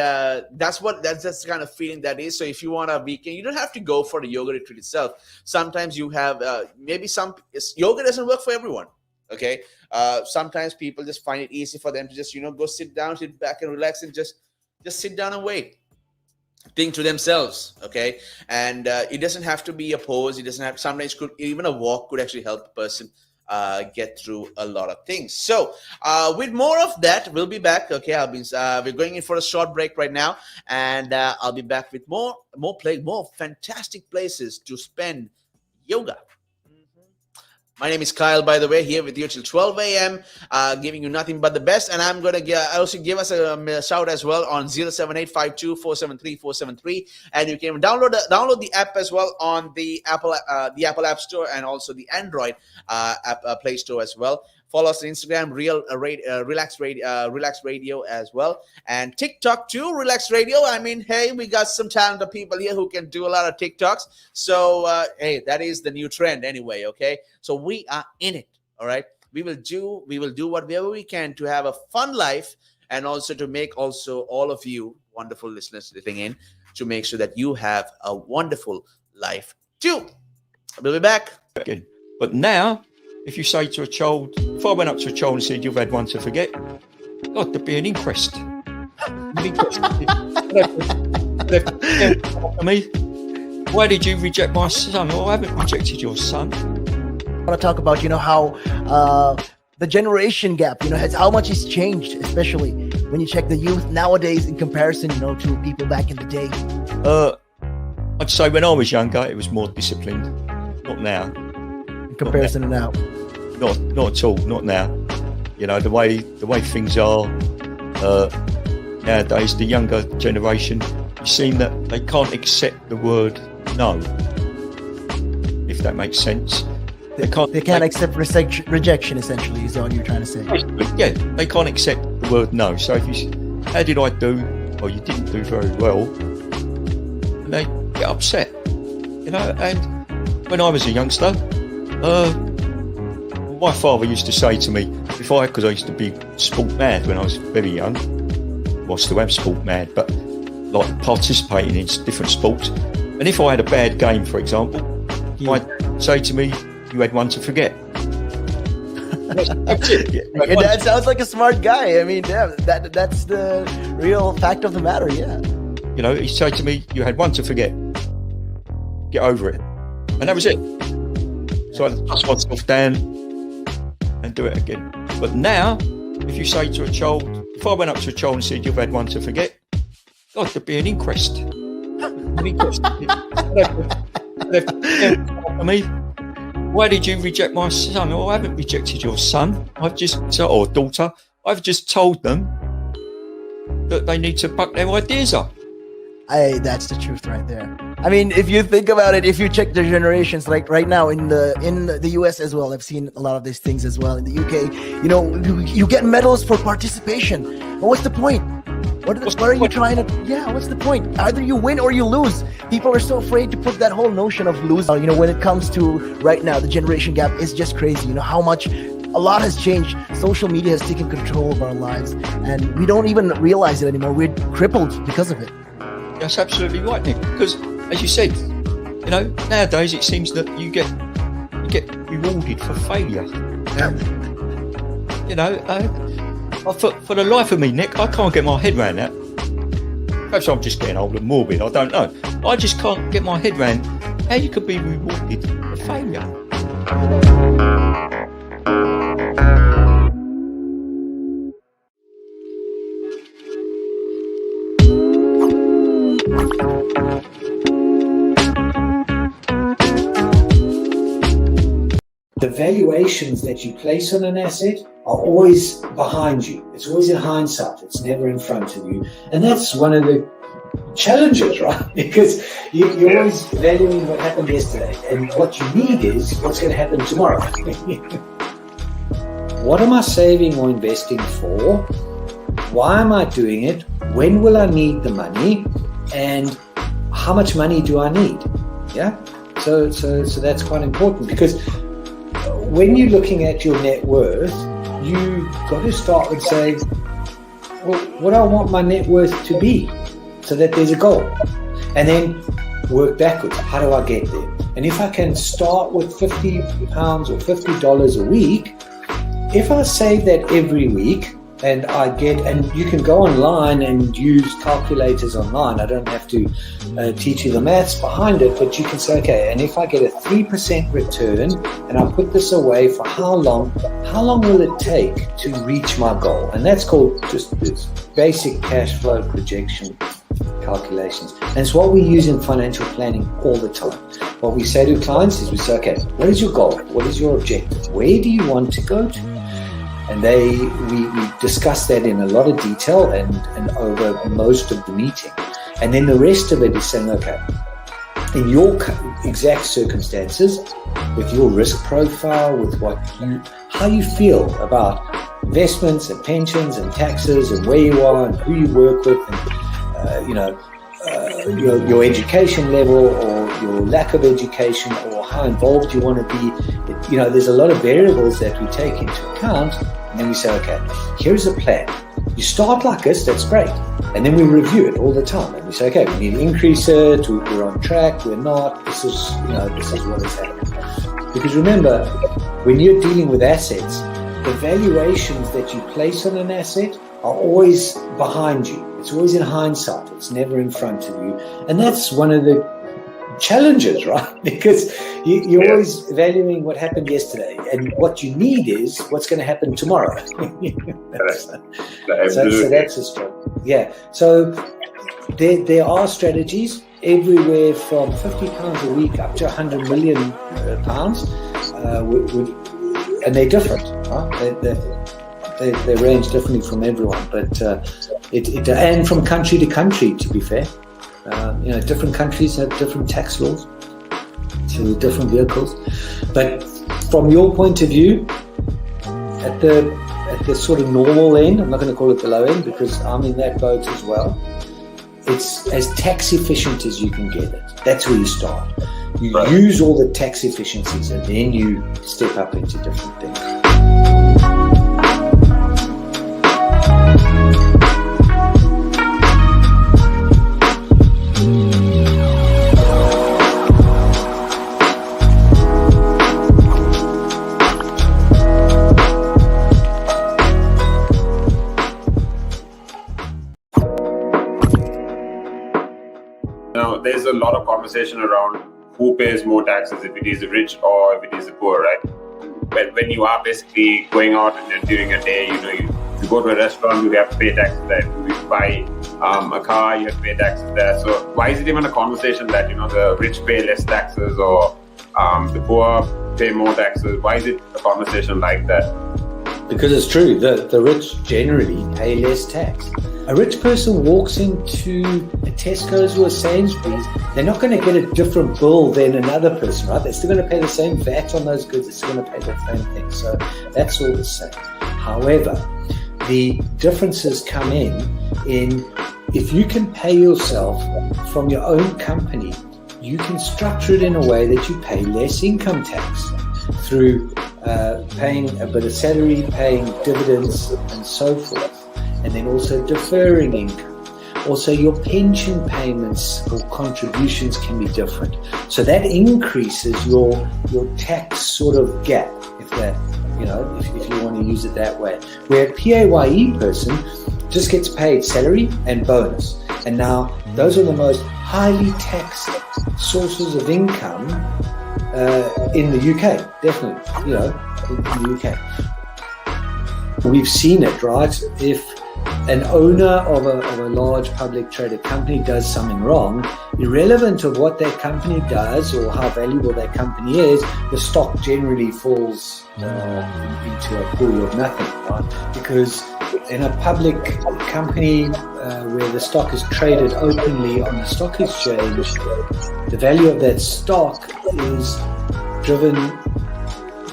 that's the kind of feeling that is. So if you want a weekend, you don't have to go for the yoga retreat itself. Sometimes you have yoga doesn't work for everyone. Okay, sometimes people just find it easy for them to just go sit back and relax and just sit down and wait, think to themselves. Okay, and it doesn't have to be a pose. It doesn't have. Sometimes even a walk could actually help a person get through a lot of things. So with more of that, we'll be back. Okay, we're going in for a short break right now, and I'll be back with more fantastic places to spend yoga. My name is Kyle, by the way, here with you till 12 a.m., giving you nothing but the best. And I'm going to also give us a shout as well on 07852473473. And you can download the app as well on the Apple App Store and also the Android app Play Store as well. Follow us on Instagram, Relaks Radio as well. And TikTok too, Relaks Radio. I mean, hey, we got some talented people here who can do a lot of TikToks. So, hey, that is the new trend anyway, okay? So we are in it, all right? We will do whatever we can to have a fun life and also to make also all of you wonderful listeners living in to make sure that you have a wonderful life too. We'll be back. Good. But now, if you say to a child, if I went up to a child and said, you've had one to forget, God, there'd be an inquest. Me, why did you reject my son? Oh, I haven't rejected your son. I want to talk about, how the generation gap, how much has changed, especially when you check the youth nowadays in comparison, to people back in the day. I'd say when I was younger, it was more disciplined. Not now. In comparison to now. Not at all. Not now. The way things are nowadays, the younger generation, you seem that they can't accept the word no. If that makes sense. They can't accept rejection, essentially, is all you're trying to say. Yeah, they can't accept the word no. So if you, how did I do? Or you didn't do very well, and they get upset. And when I was a youngster, my father used to say to me, because I used to be sport mad when I was very young, well, still am sport mad, but like participating in different sports. And if I had a bad game, for example, I'd say to me, you had one to forget. That's it. Your dad sounds like a smart guy. I mean, yeah, that's the real fact of the matter, yeah. He said to me, you had one to forget. Get over it. And that was it. So I dust myself down and do it again. But now, if you say to a child, if I went up to a child and said, you've had one to forget, God, there'd be an inquest. Me, why did you reject my son? Oh, I haven't rejected your son. Or daughter. I've just told them that they need to buck their ideas up. That's the truth right there. I mean, if you think about it, if you check the generations, like right now in the US as well, I've seen a lot of these things as well. In the UK, you know, you get medals for participation. But what's the point? What are you trying to? Yeah, what's the point? Either you win or you lose. People are so afraid to put that whole notion of losing. You know, when it comes to right now, the generation gap is just crazy. You know how much. A lot has changed. Social media has taken control of our lives, and we don't even realize it anymore. We're crippled because of it. That's absolutely right, Nick. Because, as you said, you know, nowadays it seems that you get rewarded for failure. You know, for the life of me, Nick, I can't get my head around that. Perhaps I'm just getting old and morbid. I don't know. I just can't get my head around how you could be rewarded for failure. The valuations that you place on an asset are always behind you. It's always in hindsight. It's never in front of you. And that's one of the challenges, right? Because you're always valuing what happened yesterday. And what you need is what's going to happen tomorrow. What am I saving or investing for? Why am I doing it? When will I need the money? And how much money do I need? Yeah. So that's quite important, because when you're looking at your net worth, you got to start with saying, well, what do I want my net worth to be, so that there's a goal, and then work backwards. How do I get there? And if I can start with £50 or $50 a week, if I save that every week, and you can go online and use calculators online. I don't have to teach you the maths behind it, but you can say, okay, and if I get a 3% return and I put this away for how long will it take to reach my goal? And that's called just this basic cash flow projection calculations. And it's what we use in financial planning all the time. What we say to clients is we say, okay, what is your goal? What is your objective? Where do you want to go to? And we discuss that in a lot of detail and over most of the meeting. And then the rest of it is saying, okay, in your exact circumstances, with your risk profile, with how you feel about investments and pensions and taxes and where you are and who you work with, and your education level or your lack of education or how involved you want to be. There's a lot of variables that we take into account, and then we say, okay, here's a plan. You start like this, that's great. And then we review it all the time. And we say, okay, we need to increase it, we're on track, we're not, this is what is happening. Because remember, when you're dealing with assets, the valuations that you place on an asset are always behind you. It's always in hindsight. It's never in front of you. And that's one of the challenges, right? Because you're always valuing what happened yesterday. And what you need is what's going to happen tomorrow. So that's a struggle. Yeah. So there are strategies everywhere from £50 a week up to £100 million, and they're different, right? They range differently from everyone, but and from country to country, to be fair. Different countries have different tax laws, so different vehicles. But from your point of view, at the sort of normal end, I'm not going to call it the low end because I'm in that boat as well. It's as tax efficient as you can get it. That's where you start. You use all the tax efficiencies, and then you step up into different things. Now, there's a lot of conversation around who pays more taxes, if it is the rich or if it is the poor, right? When you are basically going out and during a day, you go to a restaurant, you have to pay taxes there. If you buy a car, you have to pay taxes there. So why is it even a conversation that, the rich pay less taxes or the poor pay more taxes. Why is it a conversation like that? Because it's true, the rich generally pay less tax. A rich person walks into a Tesco's or a Sainsbury's, they're not going to get a different bill than another person, right? They're still going to pay the same VAT on those goods, they're still going to pay the same thing. So that's all the same. However, the differences come in if you can pay yourself from your own company, you can structure it in a way that you pay less income tax through paying a bit of salary, paying dividends, and so forth, and then also deferring income. Also, your pension payments or contributions can be different. So that increases your tax sort of gap, if you want to use it that way. Where a PAYE person just gets paid salary and bonus. And now those are the most highly taxed sources of income in the UK, definitely, in the UK. We've seen it, right? If an owner of a large public traded company does something wrong, irrelevant of what that company does or how valuable that company is, the stock generally falls into a pool of nothing, right? Because in a public company where the stock is traded openly on the stock exchange, the value of that stock is driven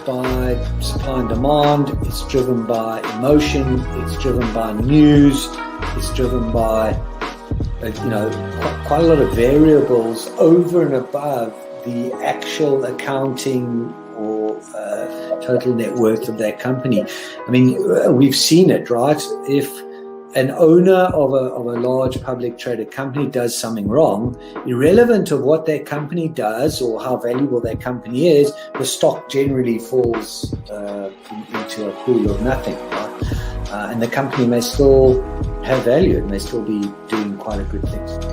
by supply and demand, it's driven by emotion, it's driven by news, it's driven by quite a lot of variables over and above the actual accounting or total net worth of that company. I mean, we've seen it, right? If an owner of a large public traded company does something wrong, irrelevant of what that company does or how valuable that company is, the stock generally falls into a pool of nothing, right? And the company may still have value, it may still be doing quite a good thing.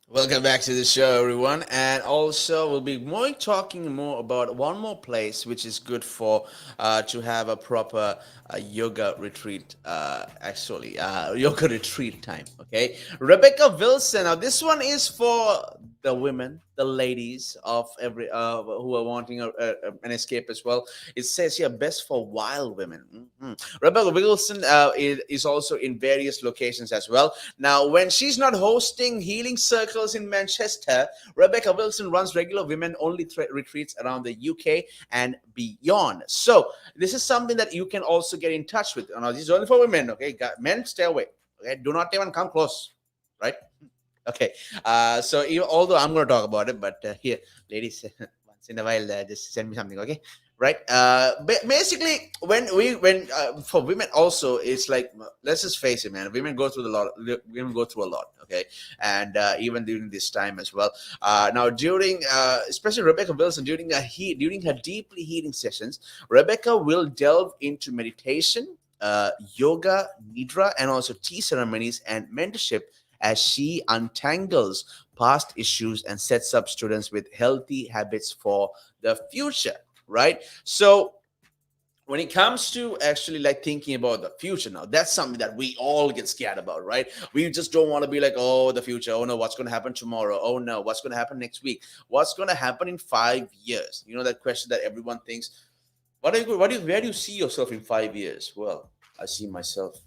Welcome back to the show, everyone. And also, we'll be talking more about one more place which is good for to have a proper yoga retreat. Yoga retreat time. Okay, Rebecca Wilson. Now, this one is for the women, the ladies of every who are wanting an escape as well. It says here, best for wild women. Rebecca Wilson is also in various locations as well. Now, when she's not hosting healing circles in Manchester, Rebecca Wilson runs regular women-only retreats around the UK and beyond. So this is something that you can also get in touch with. Now, this is only for women, okay? Men, stay away. Okay, do not even come close, right? Okay. Although I'm going to talk about it, but here, ladies, once in a while, just send me something, okay? Right. Basically, when for women also, it's like, let's just face it, man. Women go through a lot. Okay, and even during this time as well. Now, during especially Rebecca Wilson, during her deeply healing sessions, Rebecca will delve into meditation, yoga, nidra, and also tea ceremonies and mentorship as she untangles past issues and sets up students with healthy habits for the future. Right. So when it comes to actually like thinking about the future, now that's something that we all get scared about, right? We just don't want to be like, oh, the future. Oh no, what's going to happen tomorrow? Oh no, what's going to happen next week? What's going to happen in 5 years? You know, that question that everyone thinks. Where do you see yourself in 5 years? Well, I see myself,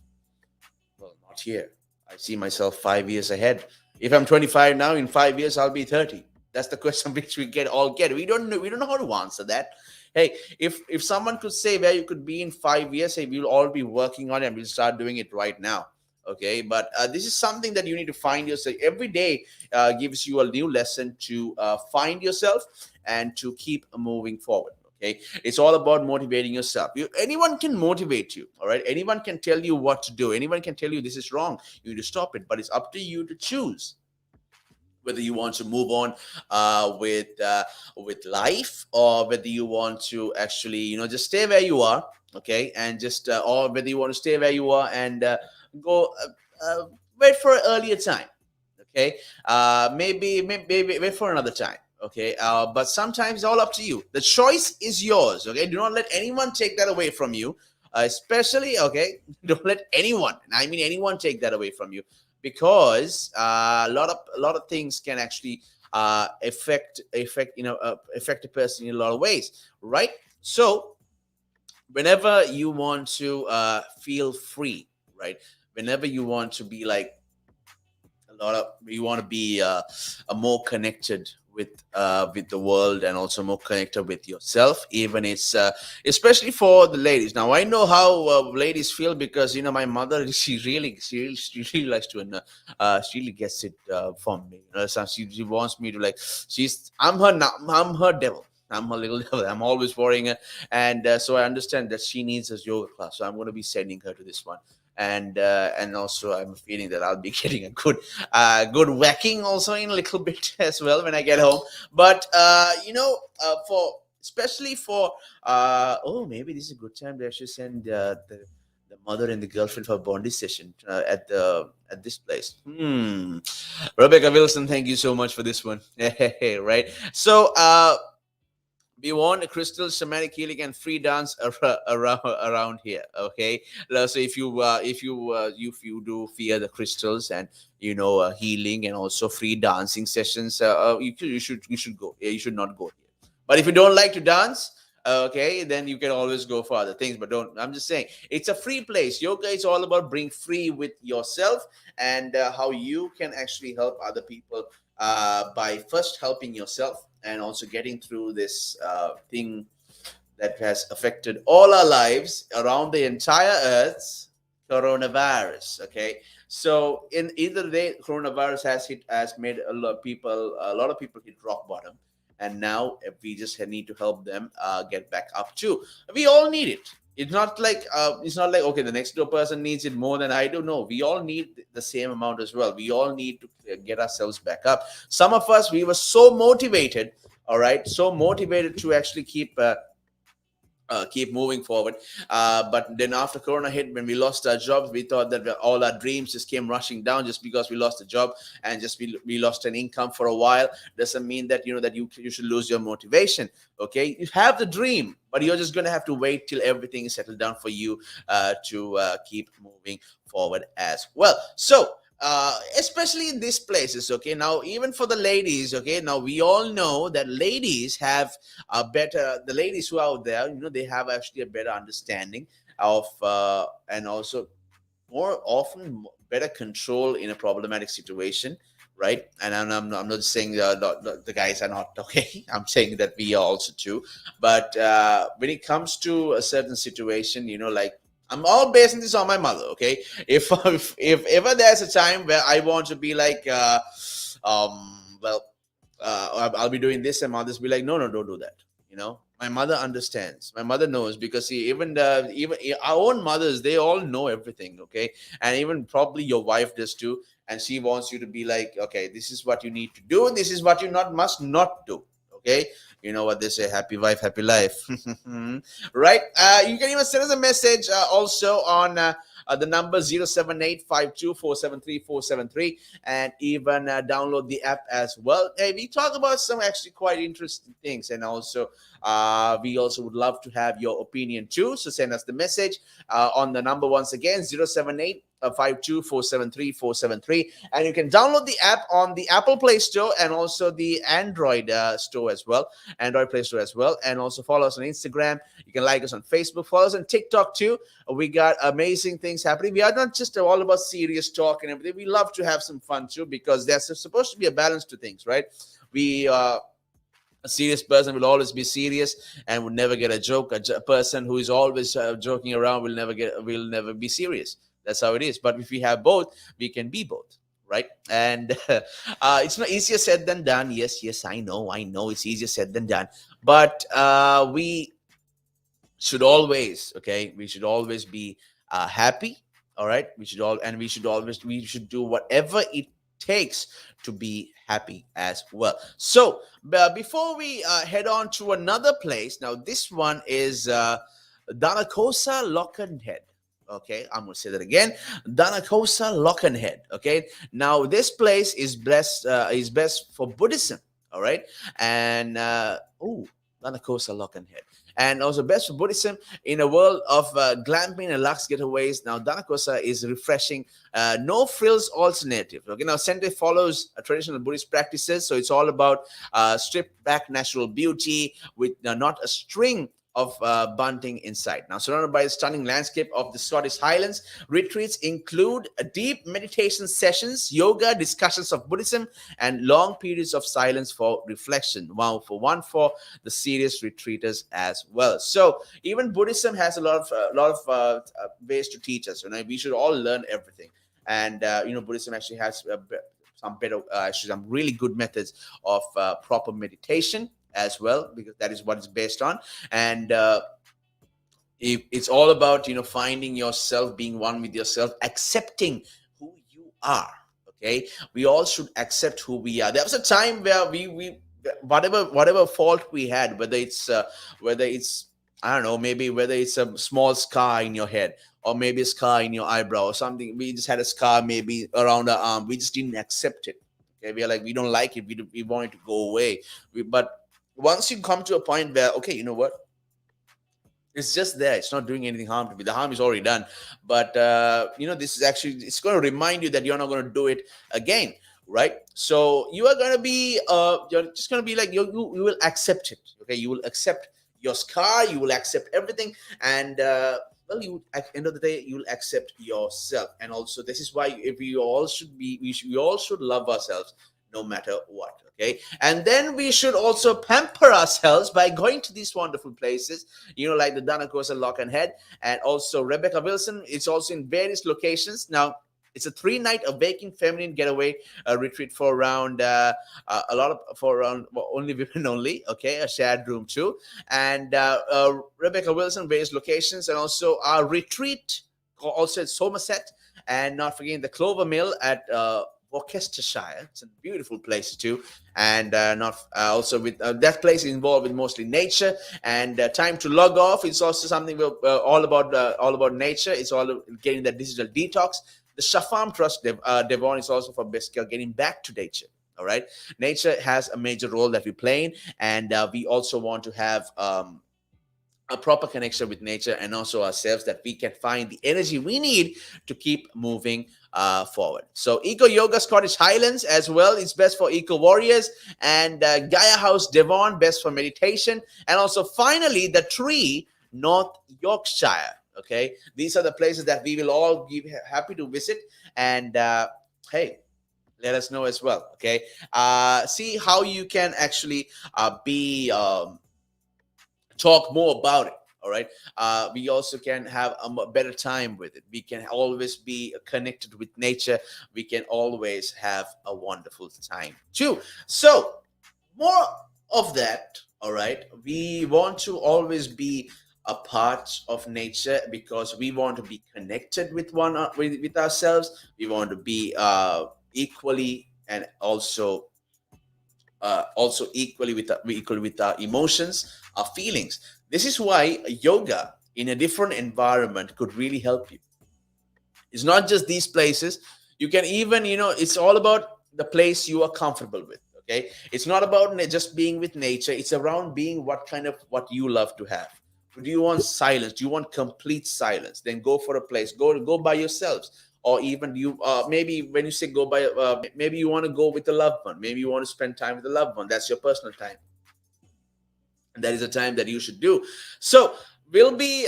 well, not here. I see myself 5 years ahead. If I'm 25 now, in 5 years I'll be 30. That's the question which we get. We don't know how to answer that. Hey, if someone could say where you could be in 5 years, hey, we'll all be working on it and we'll start doing it right now. Okay, but this is something that you need to find yourself every day. Gives you a new lesson to find yourself and to keep moving forward. Okay, it's all about motivating yourself. Anyone can motivate you. All right, anyone can tell you what to do. Anyone can tell you this is wrong. You need to stop it. But it's up to you to choose whether you want to move on with life, or whether you want to actually just stay where you are, okay, and just or whether you want to stay where you are and go wait for an earlier time. Okay, maybe wait for another time. Okay, but sometimes it's all up to you. The choice is yours. Okay, do not let anyone take that away from you. Especially, okay, don't let anyone, and I mean anyone, take that away from you, because a lot of things can actually affect a person in a lot of ways, right? So whenever you want to feel free, right? Whenever you want to be like a lot of you want to be more connected with the world, and also more connected with yourself, even it's especially for the ladies. Now I know how ladies feel, because my mother, she really likes to, and she really gets it from me. So she wants me to, like, I'm her devil. I'm her little devil. I'm always worrying her, and so I understand that she needs a yoga class. So I'm going to be sending her to this one, and also I'm feeling that I'll be getting a good whacking also in a little bit as well when I get home. But for especially for oh, maybe this is a good time to actually send the mother and the girlfriend for a bondage session at this place. Rebecca Wilson, thank you so much for this one. Right. So we want a crystal, shamanic healing, and free dance around here. Okay, so if you do fear the crystals, and healing, and also free dancing sessions, you should go. You should not go here. But if you don't like to dance, okay, then you can always go for other things. But don't. I'm just saying, it's a free place. Yoga is all about being free with yourself, and how you can actually help other people by first helping yourself, and also getting through this thing that has affected all our lives around the entire earth, coronavirus. Okay, so in either way, coronavirus has made a lot of people hit rock bottom, and now we just need to help them get back up too. We all need it. It's not like okay, the next door person needs it more than I do. No, we all need the same amount as well. We all need to get ourselves back up. Some of us, we were so motivated, all right, so motivated to actually keep moving forward. But then after Corona hit, when we lost our jobs, we thought that all our dreams just came rushing down, just because we lost a job, and just we lost an income for a while. Doesn't mean that you should lose your motivation. Okay, you have the dream, but you're just gonna have to wait till everything is settled down for you to keep moving forward as well. So especially in these places, okay, now even for the ladies, okay, now we all know that ladies have the ladies who are out there, they have actually a better understanding of and also more often better control in a problematic situation, right? And I'm not saying the guys are not okay. I'm saying that we are also too. But when it comes to a certain situation, like, I'm all basing this on my mother. Okay, if ever there's a time where I want to be like, well, I'll be doing this, and mothers be like, no, no, don't do that. My mother understands. My mother knows, because see, even our own mothers, they all know everything. Okay, and even probably your wife does too, and she wants you to be like, okay, this is what you need to do, this is what you must not do. Okay, you know what they say, happy wife, happy life. Right. You can even send us a message also on the number 07852473473, and even download the app as well. Hey, we talk about some actually quite interesting things, and also we also would love to have your opinion too. So send us the message on the number once again, 07852473473, and you can download the app on the Apple Play Store, and also the Android store as well, Android Play Store as well. And also follow us on Instagram. You can like us on Facebook, follow us on TikTok too. We got amazing things happening. We are not just all about serious talk and everything. We love to have some fun too, because there's supposed to be a balance to things, right? A serious person will always be serious and will never get a joke. A person who is always joking around will never be serious. That's how it is. But if we have both, we can be both, right? And it's not easier said than done. Yes, I know it's easier said than done. But we should always be happy. All right, we should do whatever it takes to be happy as well. So before we head on to another place, now this one is Danakosa Lockhead. Okay, I'm going to say that again. Danakosa Lockenhead. Okay, now this place is best for Buddhism. All right, and Danakosa Lockenhead, and also best for Buddhism in a world of glamping and luxe getaways. Now Danakosa is refreshing, no frills alternative. Okay, now Sente follows traditional Buddhist practices, so it's all about stripped back natural beauty with not a string of bunting inside. Now, surrounded by the stunning landscape of the Scottish Highlands, retreats include deep meditation sessions, yoga, discussions of Buddhism, and long periods of silence for reflection. Wow, for the serious retreaters as well. So, even Buddhism has a lot of ways to teach us. You know, we should all learn everything, and Buddhism actually has some really good methods of proper meditation as well, because that is what it's based on. And it's all about finding yourself, being one with yourself, accepting who you are. Okay, we all should accept who we are. There was a time where we whatever fault we had, whether it's I don't know, maybe whether it's a small scar in your head, or maybe a scar in your eyebrow, or something. We just had a scar maybe around our arm. We just didn't accept it. Okay, we are like, we don't like it. We want it to go away. But once you come to a point where, okay, you know what, it's just there, it's not doing anything harm to me, the harm is already done. But this is actually, it's going to remind you that you're not going to do it again, right? So you are going to be you're just going to be like, you will accept it. Okay, you will accept your scar, you will accept everything. And you, at the end of the day, you'll accept yourself. And also, this is why if we all should we all should love ourselves no matter what. Okay, and then we should also pamper ourselves by going to these wonderful places, like the Danakosa Lock and Head, and also Rebecca Wilson. It's also in various locations. Now, it's a 3-night awakening feminine getaway retreat for around only women only. Okay, a shared room too, and Rebecca Wilson, various locations, and also our retreat also at Somerset, and not forgetting the Clover Mill at Worcestershire. It's a beautiful place too, and not also with that place is involved with mostly nature and time to log off. It's also something all about nature. It's all getting that digital detox. The Shafam Trust Devon is also for basically getting back to nature. All right, nature has a major role that we play in, and we also want to have a proper connection with nature and also ourselves, that we can find the energy we need to keep moving forward. So Eco Yoga Scottish Highlands as well is best for eco warriors, and Gaia House Devon best for meditation, and also finally the Tree North Yorkshire. Okay, these are the places that we will all be happy to visit, and hey, let us know as well. Okay, see how you can actually be talk more about it. All right, we also can have a better time with it. We can always be connected with nature. We can always have a wonderful time too. So more of that. All right, we want to always be a part of nature, because we want to be connected with with ourselves. We want to be equally, and also equally with our emotions, our feelings. This is why yoga in a different environment could really help you. It's not just these places. You can even, it's all about the place you are comfortable with. Okay, it's not about just being with nature. It's around being what you love to have. Do you want silence? Do you want complete silence? Then go for a place. Go by yourselves, or even you. Maybe when you say go by, maybe you want to go with a loved one. Maybe you want to spend time with a loved one. That's your personal time. And that is a time that you should do. So we'll be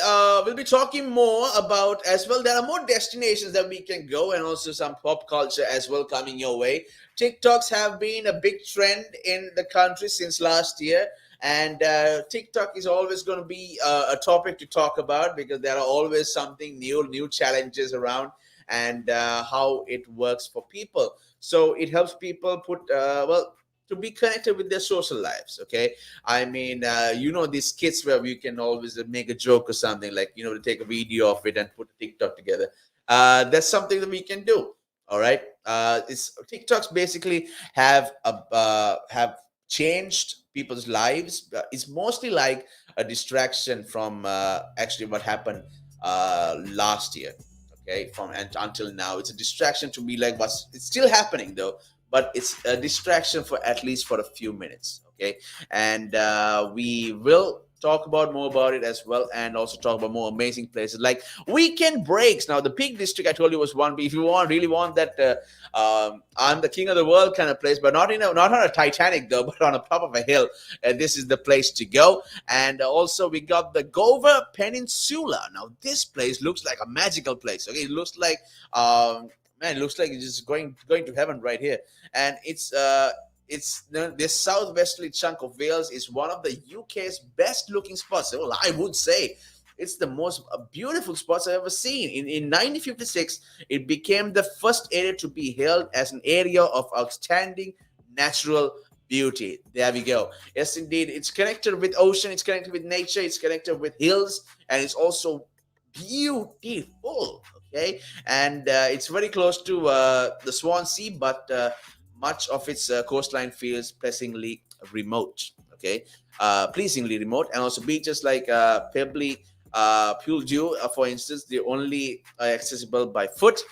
talking more about as well. There are more destinations that we can go, and also some pop culture as well coming your way. TikToks have been a big trend in the country since last year, and TikTok is always going to be a topic to talk about, because there are always something new challenges around, and how it works for people. So it helps people to be connected with their social lives. Okay, I mean, these skits where we can always make a joke or something, like, to take a video of it and put a TikTok together. That's something that we can do. All right, it's TikToks basically have changed people's lives. It's mostly like a distraction from actually what happened last year. Okay, from and until now, it's a distraction to be like what's it's still happening though, but it's a distraction for at least for a few minutes. Okay, and we will talk about more about it as well, and also talk about more amazing places like weekend breaks. Now, the Peak District I told you was one. If you really want that, I'm the king of the world kind of place, but not on a Titanic though, but on the top of a hill. This is the place to go. And also we got the Goa Peninsula. Now, this place looks like a magical place. Okay, it looks like man, it looks like it's just going to heaven right here, and it's this southwesterly chunk of Wales is one of the UK's best looking spots. Well, I would say it's the most beautiful spots I've ever seen. In 1956, it became the first area to be hailed as an area of outstanding natural beauty. There we go. Yes, indeed. It's connected with ocean. It's connected with nature. It's connected with hills, and it's also beautiful. Okay, and it's very close to the Swansea, but much of its coastline feels pleasingly remote. Okay, pleasingly remote, and also beaches like Pebbly, Puldew, for instance, they're only accessible by foot.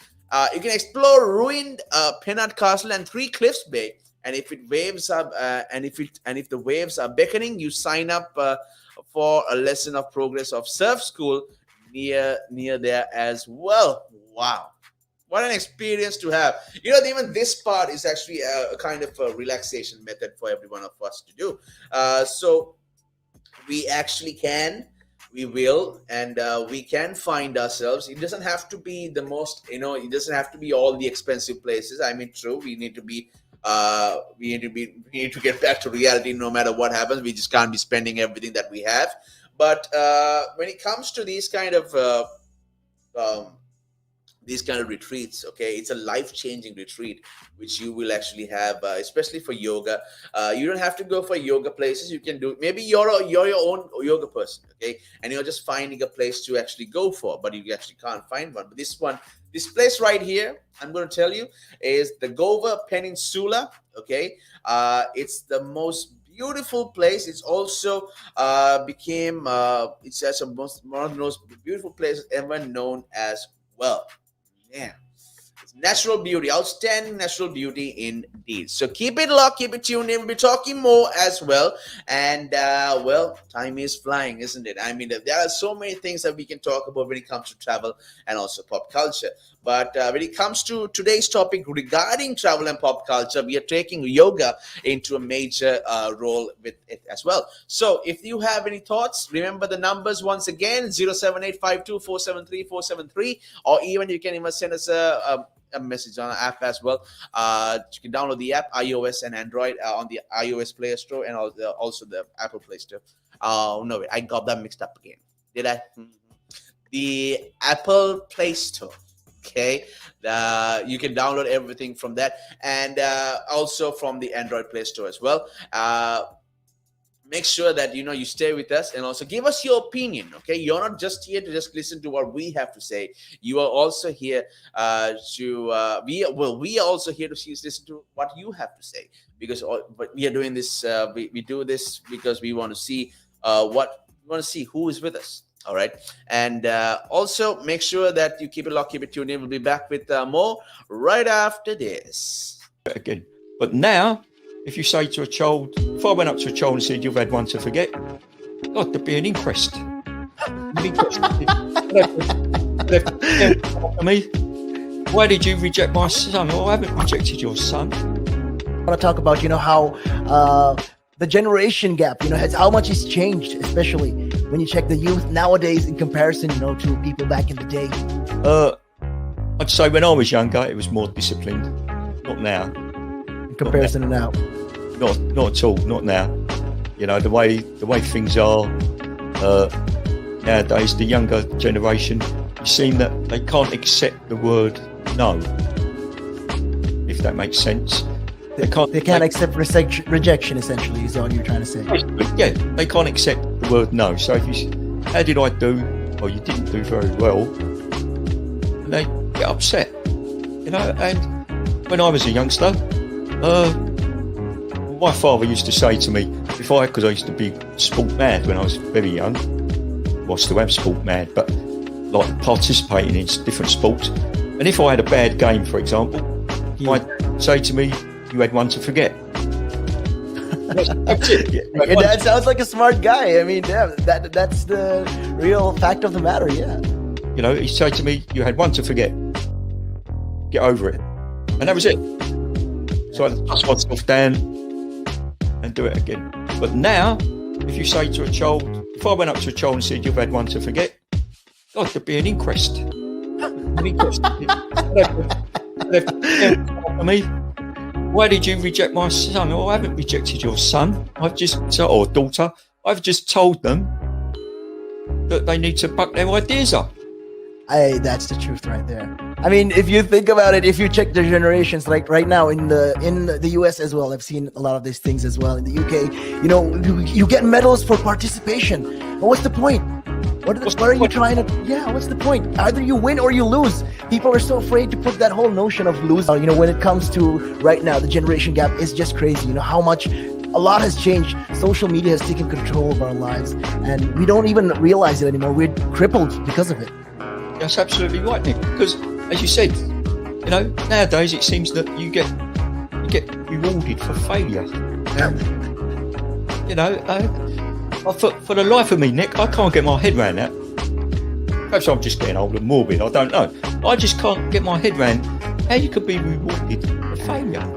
You can explore ruined Pennard Castle and Three Cliffs Bay, and if it waves up, and if the waves are beckoning, you sign up for a lesson of progress of surf school near there as well. Wow. What an experience to have. Even this part is actually a kind of a relaxation method for every one of us to do. So we actually can, we will, and we can find ourselves. It doesn't have to be the most, it doesn't have to be all the expensive places. I mean, true, we need to get back to reality no matter what happens. We just can't be spending everything that we have. But when it comes to these kind of retreats, okay, it's a life-changing retreat which you will actually have, especially for yoga. You don't have to go for yoga places. You can do, maybe you're your own yoga person, okay, and you're just finding a place to actually go for, but you actually can't find one. But this place right here, I'm going to tell you, is the Goa Peninsula. Okay, it's the most beautiful place. It's also became it's as one of the most beautiful places ever known as well. Yeah, it's natural beauty, outstanding natural beauty indeed. So keep it locked, keep it tuned in. We'll be talking more as well. And well, time is flying, isn't it? I mean, there are so many things that we can talk about when it comes to travel and also pop culture. But when it comes to today's topic regarding travel and pop culture, we are taking yoga into a major role with it as well. So if you have any thoughts, remember the numbers once again, 07852473473, or even you can even send us a message on our app as well. You can download the app, iOS and Android, on the iOS Play Store and also the Apple Play Store. Oh, no, wait, I got that mixed up again. Did I? The Apple Play Store. Okay, you can download everything from that, and also from the Android Play Store as well. Make sure that you stay with us, and also give us your opinion. Okay, you're not just here to just listen to what we have to say. You are also here we are also here to listen to what you have to say, because but we are doing this. We do this because we want to see who is with us. All right. And also make sure that you keep it locked, keep it tuned in. We'll be back with more right after this. Again. But now, if you say to a child, if I went up to a child and said, you've had one to forget, God, there'd be an inquest. Why did you reject my son? Well, I haven't rejected your son. I want to talk about, how the generation gap, how much it's changed, especially when you check the youth nowadays in comparison, to people back in the day. I'd say when I was younger, it was more disciplined. Not now. In comparison to now. Not at all. Not now. The way things are nowadays, the younger generation, you seem that they can't accept the word no. If that makes sense. They can't accept rejection, essentially, is all you're trying to say. Yeah, they can't accept the word no. So if you, how did I do? Or you didn't do very well, and they get upset, And when I was a youngster, my father used to say to me, because I used to be sport mad when I was very young. Well, still am sport mad, but like participating in different sports. And if I had a bad game, for example, he might say to me, "You had one to forget." That's it. Your dad sounds like a smart guy. I mean, yeah, that's the real fact of the matter. Yeah. You know, he'd say to me, "You had one to forget. Get over it," and that was it. So I dust myself down and do it again. But now, if you say to a child, if I went up to a child and said, "You've had one to forget," God, there'd be an inquest. An inquest. They'd have me. Why did you reject my son? Oh, I haven't rejected your son. Or daughter. I've just told them that they need to buck their ideas up. That's the truth right there. I mean, if you think about it, if you check the generations, like right now in the US as well, I've seen a lot of these things as well. In the UK, you get medals for participation. But what's the point? What are you trying to? Yeah, what's the point? Either you win or you lose. People are so afraid to put that whole notion of losing. When it comes to right now, the generation gap is just crazy. You know how much. A lot has changed. Social media has taken control of our lives, and we don't even realize it anymore. We're crippled because of it. That's absolutely right, Nick. Because, as you said, nowadays it seems that you get rewarded for failure. For the life of me, Nick, I can't get my head around that. Perhaps I'm just getting old and morbid. I don't know. I just can't get my head around how you could be rewarded for failure.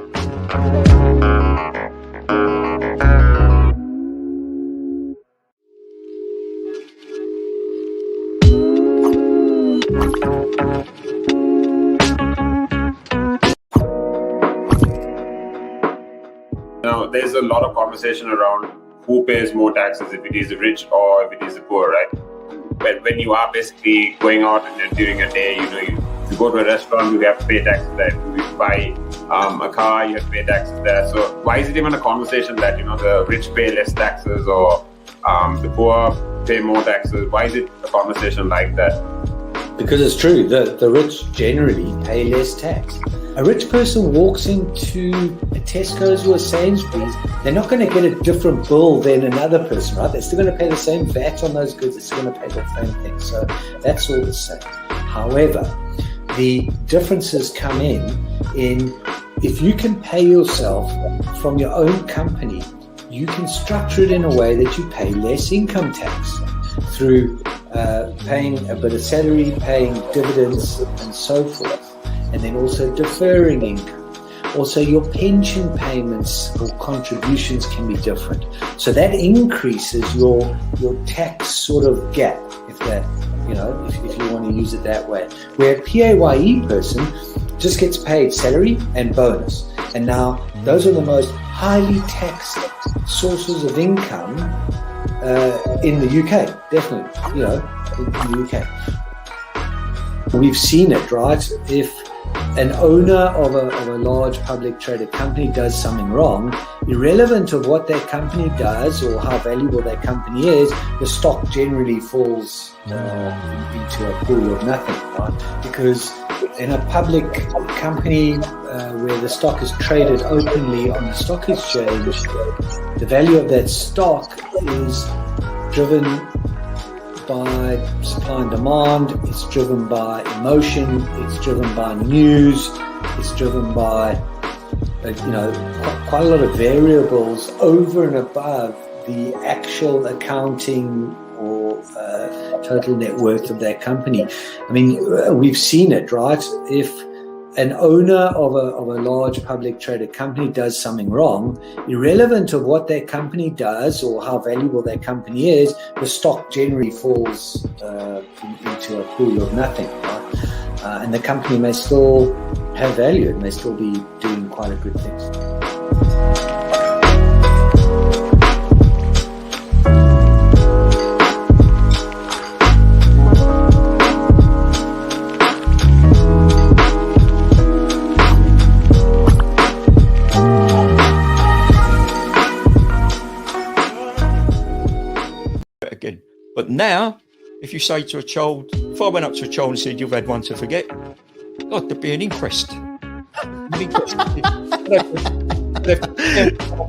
Now, there's a lot of conversation around who pays more taxes, if it is the rich or if it is the poor, right? When you are basically going out and during a day, if you go to a restaurant, you have to pay taxes there. If you buy a car, you have to pay taxes there. So why is it even a conversation that, the rich pay less taxes or the poor pay more taxes? Why is it a conversation like that? Because it's true, the rich generally pay less tax. A rich person walks into a Tesco's or a Sainsbury's, they're not going to get a different bill than another person, right? They're still going to pay the same VAT on those goods. They're still going to pay the same thing. So that's all the same. However, the differences come in if you can pay yourself from your own company, you can structure it in a way that you pay less income tax through paying a bit of salary, paying dividends and so forth. And then also deferring income. Also, your pension payments or contributions can be different. So that increases your tax sort of gap, if you want to use it that way. Where a PAYE person just gets paid salary and bonus. And now those are the most highly taxed sources of income in the UK, definitely, in the UK. We've seen it, right? If an owner of a large public traded company does something wrong, irrelevant of what that company does or how valuable that company is, the stock generally falls into a pool of nothing, right? Because in a public company where the stock is traded openly on the stock exchange, the value of that stock is driven by supply and demand, it's driven by emotion, it's driven by news, it's driven by quite a lot of variables over and above the actual accounting or total net worth of that company. I mean, we've seen it, right? If an owner of a large public traded company does something wrong, irrelevant of what that company does or how valuable that company is, the stock generally falls into a pool of nothing, right? And the company may still have value, it may still be doing quite a good things. But now, if you say to a child, if I went up to a child and said, "You've had one to forget," God, there'd be an inquest.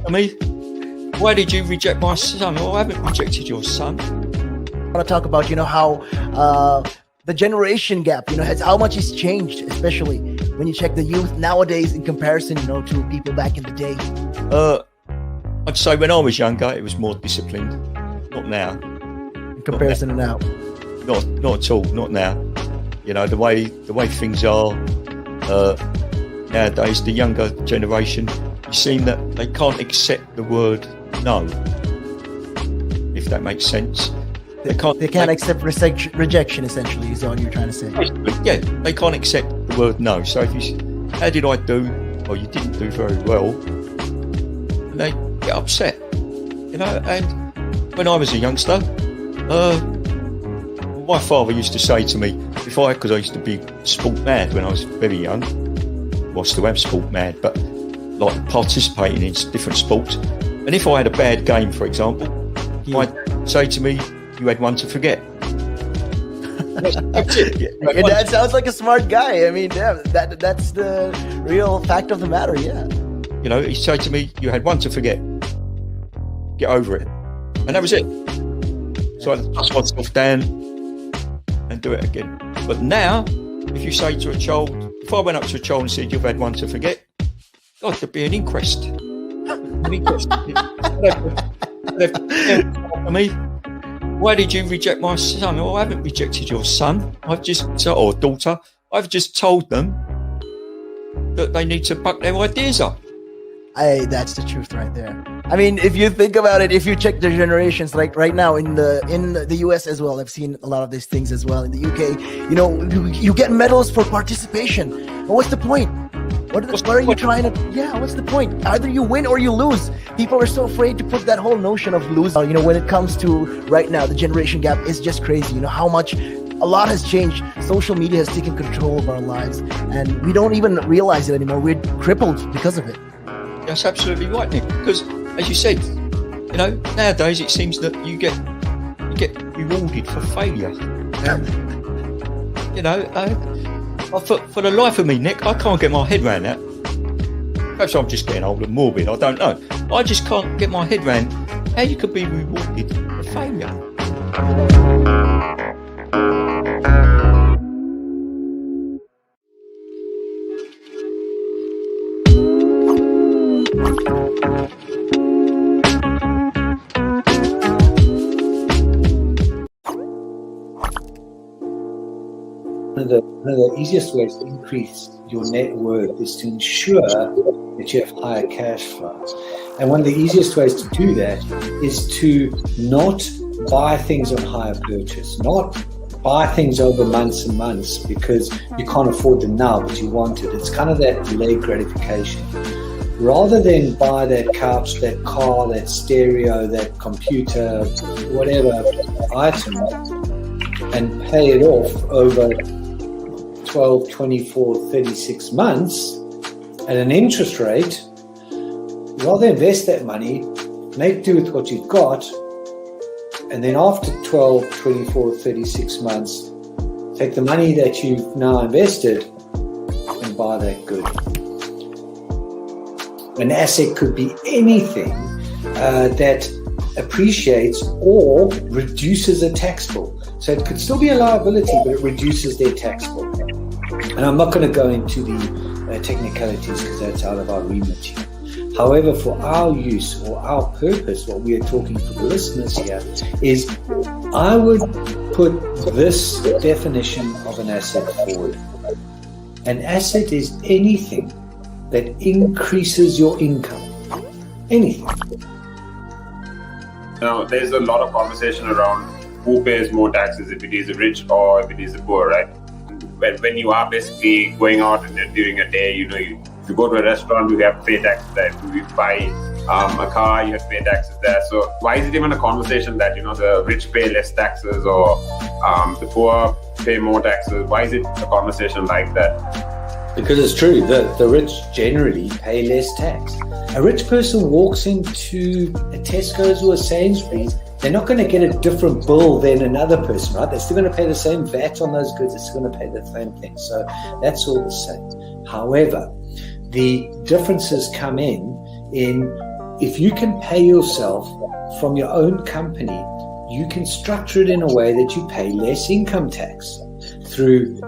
Me, why did you reject my son? Oh, I haven't rejected your son. I want to talk about, how the generation gap, has how much it's changed, especially when you check the youth nowadays in comparison, to people back in the day. I'd say when I was younger, it was more disciplined. Not now. In comparison to now. Not at all. Not now. The way things are nowadays, the younger generation, you seem that they can't accept the word no. If that makes sense. They can't accept rejection, essentially, is all you're trying to say. Yeah, they can't accept the word no. So if you, how did I do? Or you didn't do very well, and they get upset, And when I was a youngster, my father used to say to me, because I used to be sport mad when I was very young. Well, I still am sport mad, but like participating in different sports. And if I had a bad game, for example, I'd say to me, "You had one to forget." That's it. Yeah, that sounds like a smart guy. I mean, yeah, that's the real fact of the matter. Yeah. He'd say to me, "You had one to forget. Get over it," and that was it. So I'd dust myself down and do it again. But now, if you say to a child, if I went up to a child and said, "You've had one to forget," God, there'd be an inquest. An inquest. They'd have to me. Why did you reject my son? Oh, I haven't rejected your son. Or daughter. I've just told them that they need to buck their ideas up. That's the truth right there. I mean, if you think about it, if you check the generations, like right now in the US as well, I've seen a lot of these things as well. In the UK, you get medals for participation. But what's the point? What are you trying to? Yeah, what's the point? Either you win or you lose. People are so afraid to put that whole notion of losing. When it comes to right now, the generation gap is just crazy. How much a lot has changed. Social media has taken control of our lives, and we don't even realize it anymore. We're crippled because of it. That's absolutely right, Nick. Because, as you said, nowadays it seems that you get rewarded for failure. For the life of me, Nick, I can't get my head around that. Perhaps I'm just getting old and morbid. I don't know. I just can't get my head around how you could be rewarded for failure. One of the easiest ways to increase your net worth is to ensure that you have higher cash flows. And one of the easiest ways to do that is to not buy things on hire purchase, not buy things over months and months because you can't afford them now, but you want it. It's kind of that delayed gratification. Rather than buy that couch, that car, that stereo, that computer, whatever item, and pay it off over 12, 24, 36 months at an interest rate, rather invest that money, make do with what you've got, and then after 12, 24, 36 months, take the money that you've now invested and buy that good. An asset could be anything that appreciates or reduces a tax bill. So it could still be a liability, but it reduces their tax bill. And I'm not going to go into the technicalities because that's out of our remit here. However, for our use or our purpose, what we are talking for the listeners here is I would put this definition of an asset forward. An asset is anything that increases your income. Anything. Now, there's a lot of conversation around who pays more taxes, if it is the rich or if it is the poor, right? When you are basically going out and during a day, if you go to a restaurant, you have to pay taxes there. If you buy a car, you have to pay taxes there. So why is it even a conversation that, the rich pay less taxes or the poor pay more taxes? Why is it a conversation like that? Because it's true, the rich generally pay less tax. A rich person walks into a Tesco's or a Sainsbury's, they're not going to get a different bill than another person, right? They're still going to pay the same VAT on those goods. They're still going to pay the same thing. So that's all the same. However, the differences come in if you can pay yourself from your own company, you can structure it in a way that you pay less income tax. through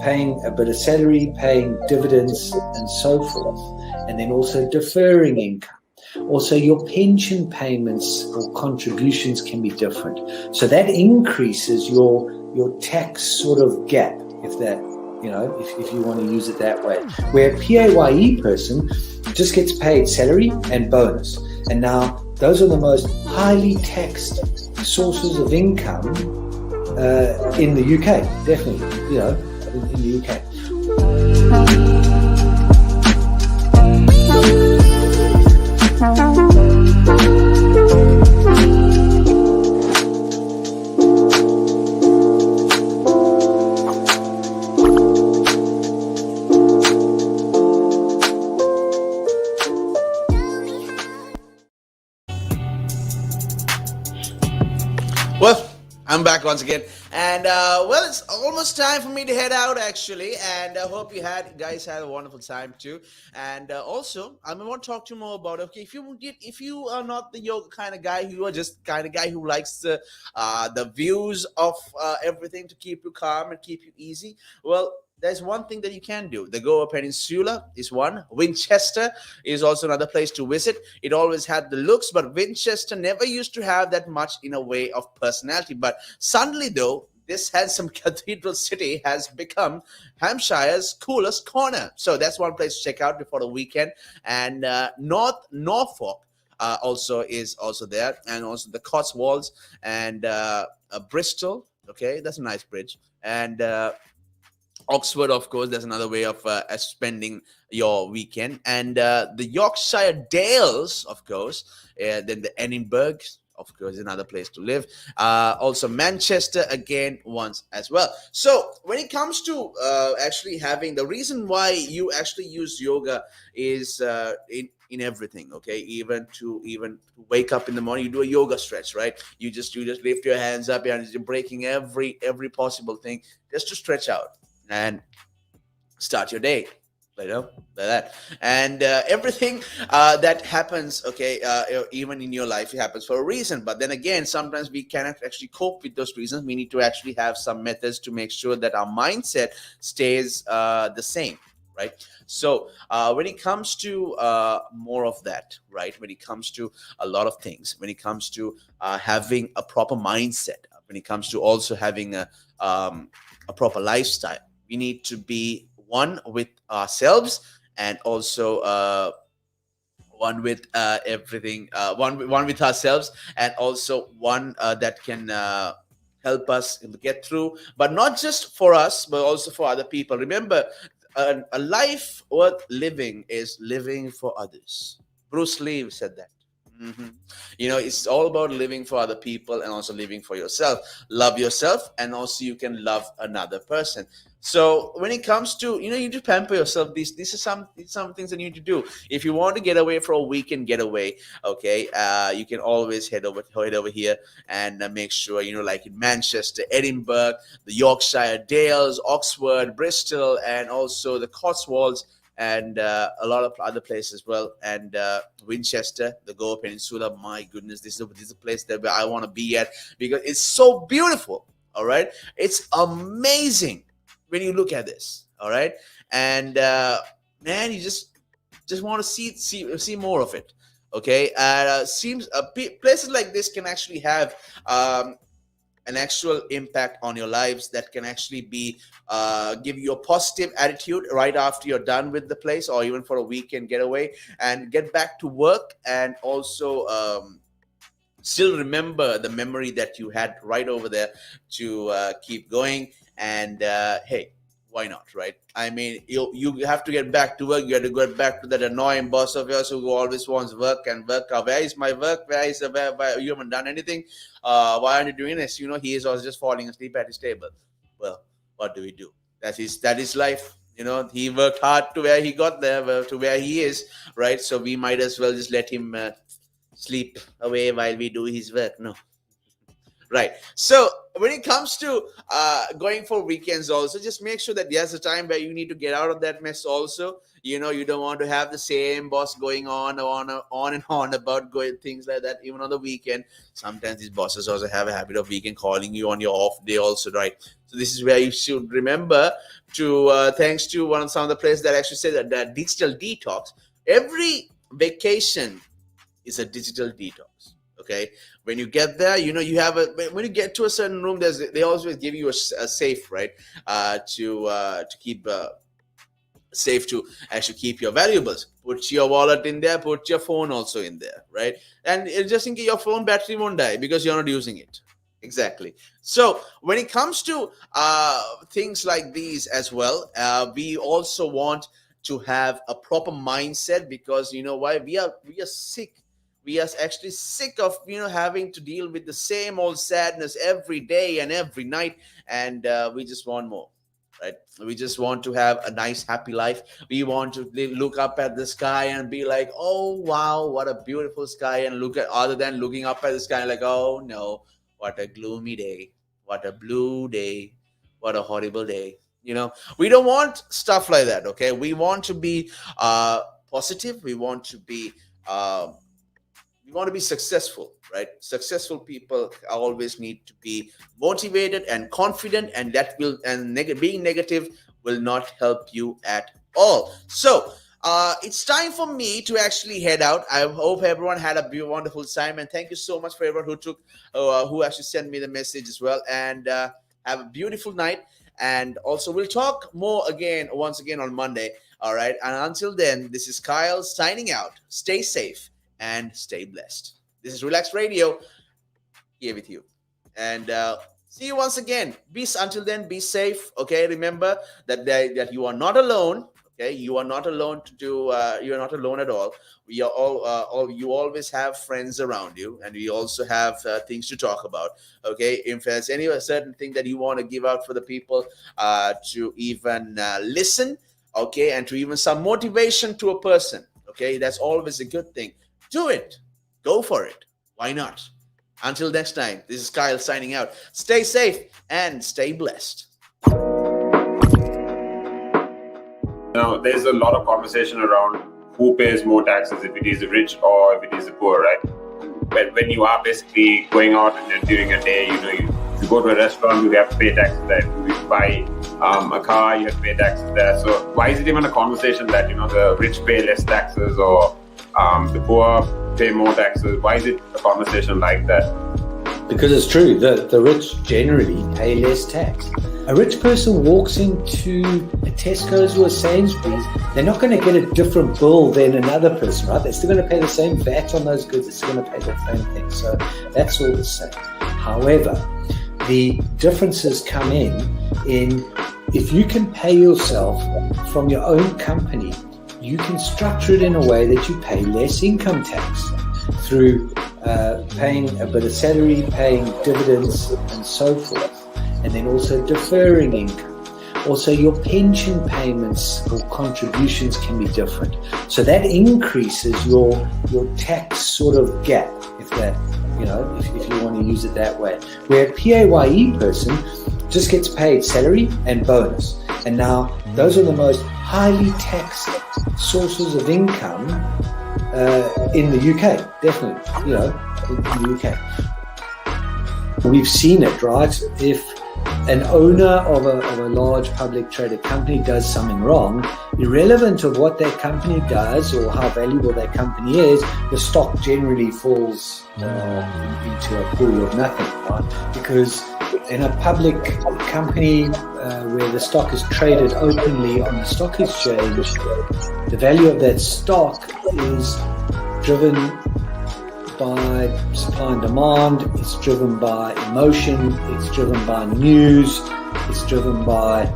paying a bit of salary, paying dividends, and so forth, and then also deferring income. Also, your pension payments or contributions can be different. So that increases your tax sort of gap, if that, if you want to use it that way. Where a PAYE person just gets paid salary and bonus. And now those are the most highly taxed sources of income in the UK, definitely, in the UK. Well, I'm back once again, and well, it's almost time for me to head out actually, and I hope you guys had a wonderful time too. And also, I want to talk to you more about, okay, if you are not the yoga kind of guy, you are just kind of guy who likes the views of everything to keep you calm and keep you easy. Well, there's one thing that you can do. The Goa Peninsula is one. Winchester is also another place to visit. It always had the looks, but Winchester never used to have that much in a way of personality. But suddenly, though, this handsome cathedral city has become Hampshire's coolest corner. So that's one place to check out before the weekend. And Norfolk also is also there, and also the Cotswolds and Bristol. Okay, that's a nice bridge. And Oxford, of course, there's another way of spending your weekend. And the Yorkshire Dales, of course, then the Edinburgh, of course, is another place to live. Also, Manchester, again, once as well. So when it comes to actually having, the reason why you actually use yoga is in everything, okay, even to wake up in the morning, you do a yoga stretch, right? You just lift your hands up and you're breaking every possible thing just to stretch out and start your day, like that. And everything that happens, okay, even in your life, it happens for a reason. But then again, sometimes we cannot actually cope with those reasons. We need to actually have some methods to make sure that our mindset stays the same, right? So when it comes to more of that, right, when it comes to a lot of things, when it comes to having a proper mindset, when it comes to also having a proper lifestyle, we need to be one with ourselves, and also one with everything, one with ourselves, and also one that can help us get through, but not just for us, but also for other people. Remember, a life worth living is living for others. Bruce Lee said that. Mhm. It's all about living for other people and also living for yourself. Love yourself, and also you can love another person. So when it comes to, you need to pamper yourself. These are some things that you need to do. If you want to get away for a weekend getaway, okay, you can always head over here and make sure, like in Manchester, Edinburgh, the Yorkshire Dales, Oxford, Bristol, and also the Cotswolds, and a lot of other places as well, and Winchester, the Goa Peninsula. My goodness, this is a place that I want to be at, because it's so beautiful. All right, it's amazing when you look at this. All right, and man, you just want to see more of it. Okay, seems places like this can actually have an actual impact on your lives, that can actually be give you a positive attitude right after you're done with the place, or even for a weekend getaway, and get back to work, and also still remember the memory that you had right over there to keep going. And hey, why not, right? I mean, you have to get back to work. You have to get back to that annoying boss of yours who always wants work and work. Where is my work? Where you haven't done anything? Why aren't you doing this? He is also just falling asleep at his table. Well, what do we do? That is life. He worked hard to where he got there, to where he is, right? So we might as well just let him sleep away while we do his work. No. Right. So when it comes to going for weekends, also just make sure that there's a time where you need to get out of that mess. Also, You don't want to have the same boss going on and on about going things like that, even on the weekend. Sometimes these bosses also have a habit of weekend calling you on your off day also, right? So this is where you should remember to, thanks to some of the players that actually say that digital detox, every vacation is a digital detox. Okay, when you get there, you have when you get to a certain room, they always give you a safe, right, to keep safe, to actually keep your valuables. Put your wallet in there, put your phone also in there, right? And just in case your phone battery won't die because you're not using it. Exactly. So when it comes to things like these as well, we also want to have a proper mindset, because you know why, we are sick. We are actually sick of having to deal with the same old sadness every day and every night, and we just want more, right? We just want to have a nice happy life. We want to look up at the sky and be like, oh wow, what a beautiful sky, and look at, other than looking up at the sky like, oh no, what a gloomy day, what a blue day, what a horrible day. We don't want stuff like that. Okay, we want to be positive. We want to be successful, right? Successful people always need to be motivated and confident, and being negative will not help you at all. So it's time for me to actually head out. I hope everyone had a wonderful time, and thank you so much for everyone who actually sent me the message as well. And have a beautiful night. And also, we'll talk more once again on Monday. All right. And until then, this is Kyle signing out. Stay safe and stay blessed. This is Relaks Radio here with you. And see you once again. Until then, be safe. Okay. Remember that you are not alone. Okay. You are not alone you're not alone at all. We are you always have friends around you, and we also have things to talk about. Okay. If there's any certain thing that you want to give out for the people to even listen, okay, and to even some motivation to a person, okay, that's always a good thing. Do it. Go for it. Why not? Until next time, this is Kyle signing out. Stay safe and stay blessed. Now, there's a lot of conversation around who pays more taxes, if it is the rich or if it is the poor, right? But when you are basically going out and during a day, you go to a restaurant, you have to pay taxes there. You buy a car, you have to pay taxes there. So why is it even a conversation that, the rich pay less taxes or the poor pay more taxes? Why is it a conversation like that? Because it's true, the rich generally pay less tax. A rich person walks into a Tesco's or a Sainsbury's, they're not going to get a different bill than another person, right? They're still going to pay the same VAT on those goods, they're still going to pay the same thing. So that's all the same. However, the differences come in if you can pay yourself from your own company, you can structure it in a way that you pay less income tax through paying a bit of salary, paying dividends and so forth, and then also deferring income. Also, your pension payments or contributions can be different. So that increases your tax sort of gap, if you want to use it that way. Where a PAYE person just gets paid salary and bonus. And now those are the most highly taxed sources of income in the UK, definitely, in the UK. We've seen it, right? If an owner of a large public traded company does something wrong, irrelevant of what that company does or how valuable that company is, the stock generally falls into a pool of nothing, right? Because in a public company where the stock is traded openly on the stock exchange, the value of that stock is driven by supply and demand, it's driven by emotion, it's driven by news, it's driven by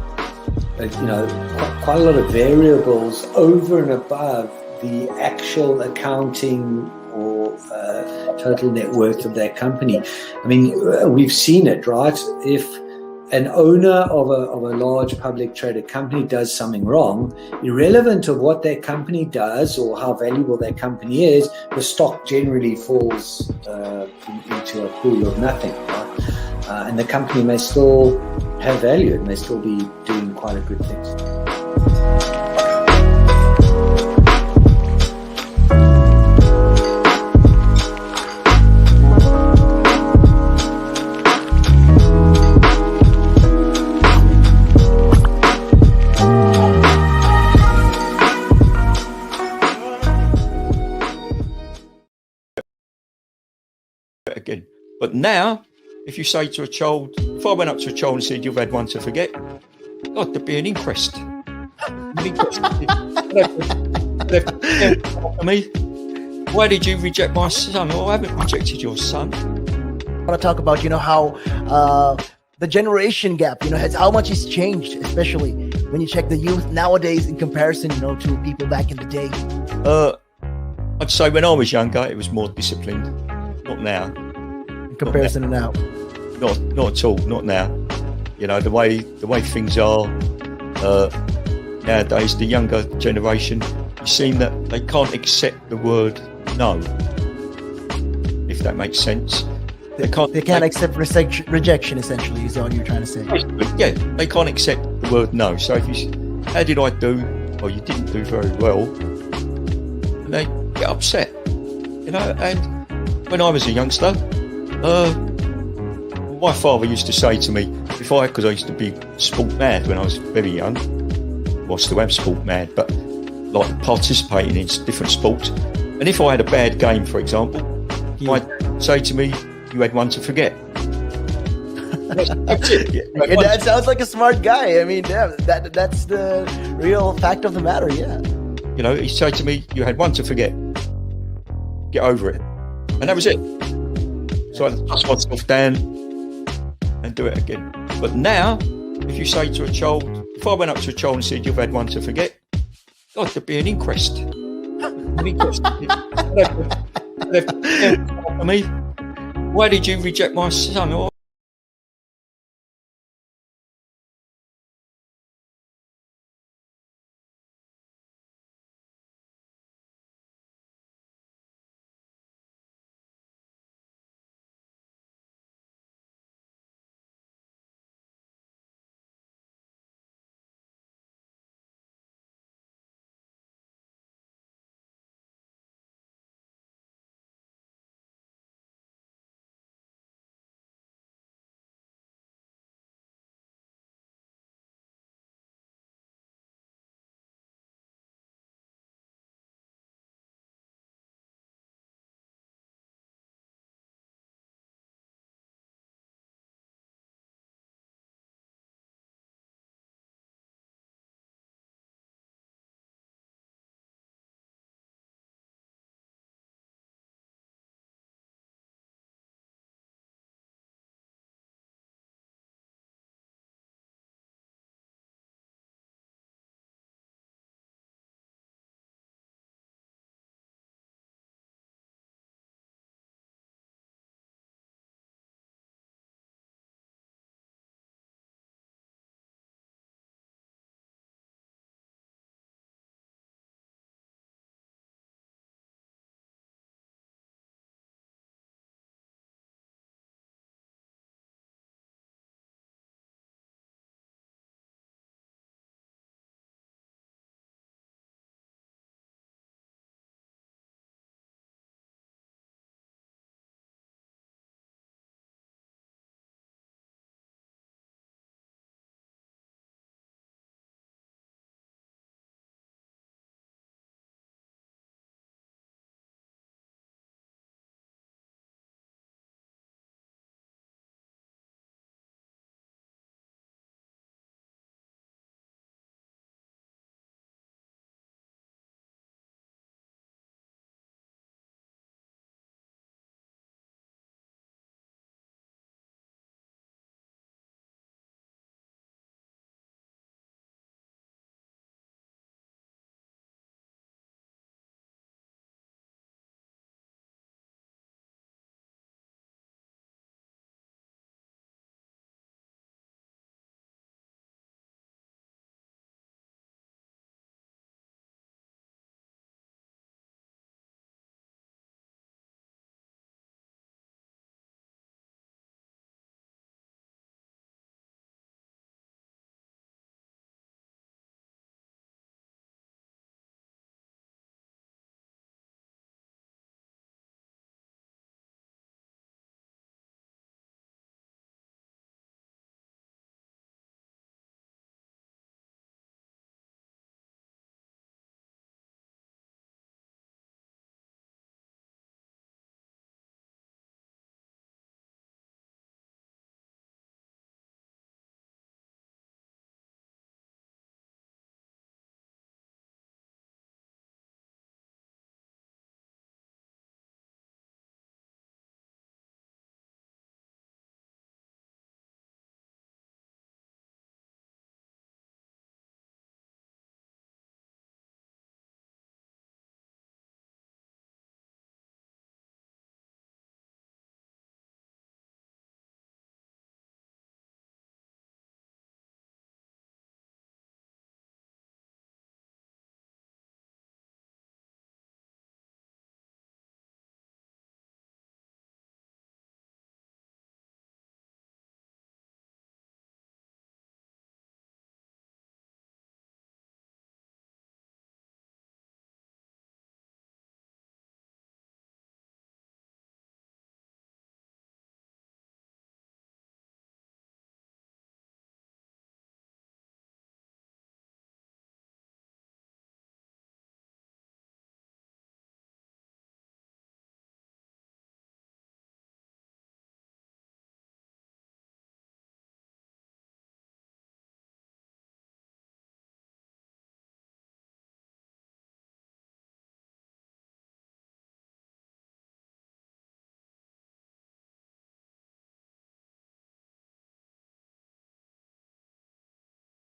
quite a lot of variables over and above the actual accounting or total net worth of that company. I mean, we've seen it, right? If an owner of a large public traded company does something wrong, irrelevant of what that company does or how valuable that company is, the stock generally falls into a pool of nothing, right? And the company may still have value, it may still be doing quite a good thing. it again. But now, if you say to a child, if I went up to a child and said, you've had one to forget, God, there'd be an inquest. Me, why did you reject my son? Oh, I haven't rejected your son. I want to talk about, how the generation gap, how much has changed, especially when you check the youth nowadays in comparison, to people back in the day. I'd say when I was younger, it was more disciplined. Not now. In comparison to now. Not at all. Not now. The way things are nowadays, the younger generation, you seem that they can't accept the word no. If that makes sense. They can't accept rejection, essentially, is all you're trying to say. Yeah, they can't accept the word no. So if you how did I do? Well, you didn't do very well. And they get upset. And when I was a youngster, my father used to say to me, because I used to be sport mad when I was very young, well, I still am sport mad, but like participating in different sports. And if I had a bad game, for example, he'd say to me, you had one to forget. That's it. Your dad sounds like a smart guy. I mean, yeah, that's the real fact of the matter, yeah. He'd say to me, you had one to forget. Get over it. And that was it. So I dust myself down and do it again. But now, if you say to a child, if I went up to a child and said, you've had one to forget, God, there'd be an inquest. Me, why did you reject my son?